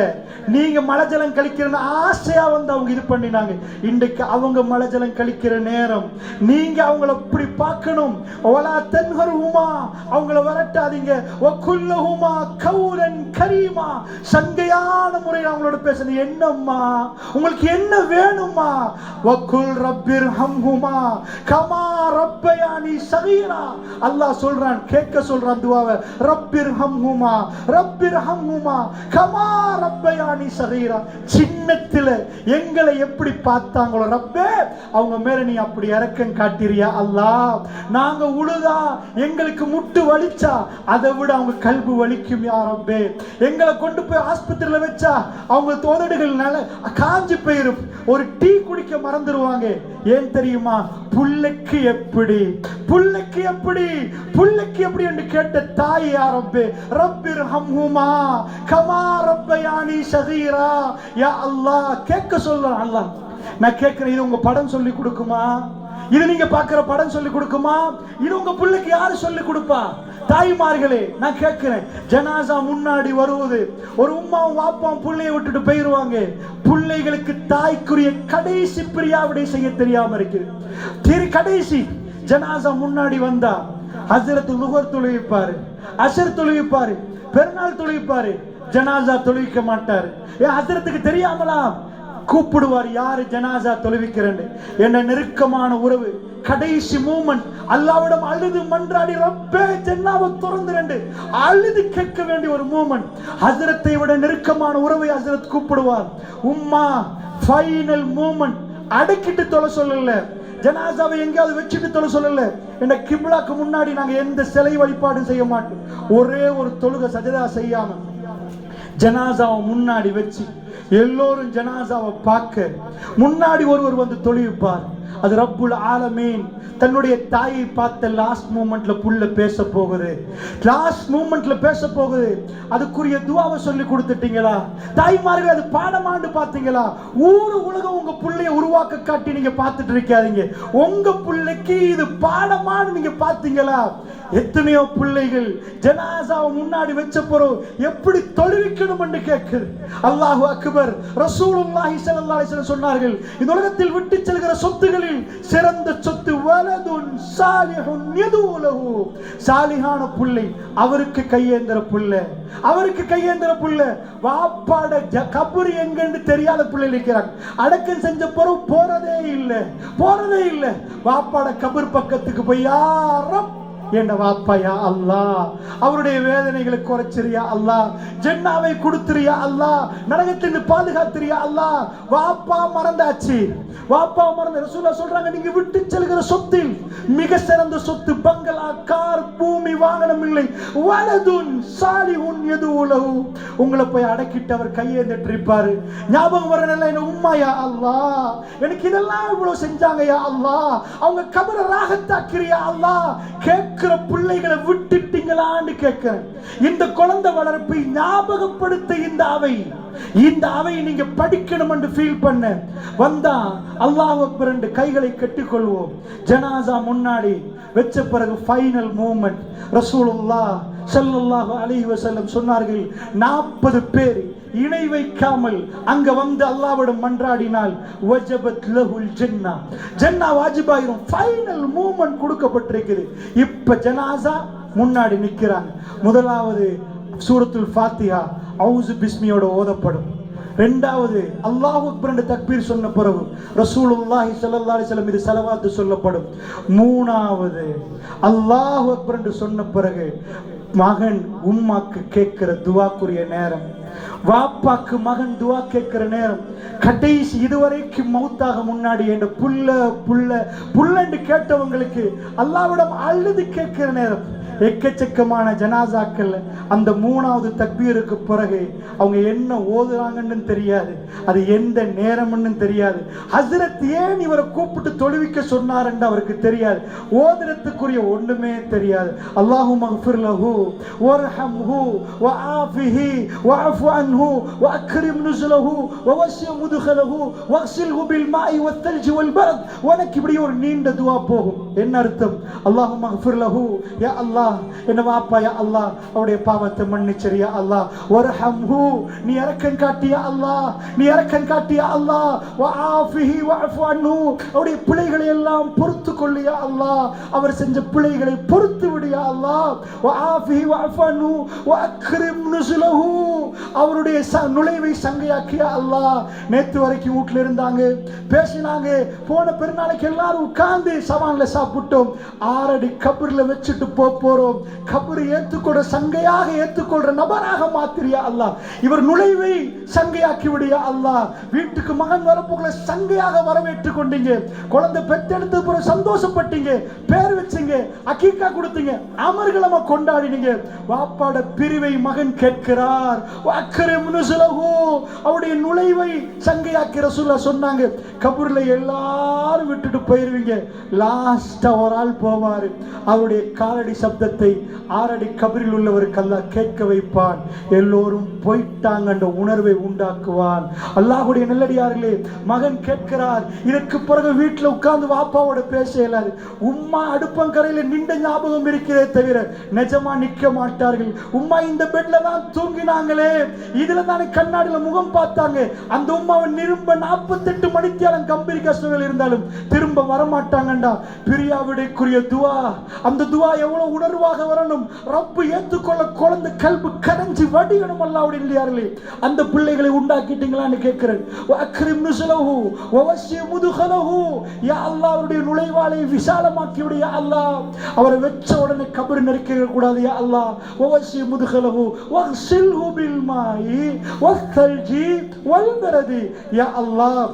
நீங்க மலைஜலம் கழிக்கிற ஆசையா வந்து அவங்க இது பண்ணினாங்க. இன்றைக்கு அவங்க மலைஜலம் கழிக்கிற நேரம், நீங்க அவங்கள இப்படி பார்க்கணும். வலா தன்ஹர்ஹுமா, அவங்கள விரட்டாதீங்க. வகுல்லஹுமா கௌலன் கரீமா, சங்கையான முறையில் அவங்களோட பேசணும். என்னம்மா உங்களுக்கு என்ன வேணுமா? வகுல் ரப்பிர்ஹம்ஹுமா கமா ரப்பயானி ஸகீரா, அல்லாஹ் சொல்றான், கேட்க சொல்றான் துவாவை, ரப்பிர்ஹம்ஹுமா ரப்பிர்ஹம்ஹுமா கமா ரப்பயானி ஸகீரா. சின்னத்துல எங்களை எப்படி பார்த்தாங்களோ ரப்பே, அவங்க மேல நீ அப்படி இரக்கம் காட்டிறியா அல்லாஹ். நாங்க உழுதா எங்களுக்கு முட்டு வலிச்சா அதை விட அவங்க கல்பு வலிக்கும் யா ரப்பே. எங்களை கொண்டு போய் ஆஸ்பத்திரியில வச்சா அவங்க தோதடுகள்னால காஞ்சி போயிரும், ஒரு டீ குடிக்க மறந்துடுவாங்க. ஏன் தெரியுமா? புள்ளைக்கு எப்படி புள்ளைக்கு எப்படி புள்ளைக்கு எப்படி என்று கேட்ட தாய் யா ரப்பே. ரப்பிர்ஹம்ஹுமா கமா ரப்பயானி ஸகீரா. யா அல்லாஹ் கேட்க சொல்றேன் அல்லாஹ். நான் கேட்கிறேன், இது உங்க படம் சொல்லி கொடுக்குமா? இது நீங்க பாக்குற படம் சொல்லி கொடுக்குமா? இது உங்க பிள்ளைக்கு யாரு சொல்லி கொடுப்பா? தாய்மார்களே நான் கேட்கிறேன், ஜனாசா முன்னாடி வருவது, ஒரு உம்மாவும் வாப்பாவும் பிள்ளையை விட்டுட்டு போயிருவாங்க. பிள்ளைகளுக்கு தாய்க்குரிய கடைசி பிரியாவிடை செய்ய தெரியாம இருக்கு. கடைசி ஜனாசா முன்னாடி வந்தா ஹஸ்ரத் லுஹர் தொழுவிப்பாரு, அசர் தொழுவிப்பாரு, பெருநாள் தொழுவிப்பாரு, ஜனாசா தொழுவிக்க மாட்டாரு. ஏன் ஹஸ்ரத்துக்கு தெரியாமலா? கூப்பிடுவார், யாரு ஜனாசா தொழுவிக்கிறேன்னு. என்ன நெருக்கமான உறவு, கடைசி மூமெண்ட், அல்லாஹ்விடம் அழுது மன்றாடி ரப்பே ஜன்னாவை திறந்துறேன்னு அழுது கேட்க வேண்டிய ஒரு மூமெண்ட். ஹஸ்ரத்தை விட நெருக்கமான உறவை ஹஸ்ரத் கூப்பிடுவார். உம்மா ஃபைனல் மூமெண்ட், அடக்கிட்டு தொலை சொல்லல, ஜனாசாவை எங்கேயாவது வச்சுட்டு தொலை சொல்லல. என்ன கிப்லாக்கு முன்னாடி நாங்க எந்த சிலை வழிபாடும் செய்ய மாட்டோம். ஒரே ஒரு தொழுகை சஜதா செய்யாம ஜனாசாவை முன்னாடி வச்சு எல்லோரும் ஜனாசாவை பார்க்க முன்னாடி ஒருவர் வந்து தொழுவிப்பார். அது ரப்புல் ஆலமீன் தன்னுடைய தாயை பார்த்த லாஸ்ட் மூமெண்ட்ல புள்ள பேச போகுது, லாஸ்ட் மூமெண்ட்ல பேச போகுது. அதுக்குரிய துவாவை சொல்லி கொடுத்துட்டீங்களா தாய்மார்கள்? அது பாடமாண்டு பார்த்தீங்களா? ஊரு உலகம் உங்க பிள்ளைய உருவாக்க காட்டி நீங்க பார்த்துட்டு இருக்காதீங்க. உங்க பிள்ளைக்கு இது பாடமானு நீங்க பார்த்தீங்களா? எத்தனையோ பிள்ளைகள் ஜனாசாவை முன்னாடி வச்ச போறோம் எப்படி தொழுவிக்கணும் என்று கேட்குது. அல்லாஹு அக்பர். ரசூலுல்லாஹி ஸல்லல்லாஹு அலைஹி வஸல்லம் சொன்னார்கள், இந்த உலகத்தில் விட்டு செல்கிற சொத்துகளில் சிறந்த சொத்து வலதுன் சாலிஹுன் யதுலஹு. சாலிஹான பிள்ளை, அவருக்கு கையேந்திர பிள்ளை, அவருக்கு கையேந்திர பிள்ளை. வாப்பாட கபர் எங்கன்னு தெரியாத பிள்ளை இருக்கிறாங்க. அடக்கம் செஞ்ச பிறகு போறதே இல்லை, போறதே இல்லை. வாப்பாட கபர் பக்கத்துக்கு போய் யாரும் என்ன வாப்பாயா அல்லாஹ், அவருடைய வேதனைகளை குறைச்சிரியா அல்லாஹ், ஜன்னாவை கொடுத்துறியா அல்லாஹ், நரகத்திலிருந்து பாதுகாத்துறியா அல்லாஹ். வாப்பா மறந்தாச்சு, வாப்பா மறந்த. ரசூலுல்லாஹ் சொல்றாங்க, நீங்க விட்டு செல்கிற சொத்தில் மிக சிறந்த சொத்து பங்களா, கார், பூமி, வாகனம் இல்லை, வலதுன் சாலிஹுன் யதுலஹு. உங்களை போய் அடக்கிட்டு அவர் கையேந்திட்டு இருப்பாரு. ஞாபகம் வரல, என்ன உம்மாயா அல்லாஹ், எனக்கு இதெல்லாம் இவ்வளவு செஞ்சாங்கயா அல்லாஹ், அவங்க கபரை ராகத்தாக்கிறியா அல்லாஹ். கேட்கிற பிள்ளைகளை விட்டுட்டீங்களான்னு கேட்கிறேன். இந்த குழந்தை வளர்ப்பை ஞாபகப்படுத்த இந்த அவை நீங்க படிக்கணும் என்று ஃபீல் பண்ண வந்தா அல்லாஹ் அக்பர் என்று கைகளை கட்டிக்கொள்வோம். ஜனாசா முன்னாடி வெச்ச பிறகு ஃபைனல் மூமெண்ட். ரசூலுல்லாஹ் ஸல்லல்லாஹு அலைஹி வஸல்லம் சொன்னார்கள், 40 பேர் இணை வைக்காமல் அங்க வந்து அல்லாஹ்விடம் மன்றாடினால் வஜபத் லஹுல் ஜன்னா, ஜன்னா வாஜிபாயிரும். Final moment கொடுக்கப்பட்டிருக்குது. இப்ப ஜனாசா முன்னாடி நிக்கிறாங்க. முதலாவது சூரத்துல் ஃபாத்திஹா அவுஸு பிஸ்மியோட ஓதப்படும். இரண்டாவது அல்லாஹ் அக்பர் என்று தக்பீர் சொன்ன பிறகு ரசூலுல்லாஹி ஸல்லல்லாஹு அலைஹி வஸல்லம் இது ஸலவாத் சொல்லப்படும். மூணாவது அல்லாஹ் அக்பர் என்று சொன்ன பிறகு மகன் உம்மாக்கு கேட்கிற துவாக்குரிய நேரம், வாப்பாக்கு மகன் துவா கேட்கிற நேரம். கடைசி இதுவரைக்கும் மௌத்தாக முன்னாடி என்ற புல்ல புல்ல புல்லண்டு கேட்டவங்களுக்கு அல்லாஹ்விடம் அழுது கேட்கிற நேரம். எக்கச்சக்கமான ஜனாசாக்கள் அந்த மூணாவது தக்பீருக்கு பிறகு அவங்க என்ன ஓதுறாங்கன்னு தெரியாது, அது எந்த நேரம்னு தெரியாது. ஹஸ்ரத் ஏன் இவரை கூப்பிட்டு தொழுவிக்க சொன்னார் என்று அவருக்கு தெரியாது. ஓதுறதுக்குரிய ஒண்ணுமே தெரியாது. அல்லாஹு மக்ஃபிர் லஹு வர்ஹம்ஹு வஆஃபிஹி வஅஃபு அன்ஹு வஅக்ரிம் நுஸுலஹு வவஸ்ஸி முத்கலஹு வக்ஸில்ஹு பில் மாஇ வத்தல்ஜி வல் பர்த். உனக்கு இப்படி ஒரு நீண்ட துஆ போகும். என்ன அர்த்தம்? அல்லாஹு மக்ஃபிர் லஹு, யா அல்லாஹ் என்ன வாப்பா யா அல்லாஹ் அவருடைய பாவத்தை மன்னிச்சிரியா அல்லாஹ். வர்ஹம்ஹு, நீ இரக்கம் காட்டியா அல்லாஹ், நீ இரக்கம் காட்டியா அல்லாஹ். வஆஃபிஹி வஅஃபு அன்ஹு, அவருடைய பிழைகளை எல்லாம் பொறுத்து கொள்ளியா அல்லாஹ், அவர் செஞ்ச பிழைகளை பொறுத்து விடியா அல்லாஹ். வஆஃபிஹி வஅஃபு அன்ஹு வஅக்ரிம் நுஸுலஹு, அவருடைய நுழைவை சங்கையாக்கியா அல்லாஹ். நேத்து வரைக்கும் வீட்டுல இருந்தாங்க, பேசினாங்க, போன பெருநாளைக்கு எல்லாரும் உட்கார்ந்து சவான்ல சாப்பிட்டோம். 6 அடி கபர்ல வச்சுட்டு போறோம். போறோம், கபர் ஏற்றுக்கொள்ற சங்கையாக ஏற்றுக்கொள்ற நபராக மாத்திரியா அல்லாஹ். இவர் நுழைவை சங்கையாக்கி விடியா அல்லாஹ். வீட்டுக்கு மகன் வரப்போகல சங்கையாக வரவேற்று கொண்டீங்க, குழந்தை பெற்றெடுத்து போற சந்தோஷப்பட்டீங்க, பேர் வச்சீங்க, அக்கீக்கா கொடுத்தீங்க, அமர்கலமா கொண்டாடினீங்க. வாப்பாட பிரிவை மகன் கேட்கிறார். அவருடைய நுழைவை சங்கையாக்கி ரசூலுல்லாஹ் சொன்னாங்க, கபூர்ல எல்லாரும் விட்டுட்டு போயிருவீங்க, லாஸ்டா ஒரு ஆள் போவாரு, அவருடைய காலடி சப்தத்தை 6 அடி கபரில் உள்ளவருக்கு அல்லாஹ் கேட்க வைப்பான், எல்லோரும் போயிட்டாங்க என்ற உணர்வை உண்டாக்குவான். அல்லாஹ்வுடைய நல்லடியார்களே, மகன் கேட்கிறார். இதற்கு பிறகு வீட்டில் உட்கார்ந்து வாப்பாவோட பேச இயலாது. உம்மா அடுப்பங்கரையில் நின்ற ஞாபகம் இருக்கிறதே தவிர நிஜமா நிக்க மாட்டார்கள். உம்மா இந்த பெட்ல தான் தூங்கினாங்களே, இதுல தானே கண்ணாடியில முகம் பார்த்தாங்க. அந்த உம்மாவை நிரும்ப 48 மணித்தியாலம் கம்பெனி கஷ்டங்கள் இருந்தாலும் திரும்ப வரமாட்டாங்கண்டா. பிரியாவிடைக்குரிய துவா, அந்த துவா எவ்வளவு உணர்வாக வரணும். ரப்பு ஏற்றுக்கொள்ள குழந்தை கல்பு கரைஞ்சி வடிகணும். அல்லாஹ்வுடைய இல்லையார்களே, அந்த பிள்ளைகளை உண்டாக்கிட்டீங்களான்னு கேட்கிறேன். அக்ரிம் நுஸலஹு வவஸ்ஸி முதுகலஹு, யா அல்லாஹ் அவருடைய நுழைவாளை விசாலமாக்கி விடு யா அல்லாஹ். அவரை வெச்ச உடனே கபர் நெருக்க கூடாது யா அல்லாஹ். வவஸ்ஸி முதுகலஹு வக்ஸில்ஹு பில் மாயி வஸ்ஸல்ஜி வல் பரதி, யா அல்லாஹ்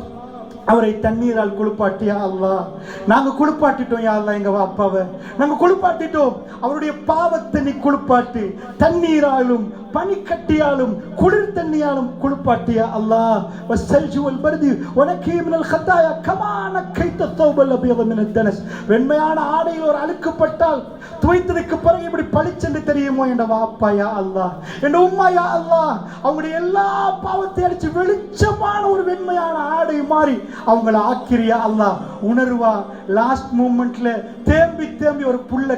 அவரை தண்ணீரால் குளிப்பாட்டியா அல்லாஹ். நாங்க குளிப்பாட்டிட்டோம் யா அல்லாஹ், எங்க அப்பாவை நாங்க குளிப்பாட்டிட்டோம். அவருடைய பாவத்தை நீ குளிப்பாட்டு, தண்ணீராலும் பனிக்கட்டியாலும் குளிர் தண்ணியாலும் குளிப்பாட்டியா அல்லாஹ். வஸ்ஸல்ஜு வல் பர்தி வனக்கி மினல் ஹதாயா கமா நக்கைத தௌபல் அபியத மினத் தனஸ். வெண்மையான ஆடையில் ஒரு அழுக்குப்பட்டால் துவைத்ததுக்கு பிறகு இப்படி பளிச்சென்று தெரியுமோ என்ற வாப்பா யா அல்லாஹ், என்ற உம்மா யா அல்லாஹ், அவங்களுடைய எல்லா பாவத்தை அடிச்சு வெளிச்சமான ஒரு வெண்மையான ஆடை மாறி அவங்கள ஆக்கிரியா அல்லாஹ். உணர்வா லாஸ்ட் மூமெண்ட்ல தேம்பி தேம்பி ஒரு புள்ள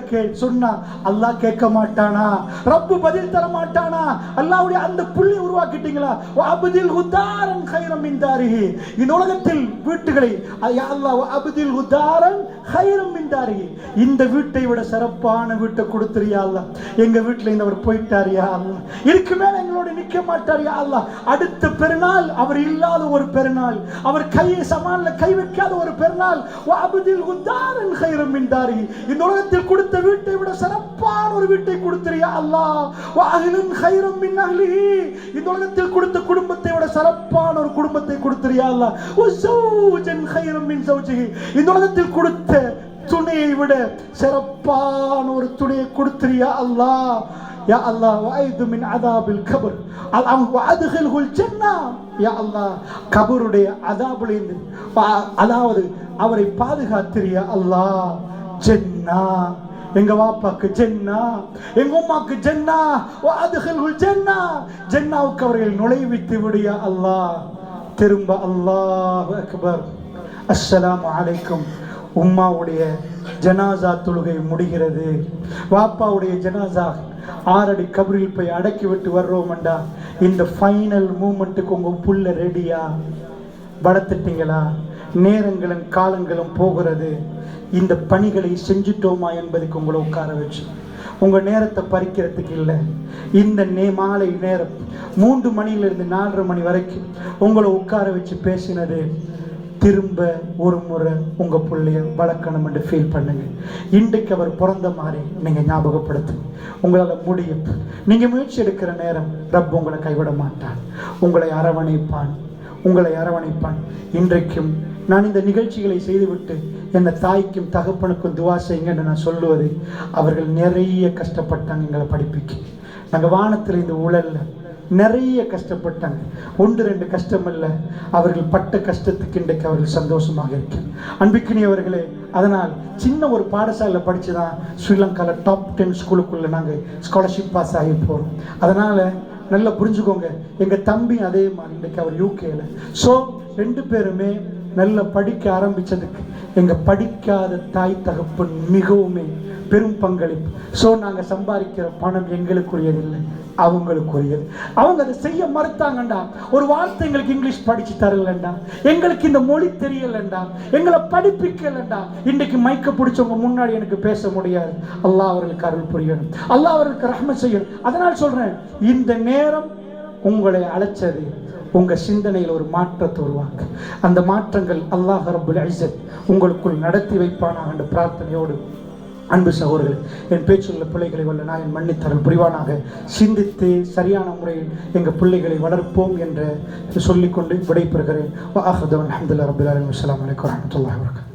சொன்னா அல்லாஹ் கேட்க மாட்டானா? ரப்பு பதில் தர மாட்டானா? அல்லாஹ்வுடைய அந்த புள்ளி உருவாக்கிட்டீங்களா? வஅப்தில் ஹுதாரன் கைரம் மின் தாரிஹி, இந்த உலகத்தில் வீட்டுகளை யா அல்லாஹ் வஅப்தில் ஹுதாரன் கைரம் மின் தாரிஹி, இந்த வீட்டை விட சிறப்பான வீட்டை கொடுத்துறியா அல்லாஹ். எங்க வீட்டுல இருந்தவர் போயிட்டார் யா அல்லாஹ், இதுக்கு மேல எங்களோட நிக்க மாட்டார் யா அல்லாஹ். அடுத்த பெருநாள் அவர் இல்லாத ஒரு பெருநாள், அவர் கையை சமான்ல கை வைக்காத ஒரு பெருநாள். வஅப்தில் ஹுதாரன் கைரம் மின் தாரிஹி, இந்த உலகத்தில் கொடுத்த வீட்டை விட சிறப்பான ஒரு வீட்டை கொடுத்துறியா அல்லாஹ். வஅஹ்லன் கைரம் மின் அஹ்லிஹி, இந்த உலகத்தில் கொடுத்த குடும்பத்தை விட சிறப்பான ஒரு குடும்பத்தை கொடுத்துறியா அல்லாஹ். வஸௌஜன் கைரம் மின் ஸௌஜிஹி, இந்த உலகத்தில் கொடுத்த துணையை விட சிறப்பான ஒரு துணையை கொடுத்துறியா அல்லாஹ். யா அல்லாஹ் வஅய்து மின் அதாபில் கபர் வஅத்கில்ஹுல் ஜன்னah, யா அல்லாஹ் கபருடைய அதாபிலிருந்து அதாவது அவரை பாதுகாத்திரியா அல்லாஹ். ஜன்னா, எங்க வாப்பாக்கு ஜன்னா, எங்க உம்மாக்கு ஜன்னா, வஅத்கில்ஹுல் ஜன்னah, ஜன்னாவுக்கு அவர்கள் நுழைவித்து விடியா அல்லாஹ். திரும்ப அல்லாஹு அக்பர், அஸ்ஸலாமு அலைக்கும். உம்மாவுடைய ஜனாசா தொழுகை முடிகிறது. வாப்பாவுடைய ஜனாசா 6 அடி கபரில் போய் அடக்கி விட்டு வர்றோம்டா. இந்த ஃபைனல் மூமெண்ட்டுக்கு உங்க புள்ள ரெடியா? படத்திட்டீங்களா? நேரங்களும் காலங்களும் போகிறது. இந்த பணிகளை செஞ்சுட்டோமா என்பதுக்கு உங்களை உட்கார வச்சு உங்க நேரத்தை பறிக்கிறதுக்கு இல்லை. இந்த மாலை நேரம் 3 மணியிலிருந்து 4:30 மணி வரைக்கும் உங்களை உட்கார வச்சு பேசினது திரும்ப ஒரு முறை உங்க பிள்ளைய வளர்க்கணும் என்று ஃபீல் பண்ணுங்க. இன்றைக்கு அவர் பிறந்த மாதிரி நீங்க ஞாபகப்படுத்துங்க. உங்களால முடியும். நீங்க முயற்சி எடுக்கிற நேரம் ரப் உங்களை கைவிட மாட்டான், உங்களை அரவணைப்பான், உங்களை அரவணைப்பான். இன்றைக்கும் நான் இந்த நிகழ்ச்சிகளை செய்துவிட்டு என் தாய்க்கும் தகப்பனுக்கும் துவா செய்யுங்கன்னு நான் சொல்லுவது, அவர்கள் நிறைய கஷ்டப்பட்டாங்க எங்களை படிப்பிக்க. நாங்கள் வானத்தில் இந்த உழல்ல நிறைய கஷ்டப்பட்டாங்க. 1-2 கஷ்டம் இல்லை, அவர்கள் பட்ட கஷ்டத்துக்கு இன்றைக்கு அவர்கள் சந்தோஷமாக இருக்கேன். அன்பிக்கினியவர்களே, அதனால் சின்ன ஒரு பாடசாலையில் படித்து தான் ஸ்ரீலங்காவில் டாப் 10 ஸ்கூலுக்குள்ளே நாங்கள் ஸ்காலர்ஷிப் பாஸ் ஆகி போகிறோம். அதனால் நல்லா புரிஞ்சுக்கோங்க, எங்கள் தம்பி அதே மாதிரி இன்றைக்கு அவர் யூகேல. ஸோ 2 பேருமே நல்லா படிக்க ஆரம்பித்ததுக்கு எங்கள் படிக்காத தாய் தகப்பன் மிகவுமே பெரும் பங்களிப்பு. ஸோ நாங்கள் சம்பாதிக்கிற பணம் எங்களுக்குரியதில்லை, அவங்களுக்குரியது. அவங்க அதை செய்ய மறுத்தாங்கண்டா. ஒரு வார்த்தை எங்களுக்கு இங்கிலீஷ் படிச்சு தரலண்டா, எங்களுக்கு இந்த மொழி தெரியலண்டா, எங்களை படிப்பிக்கலண்டா, இன்றைக்கு மைக்க பிடிச்சவங்க முன்னாடி எனக்கு பேச முடியாது. அல்லாஹ் அவர்களுக்கு அருள் புரியணும், அல்லாஹ் அவர்களுக்கு ரஹ்மத் செய்யணும். அதனால் சொல்றேன், இந்த நேரம் உங்களை அழைச்சது உங்க சிந்தனையில் ஒரு மாற்றத்தை உருவாக்க. அந்த மாற்றங்கள் அல்லாஹ் ரப்புல் இஸ்ஸத் உங்களுக்குள் நடத்தி வைப்பானாக என்ற பிரார்த்தனையோடு அன்பு சகோதரர்கள், என் பேச்சுள்ள பிள்ளைகளை வல்ல நான் என் மன்னித்தரல் புரிவானாக. சிந்தித்து சரியான முறையில் எங்கள் பிள்ளைகளை வளர்ப்போம் என்று சொல்லிக்கொண்டு விடைபெறுகிறேன். அல்ஹம்துலில்லாஹி ரப்பில் ஆலமீன். அஸ்ஸலாமு அலைக்கும் வரஹ்மத்துல்லாஹி வபரகாத்துஹு.